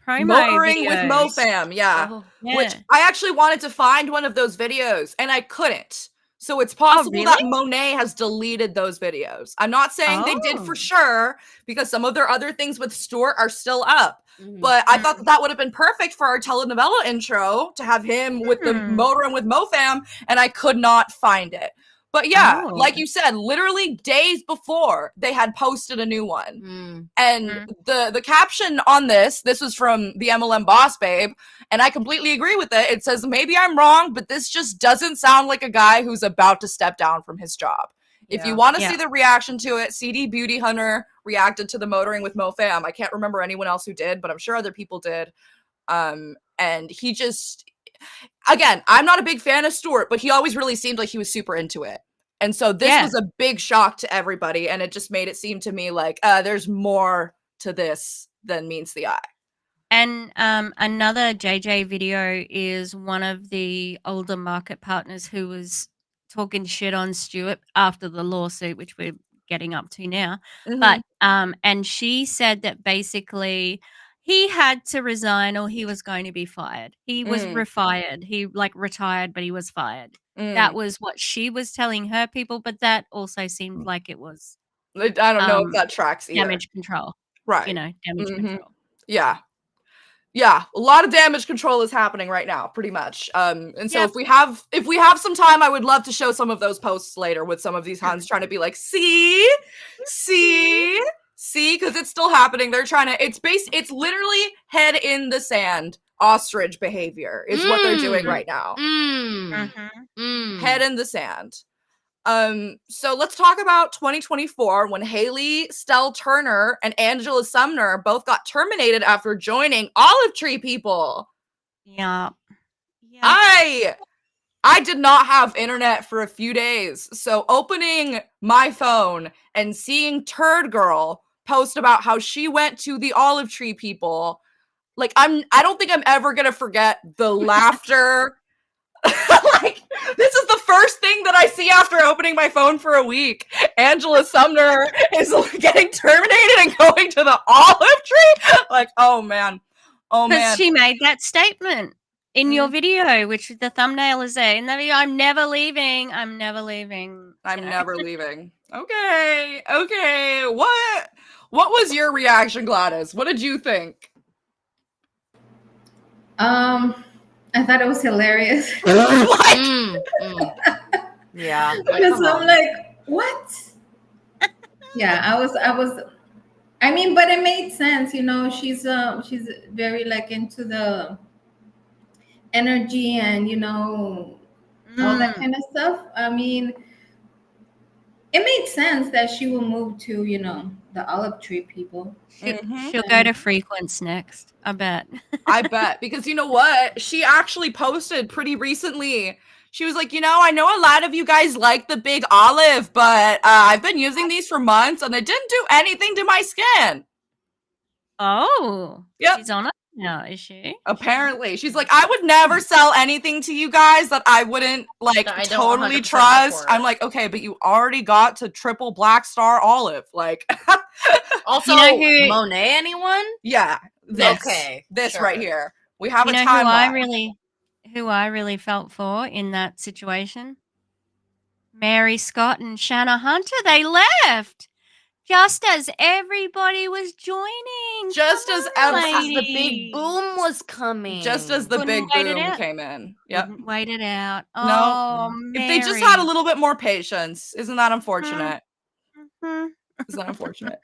promo Motoring with videos. MoFam, yeah. Oh, yeah. Which I actually wanted to find one of those videos, and I couldn't. So it's possible that Monet has deleted those videos. I'm not saying they did for sure, because some of their other things with Stuart are still up. But I thought that would have been perfect for our telenovela intro, to have him with the Motoring with MoFam, and I could not find it. But yeah, like you said, literally days before, they had posted a new one. And the caption on this was from the MLM boss babe, and I completely agree with it. It says, maybe I'm wrong, but this just doesn't sound like a guy who's about to step down from his job. If you want to see the reaction to it, CD Beauty Hunter reacted to the Motoring with MoFam. I can't remember anyone else who did, but I'm sure other people did. And he just... Again, I'm not a big fan of Stuart, but he always really seemed like he was super into it. And so this was a big shock to everybody, and it just made it seem to me like there's more to this than meets the eye. And another JJ video is one of the older market partners who was talking shit on Stuart after the lawsuit, which we're getting up to now. But and she said that basically he had to resign or he was going to be fired. He was refired. He retired, but he was fired. That was what she was telling her people, but that also seemed like it was I don't know if that tracks either. Damage control. Right. You know, damage control. Yeah. Yeah, a lot of damage control is happening right now, pretty much. And so if we have some time, I would love to show some of those posts later with some of these Huns trying to be like, see, because it's still happening. They're trying to, it's literally head in the sand, ostrich behavior is what they're doing right now. Head in the sand. So let's talk about 2024 when Haley Stell Turner and Angela Sumner both got terminated after joining Olive Tree People. Yeah. I did not have internet for a few days, so opening my phone and seeing Turd Girl post about how she went to the Olive Tree People, like I don't think I'm ever gonna forget the laughter. Like, this is the first thing that I see after opening my phone for a week. Angela Sumner is getting terminated and going to the Olive Tree. Like, oh man. Because she made that statement in your video, which the thumbnail is there. In the video, I'm never leaving. I'm never leaving. I'm never leaving. Okay. What was your reaction, Gladys? What did you think? I thought it was hilarious. Yeah. Because I'm like, what? Yeah, I was. I mean, but it made sense, you know. She's very into the energy and all that kind of stuff. I mean, it made sense that she will move to the Olive Tree People. She'll go to Frequence next, I bet. I bet, because you know what? She actually posted pretty recently. She was like, I know a lot of you guys like the big olive, but I've been using these for months and it didn't do anything to my skin. Oh, yep. She's on it. No, is she? Apparently, she's like, I would never sell anything to you guys that I wouldn't like That I don't totally 100% trust. support. I'm like, okay, but you already got to triple Black Star Olive, like. Also, You know who- Monet, anyone? Yeah, this, Okay, this sure. right here. We have You a know timeline. who I really felt for in that situation? Mary Scott and Shanna Hunter. They left just as everybody was joining. Just Come as on, The big ladies. boom was coming. Just as the Couldn't big wait it boom out. came in. Yep. Couldn't wait it out. No. Oh, If they just had a Mary. little bit more patience, isn't that unfortunate? Mhm. Isn't that unfortunate?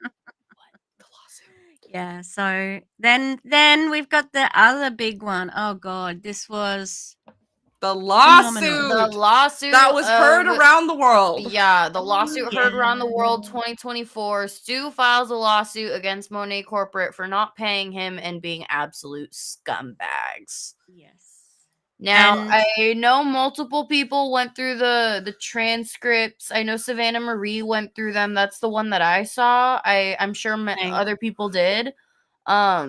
Yeah, so then we've got the other big one. Oh god, this was The lawsuit. phenomenal. The lawsuit that was heard of- around the world. Yeah, the lawsuit heard around the Yeah. world 2024. Stu files a lawsuit against Monet Corporate for not paying him and being absolute scumbags. Yes. Now, And- I know multiple people went through the transcripts. I know Savannah Marie went through them. That's the one that I saw. I'm sure other people did. I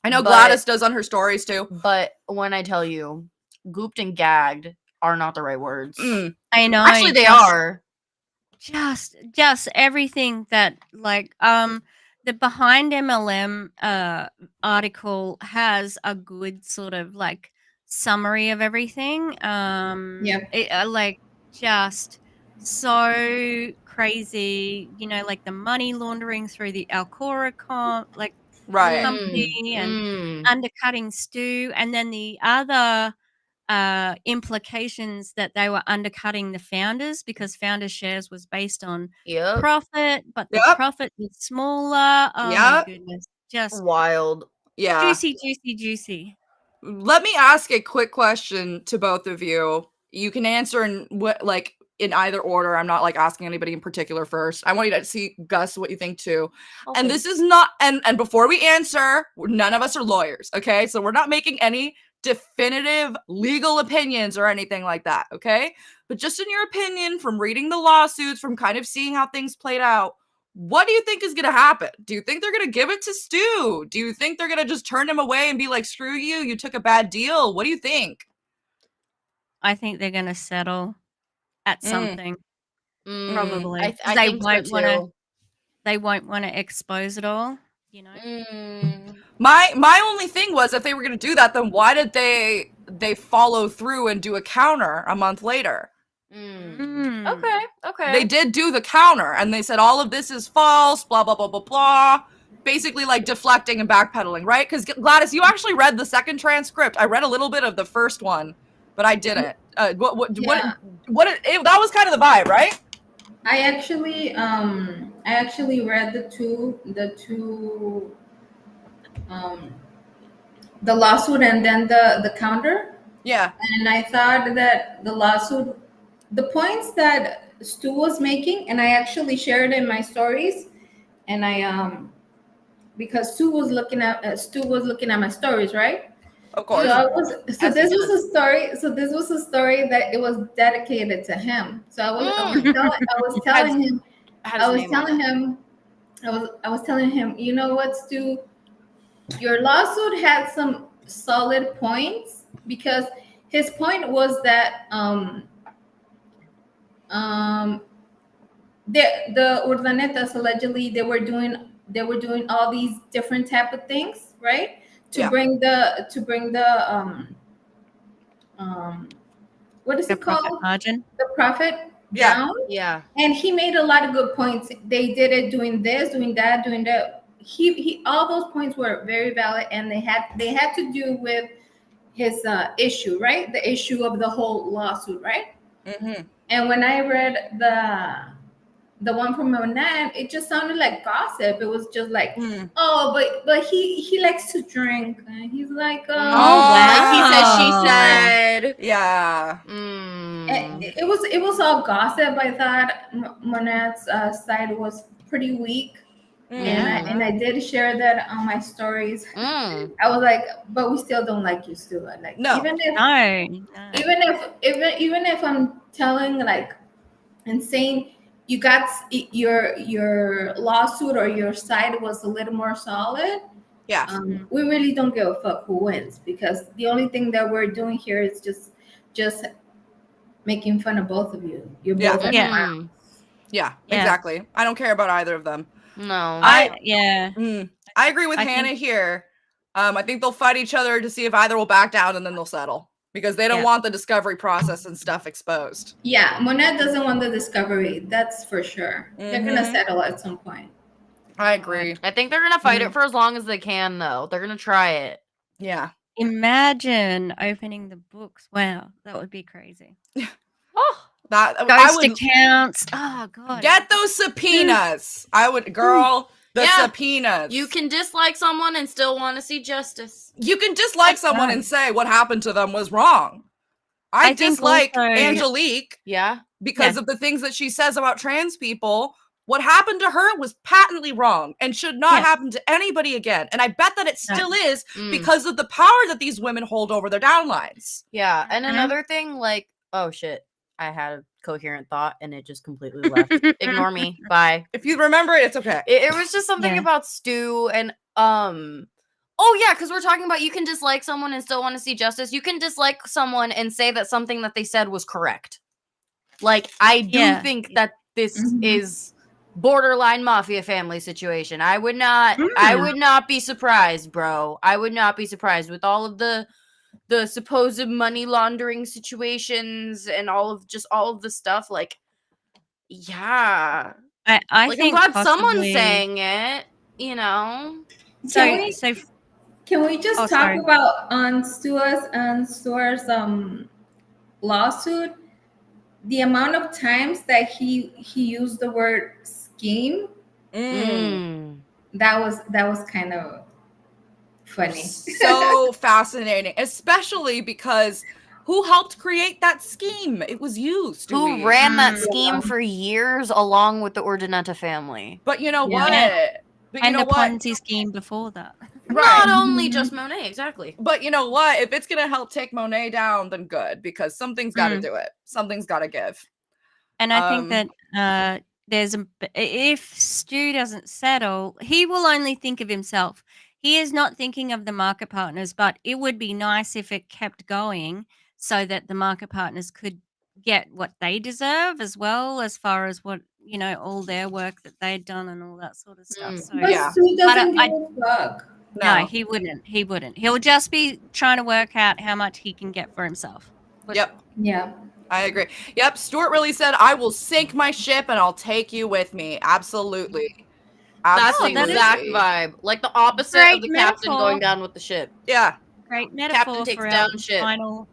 know Gladys does on her stories too. But when I tell you, gooped and gagged are not the right words. I know. Actually, they just- are. Just everything that like the Behind MLM article has a good sort of like summary of everything. Like just so crazy, you know, like the money laundering through the Alcora Right. company and undercutting Stu, and then the other implications that they were undercutting the founders because founder shares was based on profit, but the profit was smaller. Oh my goodness, just wild. Yeah. Juicy. Let me ask a quick question to both of you. You can answer in in either order. I'm not like asking anybody in particular first. I want you to see Gus what you think too. Okay. And this is not and before we answer, none of us are lawyers, okay? So we're not making any definitive legal opinions or anything like that, okay? But just in your opinion, from reading the lawsuits, from kind of seeing how things played out, what do you think is going to happen? Do you think they're going to give it to Stu? Do you think they're going to just turn him away and be like, screw you, you took a bad deal? What do you think? I think they're going to settle at something. Probably. I they think so won't want to. too. They won't want to expose it all. You know. My only thing was if they were going to do that, then why did they follow through and do a counter a month later? Okay. They did do the counter and they said all of this is false, blah blah blah blah blah. Basically like deflecting and backpedaling, right? Because Gladys, you actually read the second transcript. I read a little bit of the first one, but I didn't. That was kind of the vibe, right? I actually read the lawsuit and then the counter. Yeah. And I thought that the lawsuit, the points that Stu was making, and I actually shared in my stories, and I because Stu was looking at my stories, right? Of course. This was a story that it was dedicated to him. So I was telling him, you know what, Stu, your lawsuit had some solid points because his point was that the Urdanetas allegedly they were doing all these different type of things, right? To bring the what is it called? Margin. The profit down. Yeah. And he made a lot of good points. They did it doing this, doing that, doing that. He all those points were very valid, and they had to do with his issue, right? The issue of the whole lawsuit, right? Mm-hmm. And when I read the one from Monat, it just sounded like gossip. It was just like, oh, but he likes to drink. And he's like, like he said, she said. Yeah. And it was all gossip. I thought Monat's side was pretty weak. And I did share that on my stories. I was like, but we still don't like you, Stu. Like, even if I'm telling like and saying you got your lawsuit or your side was a little more solid, Yeah. We really don't give a fuck who wins, because the only thing that we're doing here is just making fun of both of you. You're both Yeah, Yeah. exactly. I don't care about either of them. No. I agree with I Hannah think- here. I think they'll fight each other to see if either will back down, and then they'll settle, because they don't Yeah. want the discovery process and stuff exposed. Yeah, Monat doesn't want the discovery. That's for sure. They're gonna Mhm. settle at some point. I agree. I think they're gonna fight it for as long as they can, though. They're gonna try it. Yeah. Imagine opening the books. Wow, that would be crazy. That I Ghost would accounts. Oh god. get those subpoenas. I would, girl. The subpoenas. You can dislike someone and still want to see justice. You can dislike someone and say what happened to them was wrong. I think dislike also- Angelique Yeah. because of the things that she says about trans people. What happened to her was patently wrong and should not happen to anybody again. And I bet that it still is because of the power that these women hold over their downlines. Yeah, and another thing, like, oh shit, I had a coherent thought and it just completely left. Ignore me. Bye. If you remember it, it's okay. It was just something about Stu and oh yeah, because we're talking about you can dislike someone and still want to see justice. You can dislike someone and say that something that they said was correct. Like, I do think that this is borderline mafia family situation. I would not be surprised, bro. I would not be surprised with all of the supposed money laundering situations and all of the stuff. Like, yeah. I like, think I'm glad someone's possibly- saying it, you know. Can we just talk about on Stuart's lawsuit, the amount of times that he used the word scheme? That was kind of funny. So fascinating, especially because who helped create that scheme? It was you, Stewie. Who ran that scheme for years along with the Ordinetta family. But you know what? But and the Ponzi scheme before that. Not only just Monet, exactly. But you know what? If it's gonna help take Monet down, then good, because something's got to do it. Something's got to give. And I think that if Stu doesn't settle, he will only think of himself. He is not thinking of the market partners, but it would be nice if it kept going so that the market partners could get what they deserve as well, as far as what, all their work that they'd done and all that sort of stuff. So, But Stu doesn't give a fuck. No, he wouldn't. He wouldn't. He'll just be trying to work out how much he can get for himself. Yep. Yeah. I agree. Yep. Stuart really said, I will sink my ship and I'll take you with me. Absolutely. That's the exact vibe. Like the opposite Great of the captain metaphor. going down with the ship. Yeah. Great metaphor Captain takes for down our ship. final.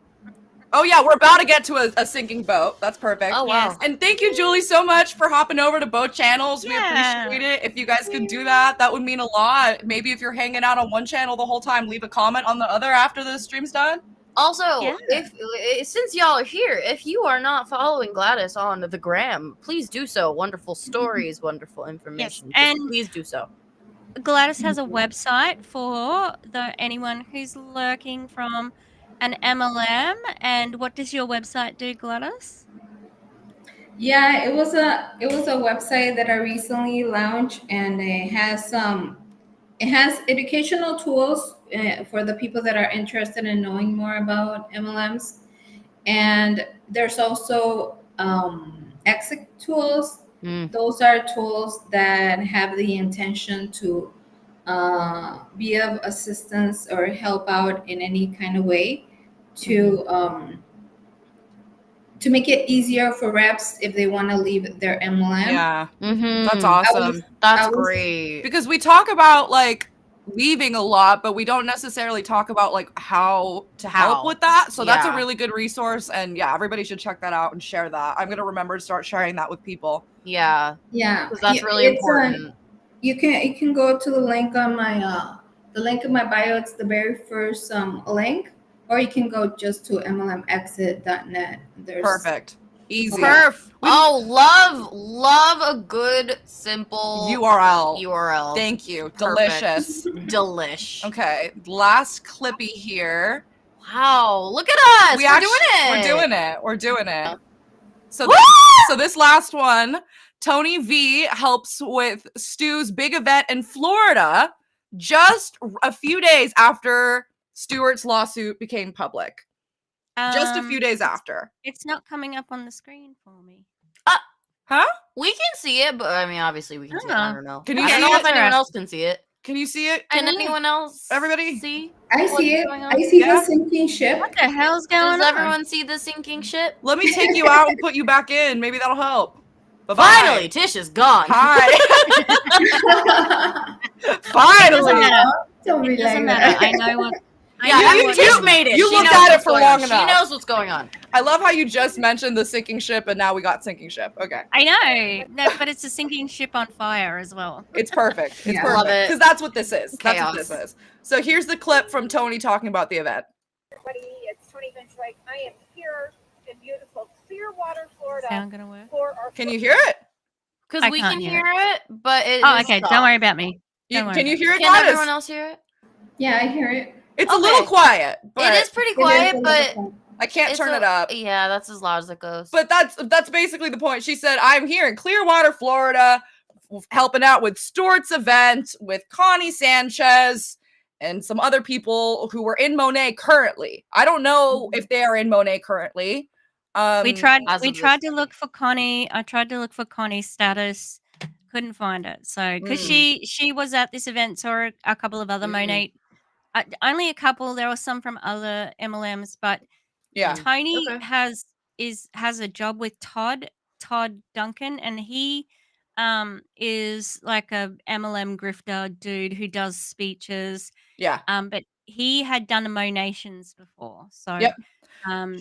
Oh yeah, we're about to get to a sinking boat. That's perfect. Oh, wow. Yes. And thank you, Julie, so much for hopping over to both channels. We Yeah. appreciate it. If you guys could do that would mean a lot. Maybe if you're hanging out on one channel the whole time, leave a comment on the other after the stream's done. Also, if since y'all are here, if you are not following Gladys on the gram, please do so. Wonderful stories, wonderful information. Yes, Just and- please do so. Gladys has a website for anyone who's lurking from an MLM. And what does your website do, Gladys? Yeah, it was a website that I recently launched, and it has educational tools for the people that are interested in knowing more about MLMs, and there's also exit tools. Those are tools that have the intention to be of assistance or help out in any kind of way to make it easier for reps if they want to leave their MLM. Yeah. Mm-hmm. That's awesome. That's great. Because we talk about like leaving a lot, but we don't necessarily talk about like how to help with that. So that's a Yeah. really good resource. And yeah, everybody should check that out and share that. I'm going to remember to start sharing that with people. Yeah. Yeah, 'Cause that's really it's, important. You can go to the link on my the link in my bio. It's the very first link, or you can go just to MLMExit.net. There's Perfect. Easy. Perf. Oh, love a good simple URL. Thank you. Perfect. Delicious. Delish. Okay. Last clippy here. Wow. Look at us. We're doing it. So so this last one, Tony V helps with Stu's big event in Florida. just a few days after Stewart's lawsuit became public. Just a few days after. It's not coming up on the screen for me. Huh? We can see it, but I mean, obviously we can see it. I don't know. Can you I see don't know it? if anyone else can see it. Can you see it? Can anyone else? Everybody see? I what's see it. going on? I see Yeah? the sinking ship. What the hell's going Does on? everyone see the sinking ship? Let me take you out and put you back in. Maybe that'll help. Bye-bye. Finally, Tish is gone. Hi. It Finally. doesn't matter. Don't be It doesn't like matter. that. I know what. Yeah, I know I mean, what Tish made it. You She looked knows at it what's for going long on. enough. She knows what's going on. I love how you just mentioned the sinking ship and now we got sinking ship. Okay. I know. No, but it's a sinking ship on fire as well. It's perfect. It's Yeah. perfect. Love it. Because that's what this is. That's Chaos. what this is. So here's the clip from Tony talking about the event. Everybody, it's Tony Finchwake. I am here in beautiful Clearwater, Florida. Sound gonna work? For our Can you hear it? Because I we can't can hear hear it, but it Oh, is okay. soft. Don't worry about me. Don't worry Can you about hear it, Can Gladys? everyone else hear it? Yeah, I hear it. It's a Okay. little quiet, but It is pretty It is quiet, a but little I can't it's turn it up. Yeah, that's as loud as it goes. But that's basically the point. She said, I'm here in Clearwater, Florida, helping out with Stewart's event with Connie Sanchez and some other people who were in Monet currently. I don't know if they are in Monet currently. We tried. as We of this- tried to look for Connie. I tried to look for Connie's status. Couldn't find it. So because she was at this event, saw a couple of other Monet. Only a couple. There were some from other MLMs, but Yeah. Tony Okay. has a job with Todd Duncan, and he is like a MLM grifter dude who does speeches. Yeah. But he had done Monations before, so Yep.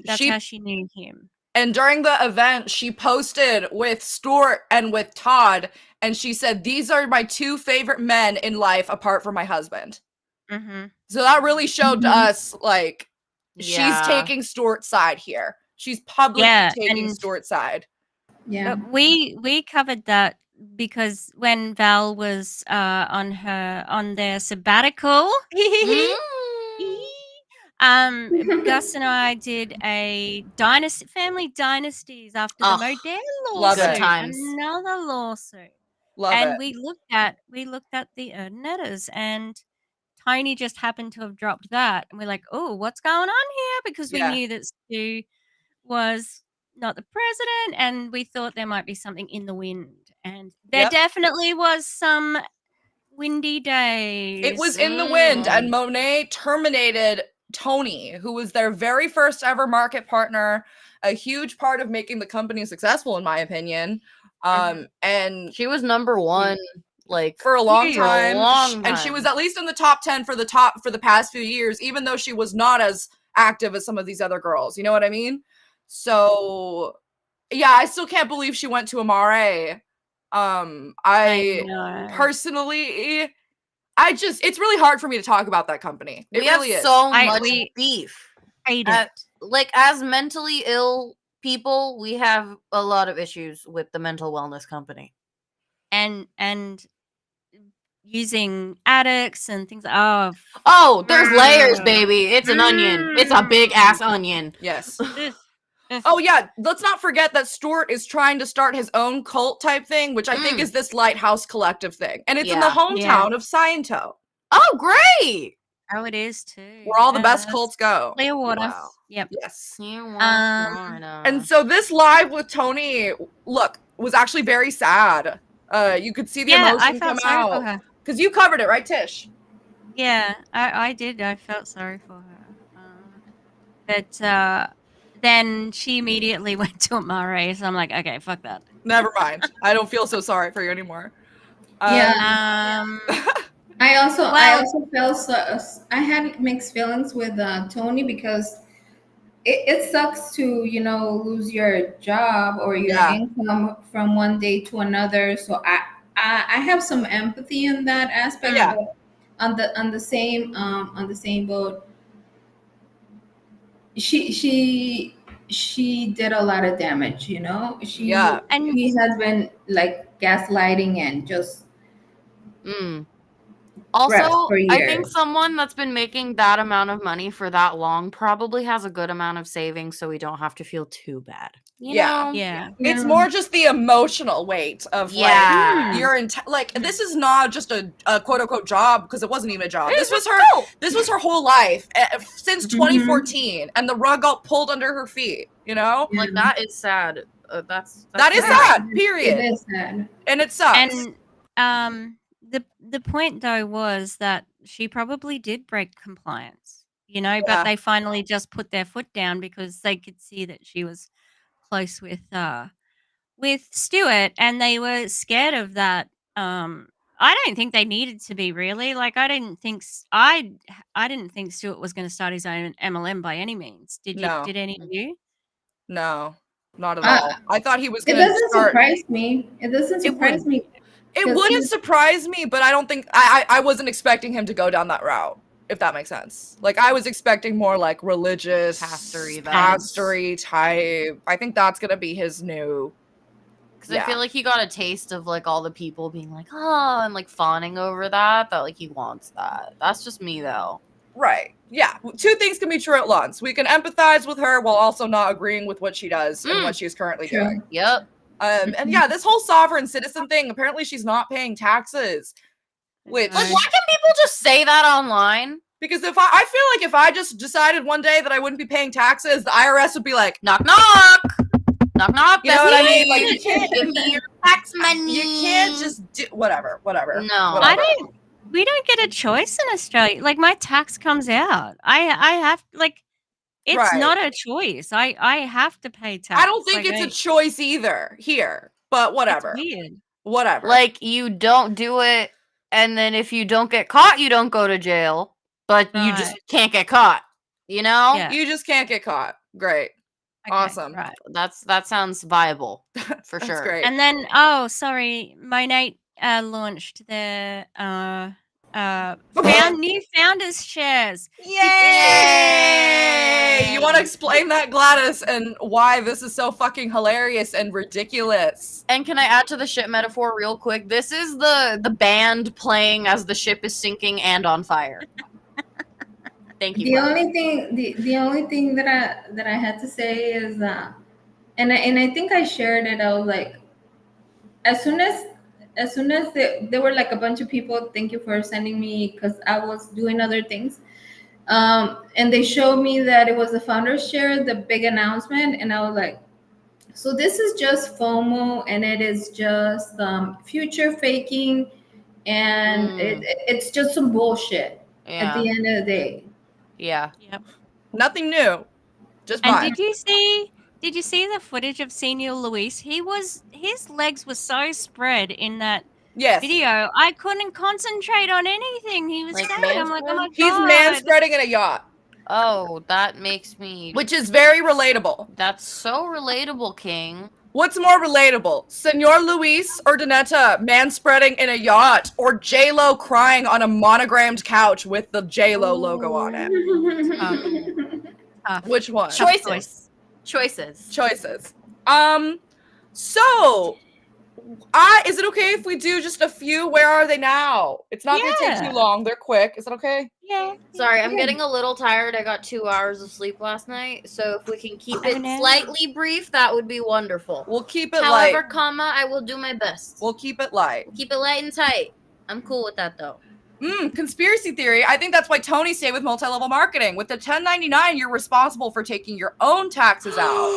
that's She- how she knew him. And during the event, she posted with Stuart and with Todd, and she said, "These are my two favorite men in life apart from my husband." Mm-hmm. So that really showed to us, like, Yeah. she's taking Stuart's side here. She's publicly Yeah, taking and- Stuart's side. Yeah. But we covered that because when Val was on their sabbatical, Gus and I did a family dynasties after the Oh, Modell love lawsuit. it. Times. Another lawsuit. Love And it. we looked at the Erdnetters, and Tony just happened to have dropped that, and we're like, oh, what's going on here? Because we Yeah. knew that Stu was not the president, and we thought there might be something in the wind, and there Yep. definitely was some windy days. It was in the wind, and Monet terminated Tony, who was their very first ever market partner, a huge part of making the company successful, in my opinion. And She was number one, like for a long for a time, long and she time. was at least in the top 10 for the past few years, even though she was not as active as some of these other girls. You know what I mean? So yeah, I still can't believe she went to Amare. I know. personally, it's really hard for me to talk about that company. It we really have is. so I- much we- beef. Hate it. Like, as mentally ill people, we have a lot of issues with the mental wellness company. and using addicts and things. Oh, there's layers, baby. It's an onion. It's a big ass onion. Yes. Oh yeah, let's not forget that Stuart is trying to start his own cult type thing, which I think is this Lighthouse Collective thing. And it's in the Yeah. hometown of Sciento, Oh, great. Oh, it is too. where all the best Yes. cults go. Clearwater. Wow. Yep. Yes. Florida. And so this live with Tony, look, was actually very sad. You could see the Yeah, I emotion come felt sorry for out. her. Because you covered it, right, Tish? Yeah, I did. I felt sorry for her. But then she immediately went to Amare, so I'm like, okay, fuck that. Never mind. I don't feel so sorry for you anymore. Yeah. I also felt I had mixed feelings with Tony because it sucks to lose your job or your income from one day to another. So I have some empathy in that aspect. Yeah. But on the same boat, she did a lot of damage. She has been like gaslighting and just. Also, for I think years. someone that's been making that amount of money for that long probably has a good amount of savings, so we don't have to feel too bad. You Yeah. know? Yeah. It's more just the emotional weight of Yeah. like your like this is not just a quote unquote job, because it wasn't even a job. This was her whole life since 2014, and the rug got pulled under her feet, you know? Like that is sad. That's That is sad, period. It is sad. And it sucks. And the point though was that she probably did break compliance, you know, but they finally just put their foot down because they could see that she was close with Stuart, and they were scared of that. I don't think they needed to be, really. Like, I didn't think Stuart was going to start his own MLM by any means. Did you? No. Did any of you? No, not at all. I thought he was It going to doesn't start. surprise me. It doesn't surprise me. It 'cause wouldn't he's- surprise me, but I don't think I wasn't expecting him to go down that route, if that makes sense. Like, I was expecting more like religious pastory type. I think that's gonna be his new. Because I feel like he got a taste of like all the people being like, oh, and like fawning over that like he wants that. That's just me though. Right. Yeah. Two things can be true at once. We can empathize with her while also not agreeing with what she does and what she's currently doing. Yep. And yeah, this whole sovereign citizen thing, apparently she's not paying taxes. Which, Like, why can people just say that online? Because I feel like if I just decided one day that I wouldn't be paying taxes, the IRS would be like, knock knock, knock knock. You know what I mean? Like, you can't give me your tax money. You can't just do whatever. No, I don't. We don't get a choice in Australia. Like, my tax comes out. I have like. It's Right. not a choice. I have to pay tax. I don't think it's a choice either here, but whatever. It's weird. Whatever. Like, you don't do it, and then if you don't get caught, you don't go to jail, but you just can't get caught. You know? Yeah. You just can't get caught. Great. Awesome. Right. That sounds viable for sure. Great. And then, sorry, Monat launched their new founders shares. Yay! You want to explain that, Gladys, and why this is so fucking hilarious and ridiculous? And can I add to the ship metaphor real quick? This is the band playing as the ship is sinking and on fire. Thank you. The only thing that I had to say is and I think I shared it. I was like, as soon as there were like a bunch of people, thank you for sending me, because I was doing other things, and they showed me that it was the founders share, the big announcement, and I was like, so this is just FOMO, and it is just future faking, and it's just some bullshit at the end of the day. Yeah. Yep. Nothing new. Just And fine. did you see the footage of Senior Luis? His legs were so spread in that video. I couldn't concentrate on anything he was Like saying. I'm like, oh my god. He's man spreading in a yacht. Oh, that makes me... Which is very relatable. That's so relatable, King. What's more relatable? Senor Luis or Donetta man spreading in a yacht, or J-Lo crying on a monogrammed couch with the J-Lo logo on it? Which one? Choices. So is it okay if we do just a few Where Are They Now? It's not gonna take too long. They're quick. Is that okay? Yeah. Sorry, I'm getting a little tired. I got 2 hours of sleep last night, so if we can keep it slightly brief, that would be wonderful. We'll keep it light. However, I will do my best. We'll keep it light. Keep it light and tight. I'm cool with that though. Conspiracy theory. I think that's why Tony stayed with multi-level marketing. With the 1099, you're responsible for taking your own taxes out.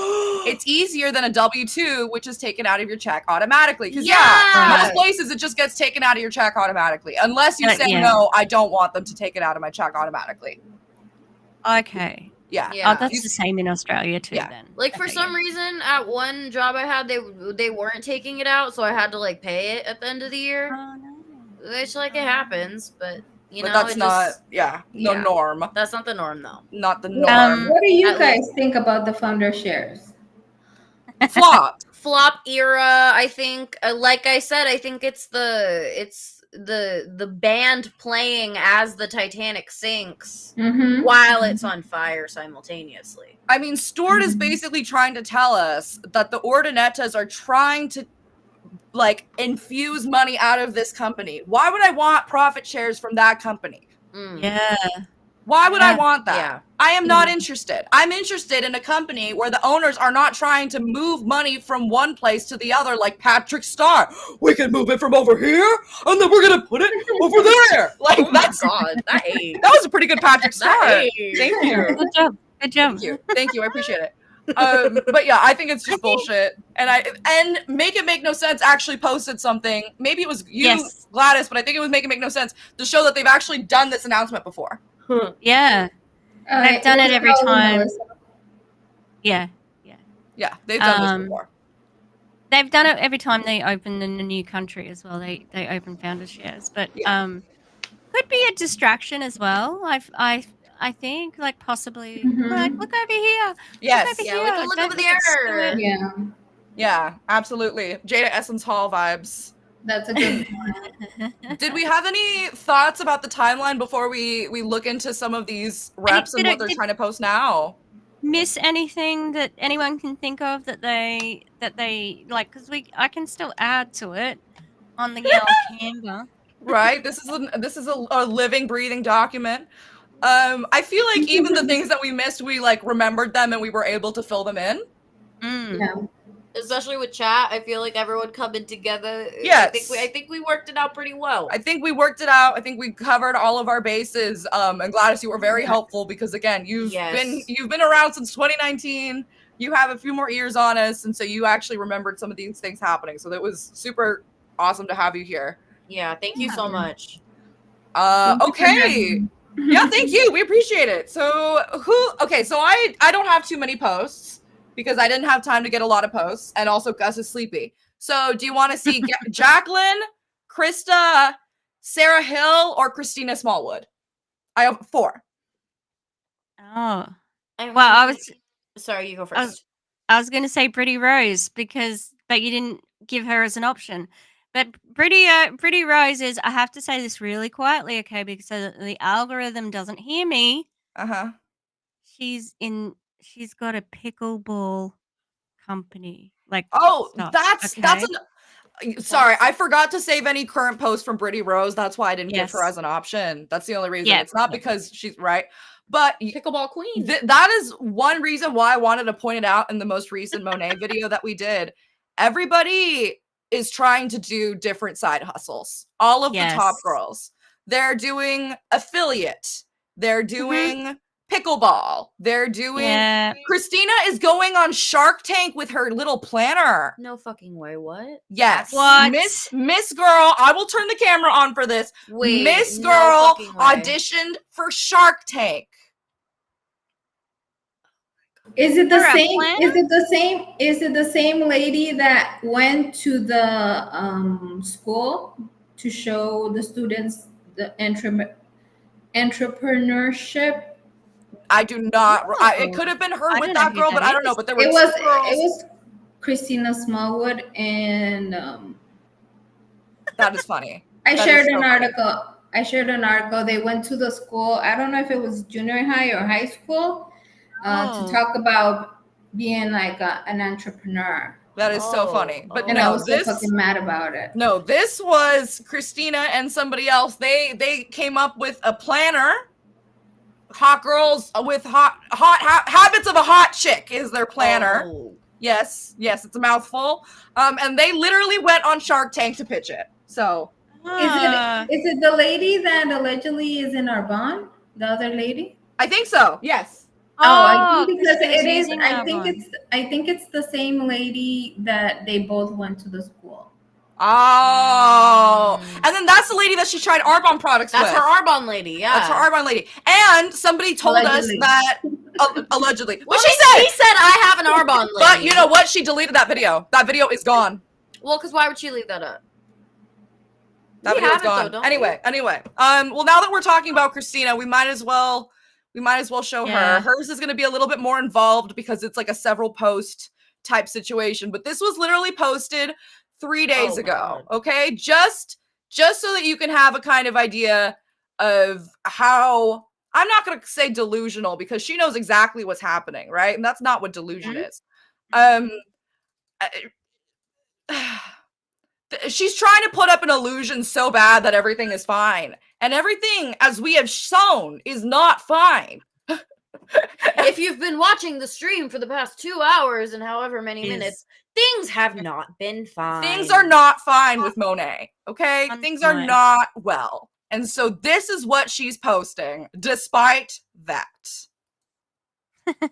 It's easier than a W-2, which is taken out of your check automatically. Because most places it just gets taken out of your check automatically. Unless you say, no, I don't want them to take it out of my check automatically. Okay. Yeah. Oh, that's the same in Australia too then. Like, for some reason, at one job I had, they weren't taking it out, so I had to like pay it at the end of the year. Oh, no. Which, like, it happens, but you know, that's it not just, the norm. That's not the norm, though. Not the norm. What do you guys think about the founder shares? Flop era. I think, like I said, I think it's the band playing as the Titanic sinks while it's on fire simultaneously. I mean, Stuart is basically trying to tell us that the Ordinettas are trying to like infuse money out of this company. Why would I want profit shares from that company? Yeah. Why would I want that? Yeah. I am not interested. I'm interested in a company where the owners are not trying to move money from one place to the other like Patrick Star. We can move it from over here, and then we're gonna put it over there. Like that's God, that age. That was a pretty good Patrick Star. Thank you. Good job. Good job. Thank you. I appreciate it. But yeah, I think it's just bullshit. And Make It Make No Sense actually posted something. Maybe it was you, Gladys, but I think it was Make It Make No Sense to show that they've actually done this announcement before. Yeah. They've done it every time. Yeah. Yeah, they've done this before. They've done it every time they open in a new country as well. They open founders shares, but could be a distraction as well. I think like possibly like look over here. Yes. Look over here. Look Don't over be there. Yeah. Yeah, absolutely. Jada Essence Hall vibes. That's a good one. Did we have any thoughts about the timeline before we look into some of these reps and what they're trying to post now? Miss anything that anyone can think of that they like? Because I can still add to it on the yellow Canva. Right. This is a living, breathing document. I feel like even the things that we missed, we like remembered them and we were able to fill them in. Yeah. Especially with chat, I feel like everyone coming together. Yes. I think we worked it out pretty well. I think we worked it out. I think we covered all of our bases. And Gladys, you were very helpful because again, you've been around since 2019. You have a few more years on us, and so you actually remembered some of these things happening. So that was super awesome to have you here. Yeah, thank you so much. Okay. Yeah, thank you. We appreciate it. So so I don't have too many posts because I didn't have time to get a lot of posts, and also Gus is sleepy. So do you want to see Jacqueline, Krista, Sarah Hill, or Christina Smallwood? I have 4. Oh. I was sorry, you go first. I was going to say Pretty Rose but you didn't give her as an option. But Pretty Rose is, I have to say this really quietly, okay, because the algorithm doesn't hear me. She's got a pickleball company. Like sorry, I forgot to save any current posts from Brittany Rose. That's why I didn't give her as an option. That's the only reason. It's not because she's right. But pickleball queen. That is one reason why I wanted to point it out in the most recent Monet video that we did. Everybody is trying to do different side hustles. All of the top girls. They're doing affiliate. They're doing pickleball. They're doing Christina is going on Shark Tank with her little planner. No fucking way. What? Yes. What? Miss Girl, I will turn the camera on for this. Wait, Miss no Girl fucking way. auditioned for Shark Tank. Is it the same? Is it the same lady that went to the school to show the students the entrepreneurship? I do not. It could have been her with that girl, but I don't know. But there were it girls. was Christina Smallwood, and that is funny. I shared an article. They went to the school. I don't know if it was junior high or high school. To talk about being like an entrepreneur. That is so funny. But I was so fucking mad about it. No, this was Christina and somebody else. They came up with a planner. Hot girls with hot habits of a hot chick is their planner. Oh. Yes, it's a mouthful. And they literally went on Shark Tank to pitch it. So is it the lady that allegedly is in our bond? The other lady? I think so. Yes. I think because it is. I think it's the same lady that they both went to the school. Oh, and then that's the lady that she tried Arbonne products with. That's her Arbonne lady. Yeah, that's her Arbonne lady. And somebody told us that allegedly. Well, she said I have an Arbonne lady. But you know what? She deleted that video. That video is gone. Well, because why would she leave that up? That video is gone. Anyway. Well, now that we're talking about Christina, we might as well show her. Hers is going to be a little bit more involved because it's like a several post type situation. But this was literally posted 3 days ago. Okay, just so that you can have a kind of idea of how, I'm not going to say delusional because she knows exactly what's happening, right? And that's not what delusion is. She's trying to put up an illusion so bad that everything is fine. And everything, as we have shown, is not fine. If you've been watching the stream for the past 2 hours and however many minutes, things have not been fine. Things are not fine with Monet, okay? I'm Things are fine. not well. And so this is what she's posting, despite that.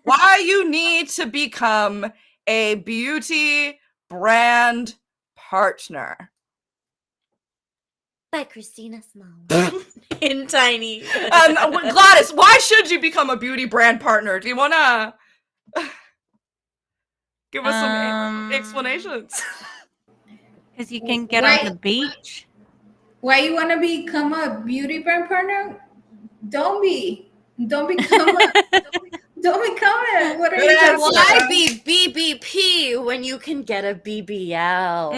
Why you need to become a beauty brand partner. By Christina Small. In tiny. Gladys, why should you become a beauty brand partner? Do you want to give us some explanations? Because you can get on the beach. Why you want to become a beauty brand partner? Don't become it. What are you talking Why about? be BBP when you can get a BBL? Yeah.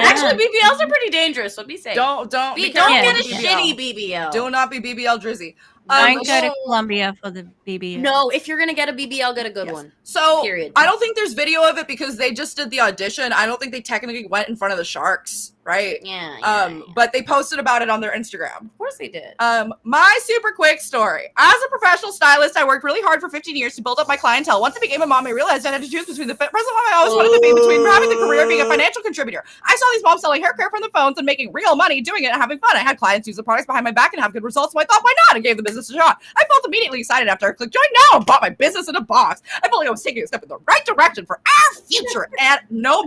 Actually, BBLs are pretty dangerous, so be safe. Don't Don't be get careful a with shitty BBL. Do not be BBL Drizzy. Don't go to Colombia for the BBL. No, if you're gonna get a BBL, get a good one. So Period. I don't think there's video of it because they just did the audition. I don't think they technically went in front of the Sharks, right? Yeah. But they posted about it on their Instagram. Of course they did. My super quick story. As a professional stylist, I worked really hard for 15 years to build up my clientele. Once I became a mom, I realized I had to choose between the present mom I always wanted to be, between having the career and being a financial contributor. I saw these moms selling hair care from the phones and making real money doing it and having fun. I had clients use the products behind my back and have good results, so I thought, why not? And gave the business a shot. I felt immediately excited after I clicked join now and bought my business in a box. I felt like I was taking a step in the right direction for our future and no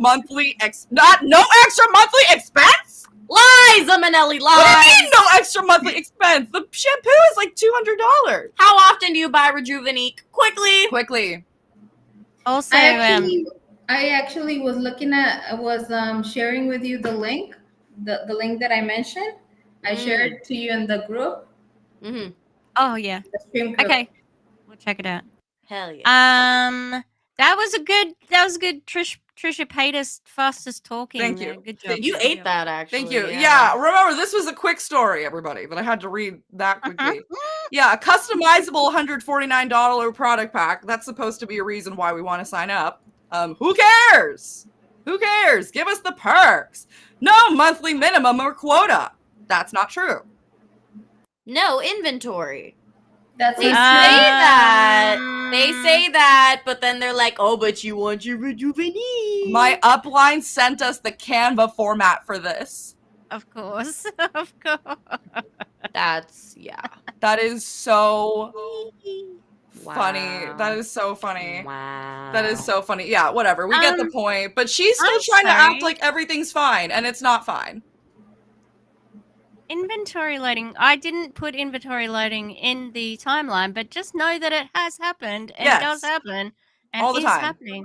extra monthly expense. Lies, Manelli, lies. What do you mean no extra monthly expense? The shampoo is like $200. How often do you buy Rejuvenique? Quickly. Also, I actually was sharing with you the link, the link that I mentioned. I shared it to you in the group. Mm-hmm. Oh yeah. The stream group. Okay, we'll check it out. Hell yeah. That was good. Trisha paid us fastest talking. Thank you. Good job. You ate that, actually. Thank you. Yeah. Remember, this was a quick story, everybody, but I had to read that quickly. Yeah, a customizable $149 product pack. That's supposed to be a reason why we want to sign up. Who cares? Who cares? Give us the perks. No monthly minimum or quota. That's not true. No inventory. That's They say that. They say that, but then they're like, oh, but you want your Rejuvenique. My upline sent us the Canva format for this. Of course. Of course. That's, yeah. That is so funny. Wow. That is so funny. Wow. That is so funny. Yeah, whatever. We get the point. But she's still I'm trying to act sorry. like everything's fine, and it's not fine. Inventory loading. I didn't put inventory loading in the timeline, but just know that it has happened and it does happen and all the is time. happening.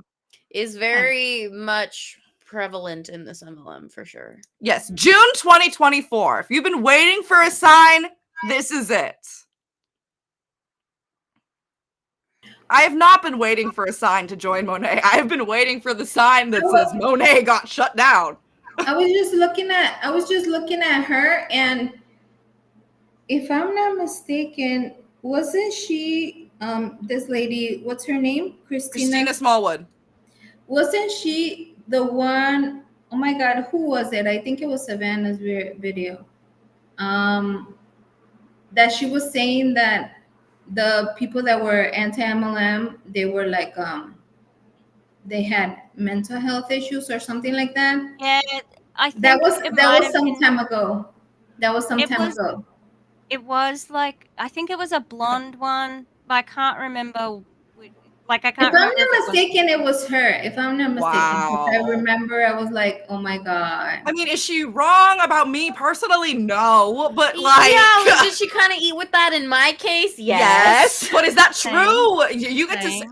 Is very much prevalent in this MLM for sure. Yes, June 2024. If you've been waiting for a sign, this is it. I have not been waiting for a sign to join Monet. I have been waiting for the sign that says Monet got shut down. I was just looking at her, and if I'm not mistaken, wasn't she this lady, what's her name? Christina Smallwood. Wasn't she the one? Oh my god, who was it? I think it was Savannah's video. That she was saying that the people that were anti-MLM, they were like they had mental health issues or something like that. Yeah, I think That was some been, time ago. That was some time ago. It was like, I think it was a blonde one, but I can't remember. Like, I can't If I'm remember. not mistaken, it was her. If I'm not mistaken, Wow. I remember I was like, oh my god. I mean, is she wrong about me personally? No, but like, yeah, did she kind of eat with that in my case? yes. But is that true? You get to say,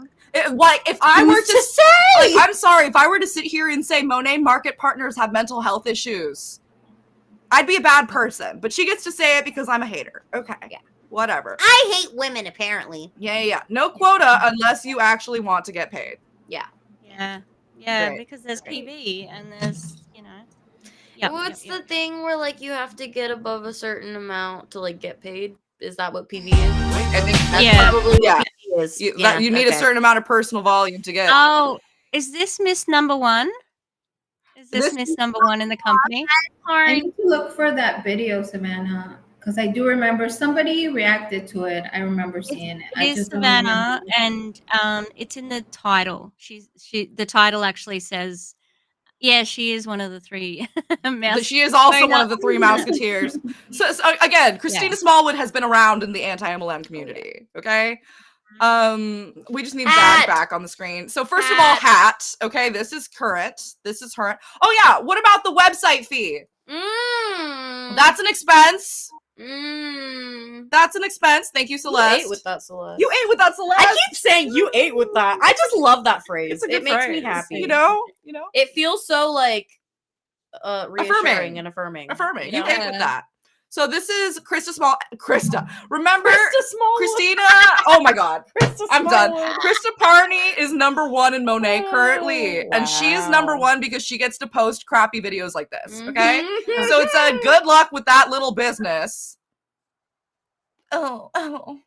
like, if I were to say, like, I'm sorry, if I were to sit here and say Monet market partners have mental health issues, I'd be a bad person. But she gets to say it because I'm a hater. Okay, yeah, whatever. I hate women, apparently. Yeah. No quota unless you actually want to get paid. Yeah. Yeah, Right. because there's PV and there's, Yep, What's yep, the thing where like you have to get above a certain amount to like get paid? Is that what PV is? I think that's Yeah. probably what Yeah. PV is. You need a certain amount of personal volume to get. Oh, is this Miss Number One? Is this Miss Number One in the company? I need to look for that video, Savannah. because I do remember somebody reacted to it. I remember seeing it. It is Savannah, and it's in the title. The title actually says, yeah, she is one of the three. But she is also one of the three Mouseketeers. So again, Christina Smallwood has been around in the anti-MLM community. Okay. We just need Bag back on the screen. So first of all, Hat. Okay, this is current. This is her. Oh yeah, what about the website fee? That's an expense. That's an expense. Thank you, Celeste. You ate with that, Celeste. You ate with that, Celeste. I keep saying you ate with that. I just love that phrase. It's a good It makes me phrase, happy. You know? It feels so like reassuring and affirming. Affirming. You You know? ate with that. So this is Krista. Remember Smallwood. Christina? Oh my God. I'm done. Smallwood. Krista Parney is #1 in Monet currently. And she's #1 because she gets to post crappy videos like this. Okay? So it's a good luck with that little business. Oh.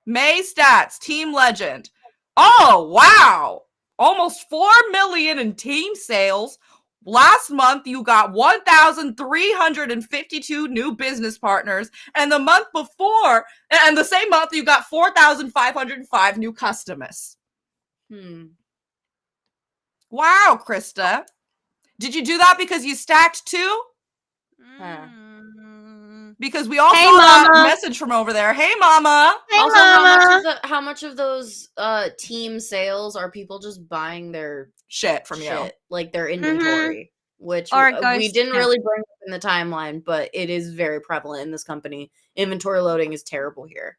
May stats, team legend. Oh, wow. Almost 4 million in team sales. Last month, you got 1,352 new business partners. And the month before, and the same month, you got 4,505 new customers. Wow, Krista. Did you do that because you stacked 2? Because we all saw that message from over there. Hey, Mama. Also, how much of those team sales are people just buying their shit from you? Like their inventory, which Or we didn't really bring up in the timeline, but it is very prevalent in this company. Inventory loading is terrible here.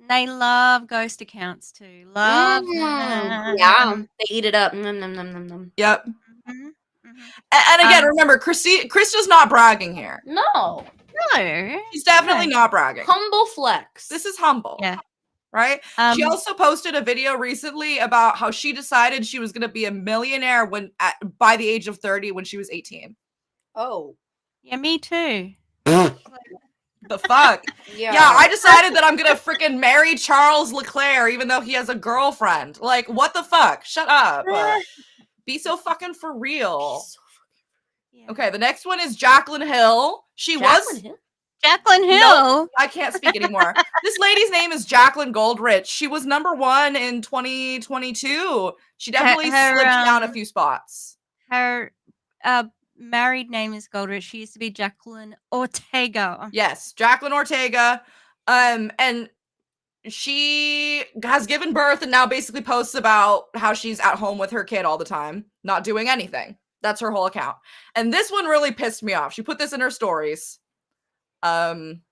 They love ghost accounts too. Love them. Yeah, they eat it up. Nom, nom, nom, nom, nom. Yep. And again, remember, Krista's not bragging here. No. She's definitely not bragging. Humble flex. This is humble. Yeah. Right? She also posted a video recently about how she decided she was going to be a millionaire by the age of 30 when she was 18. Oh. Yeah, me too. The fuck? Yeah, I decided that I'm going to freaking marry Charles Leclerc even though he has a girlfriend. Like, what the fuck? Shut up. Be so fucking for real. Okay, the next one is Jaclyn Hill. Jaclyn Hill? No, I can't speak anymore. This lady's name is Jaclyn Goldrich. She was #1 in 2022. She definitely slipped down a few spots. Her married name is Goldrich. She used to be Jacqueline Ortega. Yes, Jacqueline Ortega. And she has given birth and now basically posts about how she's at home with her kid all the time, not doing anything. That's her whole account. And this one really pissed me off. She put this in her stories. And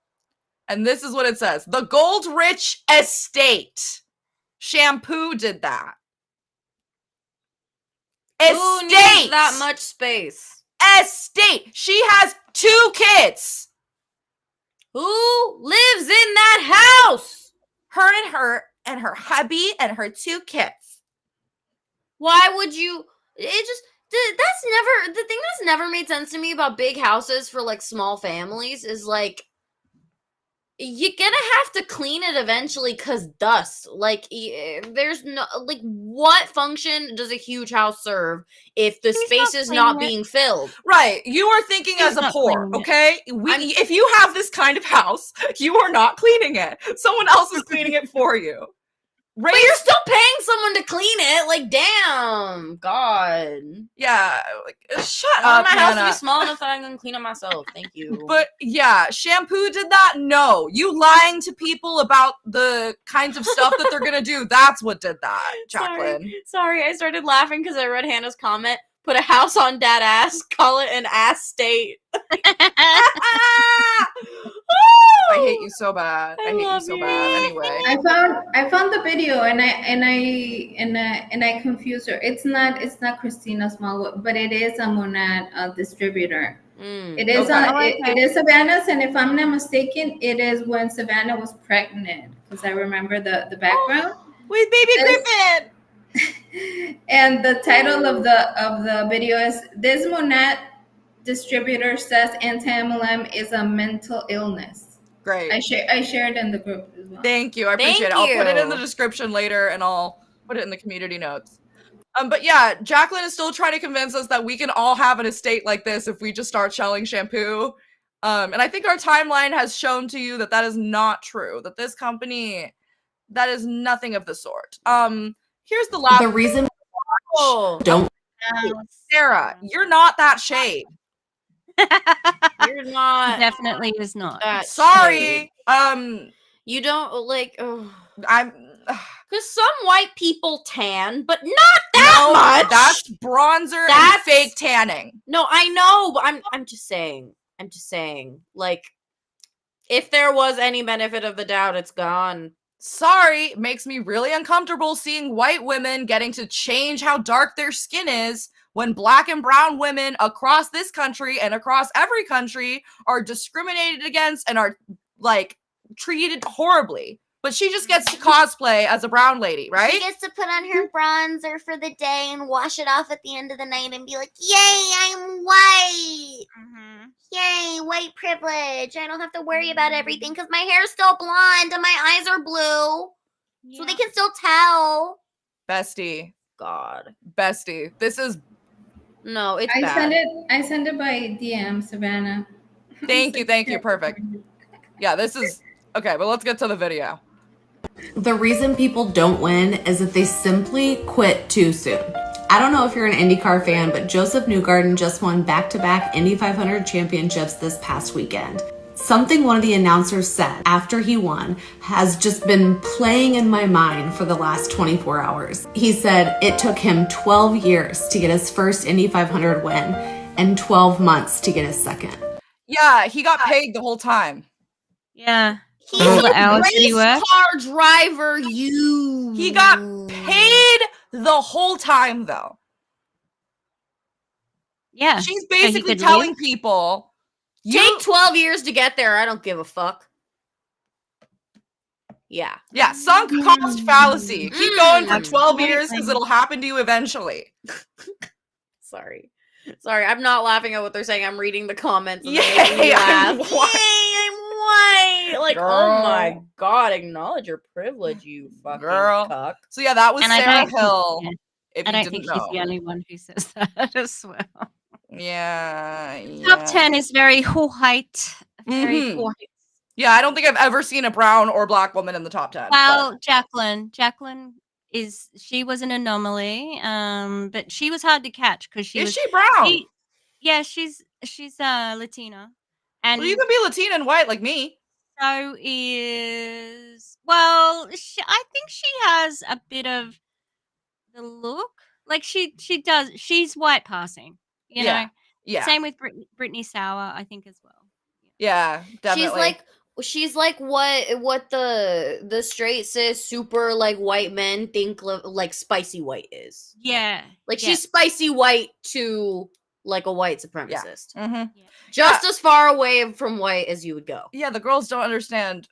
this is what it says. The Goldrich Estate. Shampoo did that. Who needs that much space? Estate. She has 2 kids. Who lives in that house? Her and her hubby and her 2 kids. Why would you? That's never the thing that's never made sense to me about big houses for like small families is like you're gonna have to clean it eventually because dust. Like there's no like what function does a huge house serve if the space is not being filled? Right. You are thinking as a poor, okay? If you have this kind of house, you are not cleaning it. Someone else is cleaning it for you. But you're still paying someone to clean it. Like, damn, God. Yeah, like, shut I want up, my house to Hannah. be small enough that I can clean it myself. Thank you. But yeah, Shampoo did that? No. You lying to people about the kinds of stuff that they're gonna do. That's what did that, Jacqueline. Sorry, I started laughing because I read Hannah's comment. Put a house on dad ass, call it an ass state. I hate you so bad. I hate you so bad. Anyway, I found the video and I confused her. It's not Christina Smallwood, but it is a Monat distributor. It is it is Savannah's, and if I'm not mistaken, it is when Savannah was pregnant because I remember the background with baby Griffin. And the title of the video is "This Monat distributor says anti-MLM is a mental illness." Great. I shared in the group as well. Thank you. I appreciate it. I'll put it in the description later and I'll put it in the community notes. But yeah, Jacqueline is still trying to convince us that we can all have an estate like this if we just start selling shampoo. And I think our timeline has shown to you that that is not true. That this company, that is nothing of the sort. Here's the last. The reason don't Sarah, you're not that shade. You're not. Definitely is not. that Sorry. shade. You don't like. I'm. Because some white people tan, but not that much. That's bronzer and fake tanning. No, I know, but I'm just saying. I'm just saying. Like, if there was any benefit of the doubt, it's gone. Sorry, it makes me really uncomfortable seeing white women getting to change how dark their skin is when black and brown women across this country and across every country are discriminated against and are like treated horribly. But she just gets to cosplay as a brown lady, right? She gets to put on her bronzer for the day and wash it off at the end of the night and be like, yay, I'm white. Yay, white privilege. I don't have to worry about everything because my hair's still blonde and my eyes are blue. So they can still tell. Bestie. God. Bestie. This is... No, it's I bad. send it by DM, Savannah. Thank you. Perfect. Yeah, this is... Okay, but let's get to the video. The reason people don't win is that they simply quit too soon. I don't know if you're an IndyCar fan, but Joseph Newgarden just won back-to-back Indy 500 championships this past weekend. Something one of the announcers said after he won has just been playing in my mind for the last 24 hours. He said it took him 12 years to get his first Indy 500 win and 12 months to get his second. Yeah, he got paid the whole time. Yeah. He's All the a hours that he race worked. car driver, you. He got paid the whole time, though. Yeah. She's So he basically could telling live. people, Take 12 years to get there. I don't give a fuck. Yeah. Yeah, sunk cost fallacy. Keep going for 12 years because Absolutely. it'll happen to you eventually. Sorry, I'm not laughing at what they're saying. I'm reading the comments. And Yay, they make me I'm laugh. white. Yay, I'm white. Like, oh my Girl. god, acknowledge your privilege, you fucking Girl. cuck. So yeah, that was And I Sarah don't think- Hill. yeah. If I you don't didn't think know. she's the only one who says that as well. Yeah. Top 10 is very white. Very Mhm. white. Yeah, I don't think I've ever seen a brown or black woman in the top 10. Well, Jacqueline she was an anomaly, but she was hard to catch because she Is was she brown? yeah, she's Latina, and Well, you can be Latina and white like me. so is I think she has a bit of the look, like she does. She's white passing, you Yeah, know. yeah. Same with Brittany Sauer, I think as well. Yeah, definitely. She's like what the straight cis super like white men think like spicy white is. Yeah, Like yeah. she's spicy white to like a white supremacist. Mhm. Just as far away from white as you would go. Yeah, the girls don't understand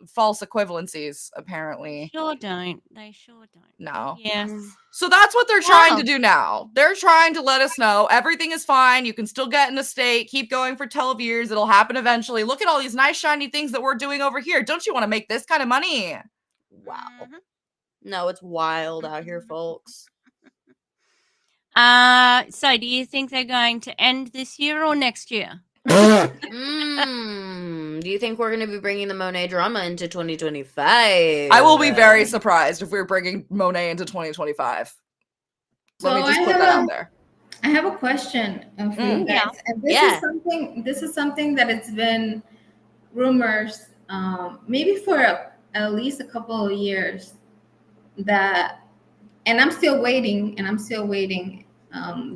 false equivalencies, apparently. Sure don't. They sure don't. No. Yes. So that's what they're trying Wow. to do now. They're trying to let us know everything is fine. You can still get in a state. Keep going for 12 years. It'll happen eventually. Look at all these nice, shiny things that we're doing over here. Don't you want to make this kind of money? Wow. No, it's wild out here, folks. So do you think they're going to end this year or next year? Do you think we're going to be bringing the Monet drama into 2025? I will be very surprised if we're bringing Monet into 2025. Let me just put that out there. I have a question for you guys. Yeah. And this is something that it's been rumors, maybe for at least a couple of years, that, and I'm still waiting,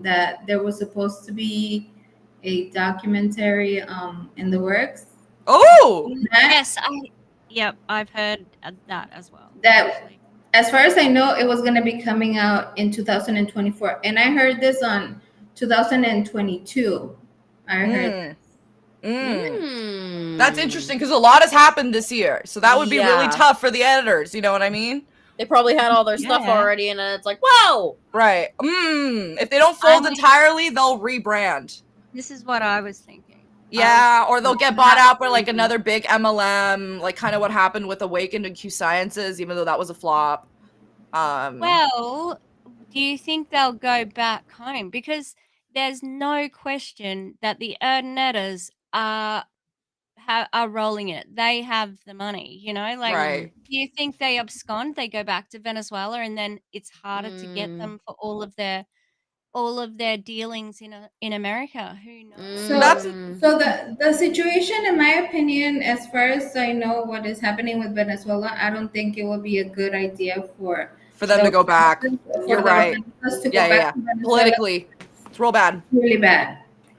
that there was supposed to be a documentary in the works. Oh, yes, I've heard that as well. That, as far as I know, it was going to be coming out in 2024, and I heard this on 2022. I heard. That's interesting because a lot has happened this year, so that would be really Yeah. tough for the editors. You know what I mean? They probably had all their stuff Yeah. already, and it's like, whoa! Right. If they don't fold entirely, they'll rebrand. This is what I was thinking. Yeah, or they'll get bought out by like another big MLM, like kind of what happened with Awakened and Q Sciences, even though that was a flop. Well, do you think they'll go back home? Because there's no question that the Erdenettas are rolling it. They have the money, you know? Like, Right. do you think they abscond? They go back to Venezuela, and then it's harder to get Mm. them for all of their dealings in America. Who knows? So, Mm. so the situation, in my opinion, as far as I know, what is happening with Venezuela, I don't think it would be a good idea for them to go back. You're right. us to go Yeah, back to Venezuela. Politically, it's real bad. Really bad,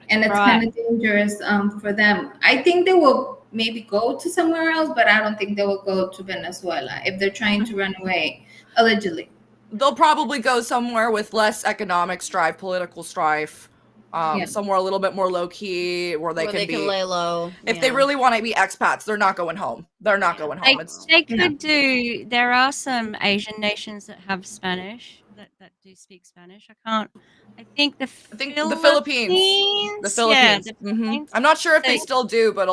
and it's Right. kind of dangerous for them. I think they will maybe go to somewhere else, but I don't think they will go to Venezuela if they're trying to run away allegedly. They'll probably go somewhere with less economic strife, political strife. Yeah. Somewhere a little bit more low key where they can lay low. If they really want to be expats, they're not going home. They're not going home. They could do. There are some Asian nations that have Spanish that do speak Spanish. I think the Philippines. The Philippines. Philippines. Yeah, the Mhm. Philippines. I'm not sure if they So- still do, but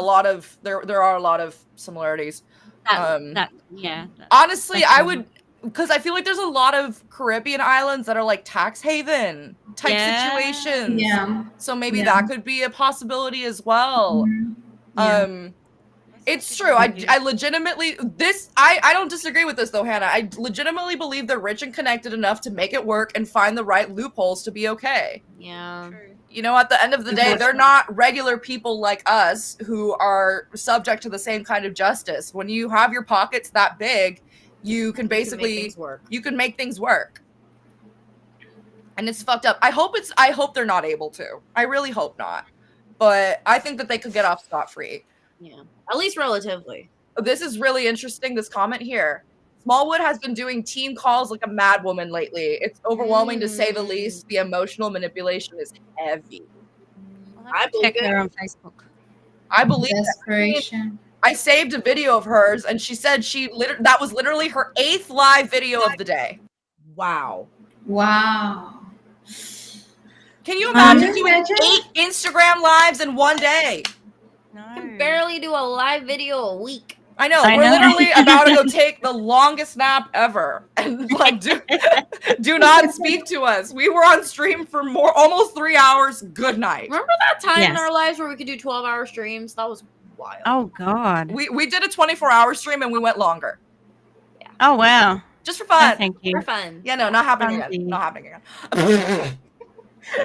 there are a lot of similarities. Yeah. Honestly, I would, because I feel like there's a lot of Caribbean islands that are like tax haven type situations. Yeah. So maybe Yeah. that could be a possibility as well. Yeah. It's true. I legitimately I don't disagree with this though, Hannah. I legitimately believe they're rich and connected enough to make it work and find the right loopholes to be okay. Yeah. You know, at the end of the day, they're not regular people like us who are subject to the same kind of justice. When you have your pockets that big, you can basically you can make things work. And it's fucked up. I hope they're not able to. I really hope not. But I think that they could get off scot-free. Yeah. At least relatively. This is really interesting, this comment here. Smallwood has been doing team calls like a mad woman lately. It's overwhelming to say the least. The emotional manipulation is heavy. I believe her on Facebook. I believe Desperation. I saved a video of hers, and she said that was literally her 8th live video of the day. Wow. Wow. Can you imagine doing 8 Instagram lives in one day? I can barely do a live video a week. I know. We're literally about to go take the longest nap ever, and like do not speak to us. We were on stream for almost 3 hours. Good night. Remember that time in our lives where we could do 12-hour streams? That was wild. Oh God. We did a 24-hour stream and we went longer. Yeah. Oh wow. Just for fun. Oh, thank you. For fun. Yeah, no, not happening again. Not happening again.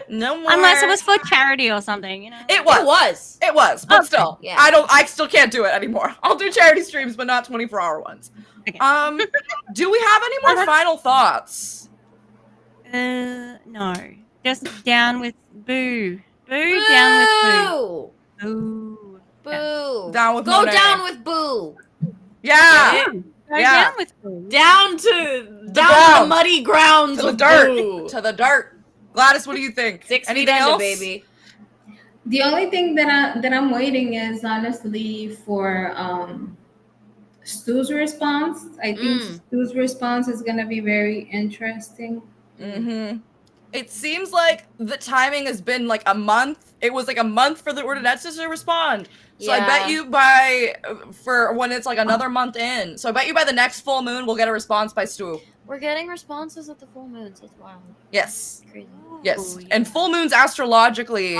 No more. Unless it was for charity or something, you know. It was. But still, yeah. I still can't do it anymore. I'll do charity streams, but not 24-hour ones. Okay. Do we have any more final thoughts? No. Just down with boo. Boo. Down with boo. Boo. Boo. Down with Go Monet. down with boo. Yeah. Go down with boo. Down to the muddy grounds To the with dirt. boo. To the dirt. Gladys, what do you think? 6 feet Anything under, else? baby. The only thing that I'm waiting is honestly for Stu's response. I think Stu's response is gonna be very interesting. Mm-hmm. It seems like the timing has been like a month. It was like a month for the Ordinances to respond. So I bet you for when it's like another month in. So I bet you by the next full moon we'll get a response by Stu. We're getting responses at the full moons. That's wild. Yes. Crazy. Yes. And full moons astrologically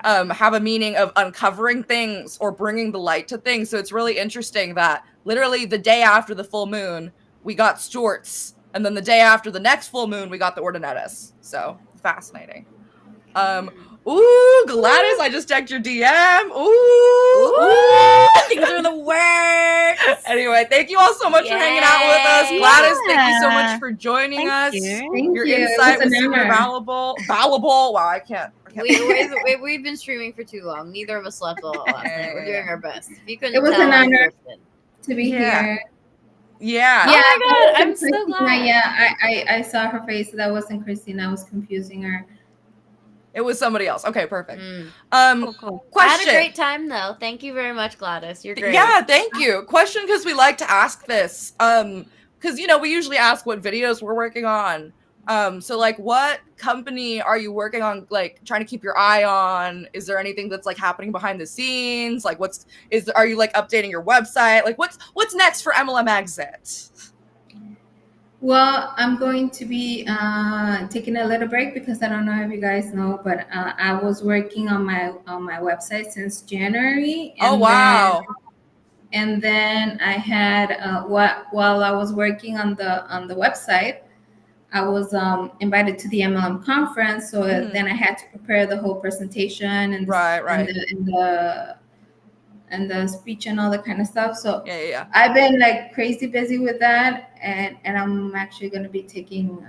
have a meaning of uncovering things or bringing the light to things. So it's really interesting that literally the day after the full moon, we got Stuart's. And then the day after the next full moon, we got the Ordinators. So fascinating. Ooh, Gladys, I just checked your DM. Ooh. Things are in the works. Anyway, thank you all so much for hanging out with us. Gladys, thank you so much for joining us. Your insight was super valuable. Wow, I can't. We've been streaming for too long. Neither of us slept a lot last night. We're doing our best. If you couldn't It was tell, an I'm honor drifting. to be here. Yeah. Oh my God, I'm so glad. Yeah, I saw her face. That wasn't Christina. I was confusing her. It was somebody else. Okay, perfect. Cool. Question. I had a great time though. Thank you very much, Gladys. You're great. Yeah, thank you. Question, because we like to ask this. Because we usually ask what videos we're working on. So like, what company are you working on? Like, trying to keep your eye on? Is there anything that's like happening behind the scenes? Like, are you like updating your website? Like, what's next for MLMExit? Well, I'm going to be taking a little break because I don't know if you guys know, but I was working on my website since January. Oh, wow. And then I had while I was working on the website, I was invited to the MLM conference. So then I had to prepare the whole presentation and and the speech and all that kind of stuff. So yeah. I've been like crazy busy with that, and I'm actually going to be taking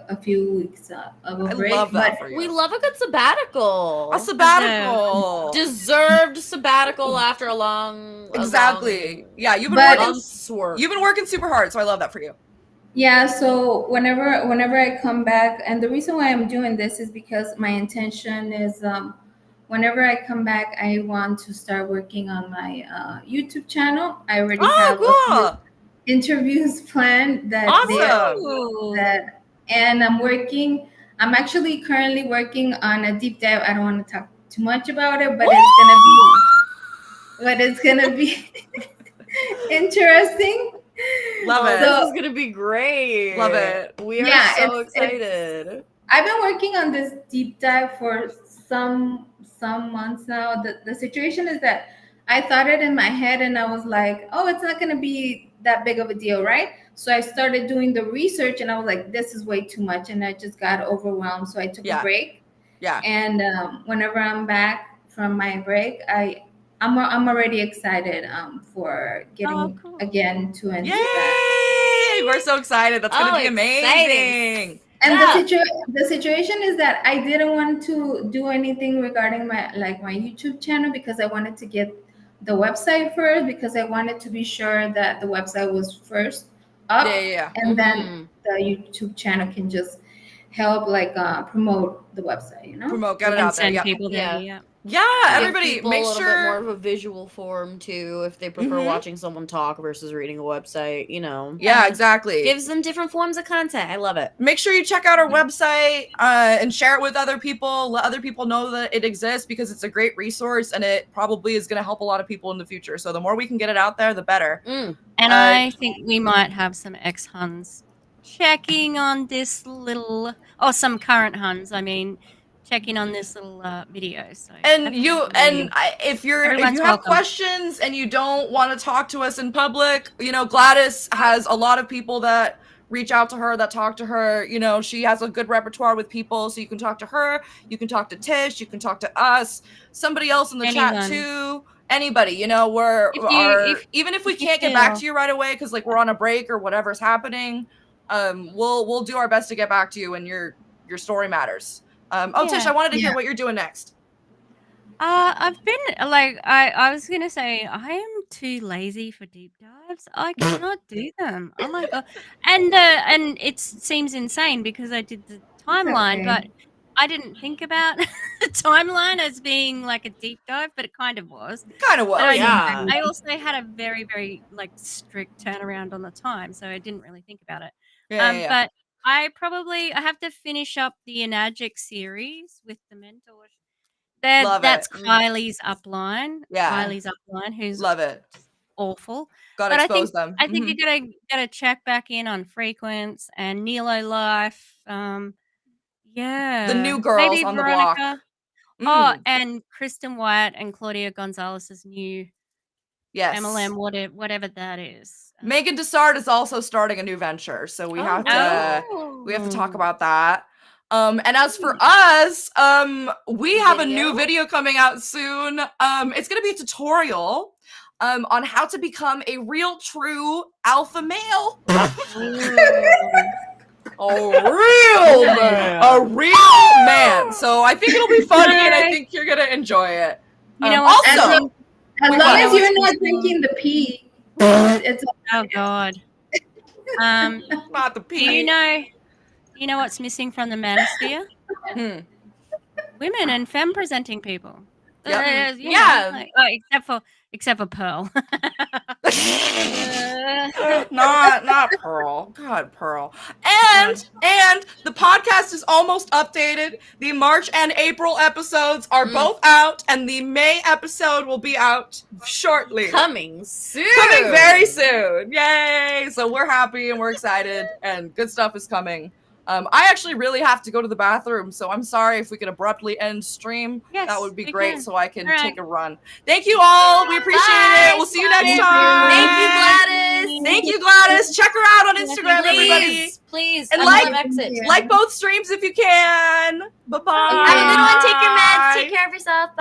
a few weeks of a break. Love that for you. We love a good sabbatical. A sabbatical. Deserved sabbatical after a long Yeah, you've been working super hard, so I love that for you. Yeah, so whenever I come back, and the reason why I'm doing this is because my intention is whenever I come back, I want to start working on my YouTube channel. I already have a few interviews planned and I'm actually currently working on a deep dive. I don't want to talk too much about it, but it's gonna be interesting. Love it. This is gonna be great. Love it. We are so excited. I've been working on this deep dive for some months now. The situation is that I thought it in my head and I was like, oh, it's not going to be that big of a deal, right? So I started doing the research and I was like, this is way too much. And I just got overwhelmed. So I took a break. Yeah. And whenever I'm back from my break, I'm already excited for getting again to into that. Yay! We're so excited. That's going to be amazing. And the situation is that I didn't want to do anything regarding my YouTube channel because I wanted to get the website first, because I wanted to be sure that the website was first up. And then the YouTube channel can just help promote the website, get it out there. Send people there. Yeah, everybody, make a little sure bit more of a visual form too, if they prefer watching someone talk versus reading a website, Yeah, exactly. Gives them different forms of content. I love it. Make sure you check out our website and share it with other people. Let other people know that it exists because it's a great resource and it probably is going to help a lot of people in the future. So the more we can get it out there, the better. And I think we might have some ex-Huns checking on this little, or some current Huns, checking on this little video. So if you have questions and you don't want to talk to us in public, Gladys has a lot of people that reach out to her, that talk to her. She has a good repertoire with people, so you can talk to her, you can talk to Tish, you can talk to us, somebody else in the chat too. Anybody, even if we can't get back to you right away because we're on a break or whatever's happening, we'll do our best to get back to you, and your story matters. Tish, I wanted to hear what you're doing next. I've been I was gonna say I am too lazy for deep dives. I cannot do them. Oh my god! And it seems insane because I did the timeline, but I didn't think about the timeline as being like a deep dive, but it kind of was. I also had a very, very strict turnaround on the time, so I didn't really think about it. But I have to finish up the Enagic series with the mentors. That's Kylie's upline. Kylie's upline, who's awful. Gotta expose them. I think you gotta check back in on Frequence and Nilo Life. The new girls maybe on Veronica. the block. And Kristen White and Claudia Gonzalez's new MLM, whatever that is. Megan Dessart is also starting a new venture, so we have to talk about that. And as for us, we have a new video coming out soon. It's going to be a tutorial on how to become a real, true alpha male. A real man. So I think it'll be funny, and I think you're going to enjoy it. Also, as long as you're not drinking the pee. It's God. Not the pee. You know what's missing from the manosphere? Women and femme presenting people. Except for Pearl. Not Pearl. God, Pearl. And the podcast is almost updated. The March and April episodes are both out, and the May episode will be out shortly. Coming soon. Coming very soon. Yay! So we're happy and we're excited, and good stuff is coming. I actually really have to go to the bathroom, so I'm sorry if we could abruptly end stream. Yes, that would be we great, can. so I can All right. take a run. Thank you all. We appreciate it. We'll see you next time. Thank you, Gladys. Thank you, Gladys. Check her out on Instagram, everybody. Please. And MLMExit. like both streams if you can. Bye-bye. Have a good one. Take your meds. Take care of yourself.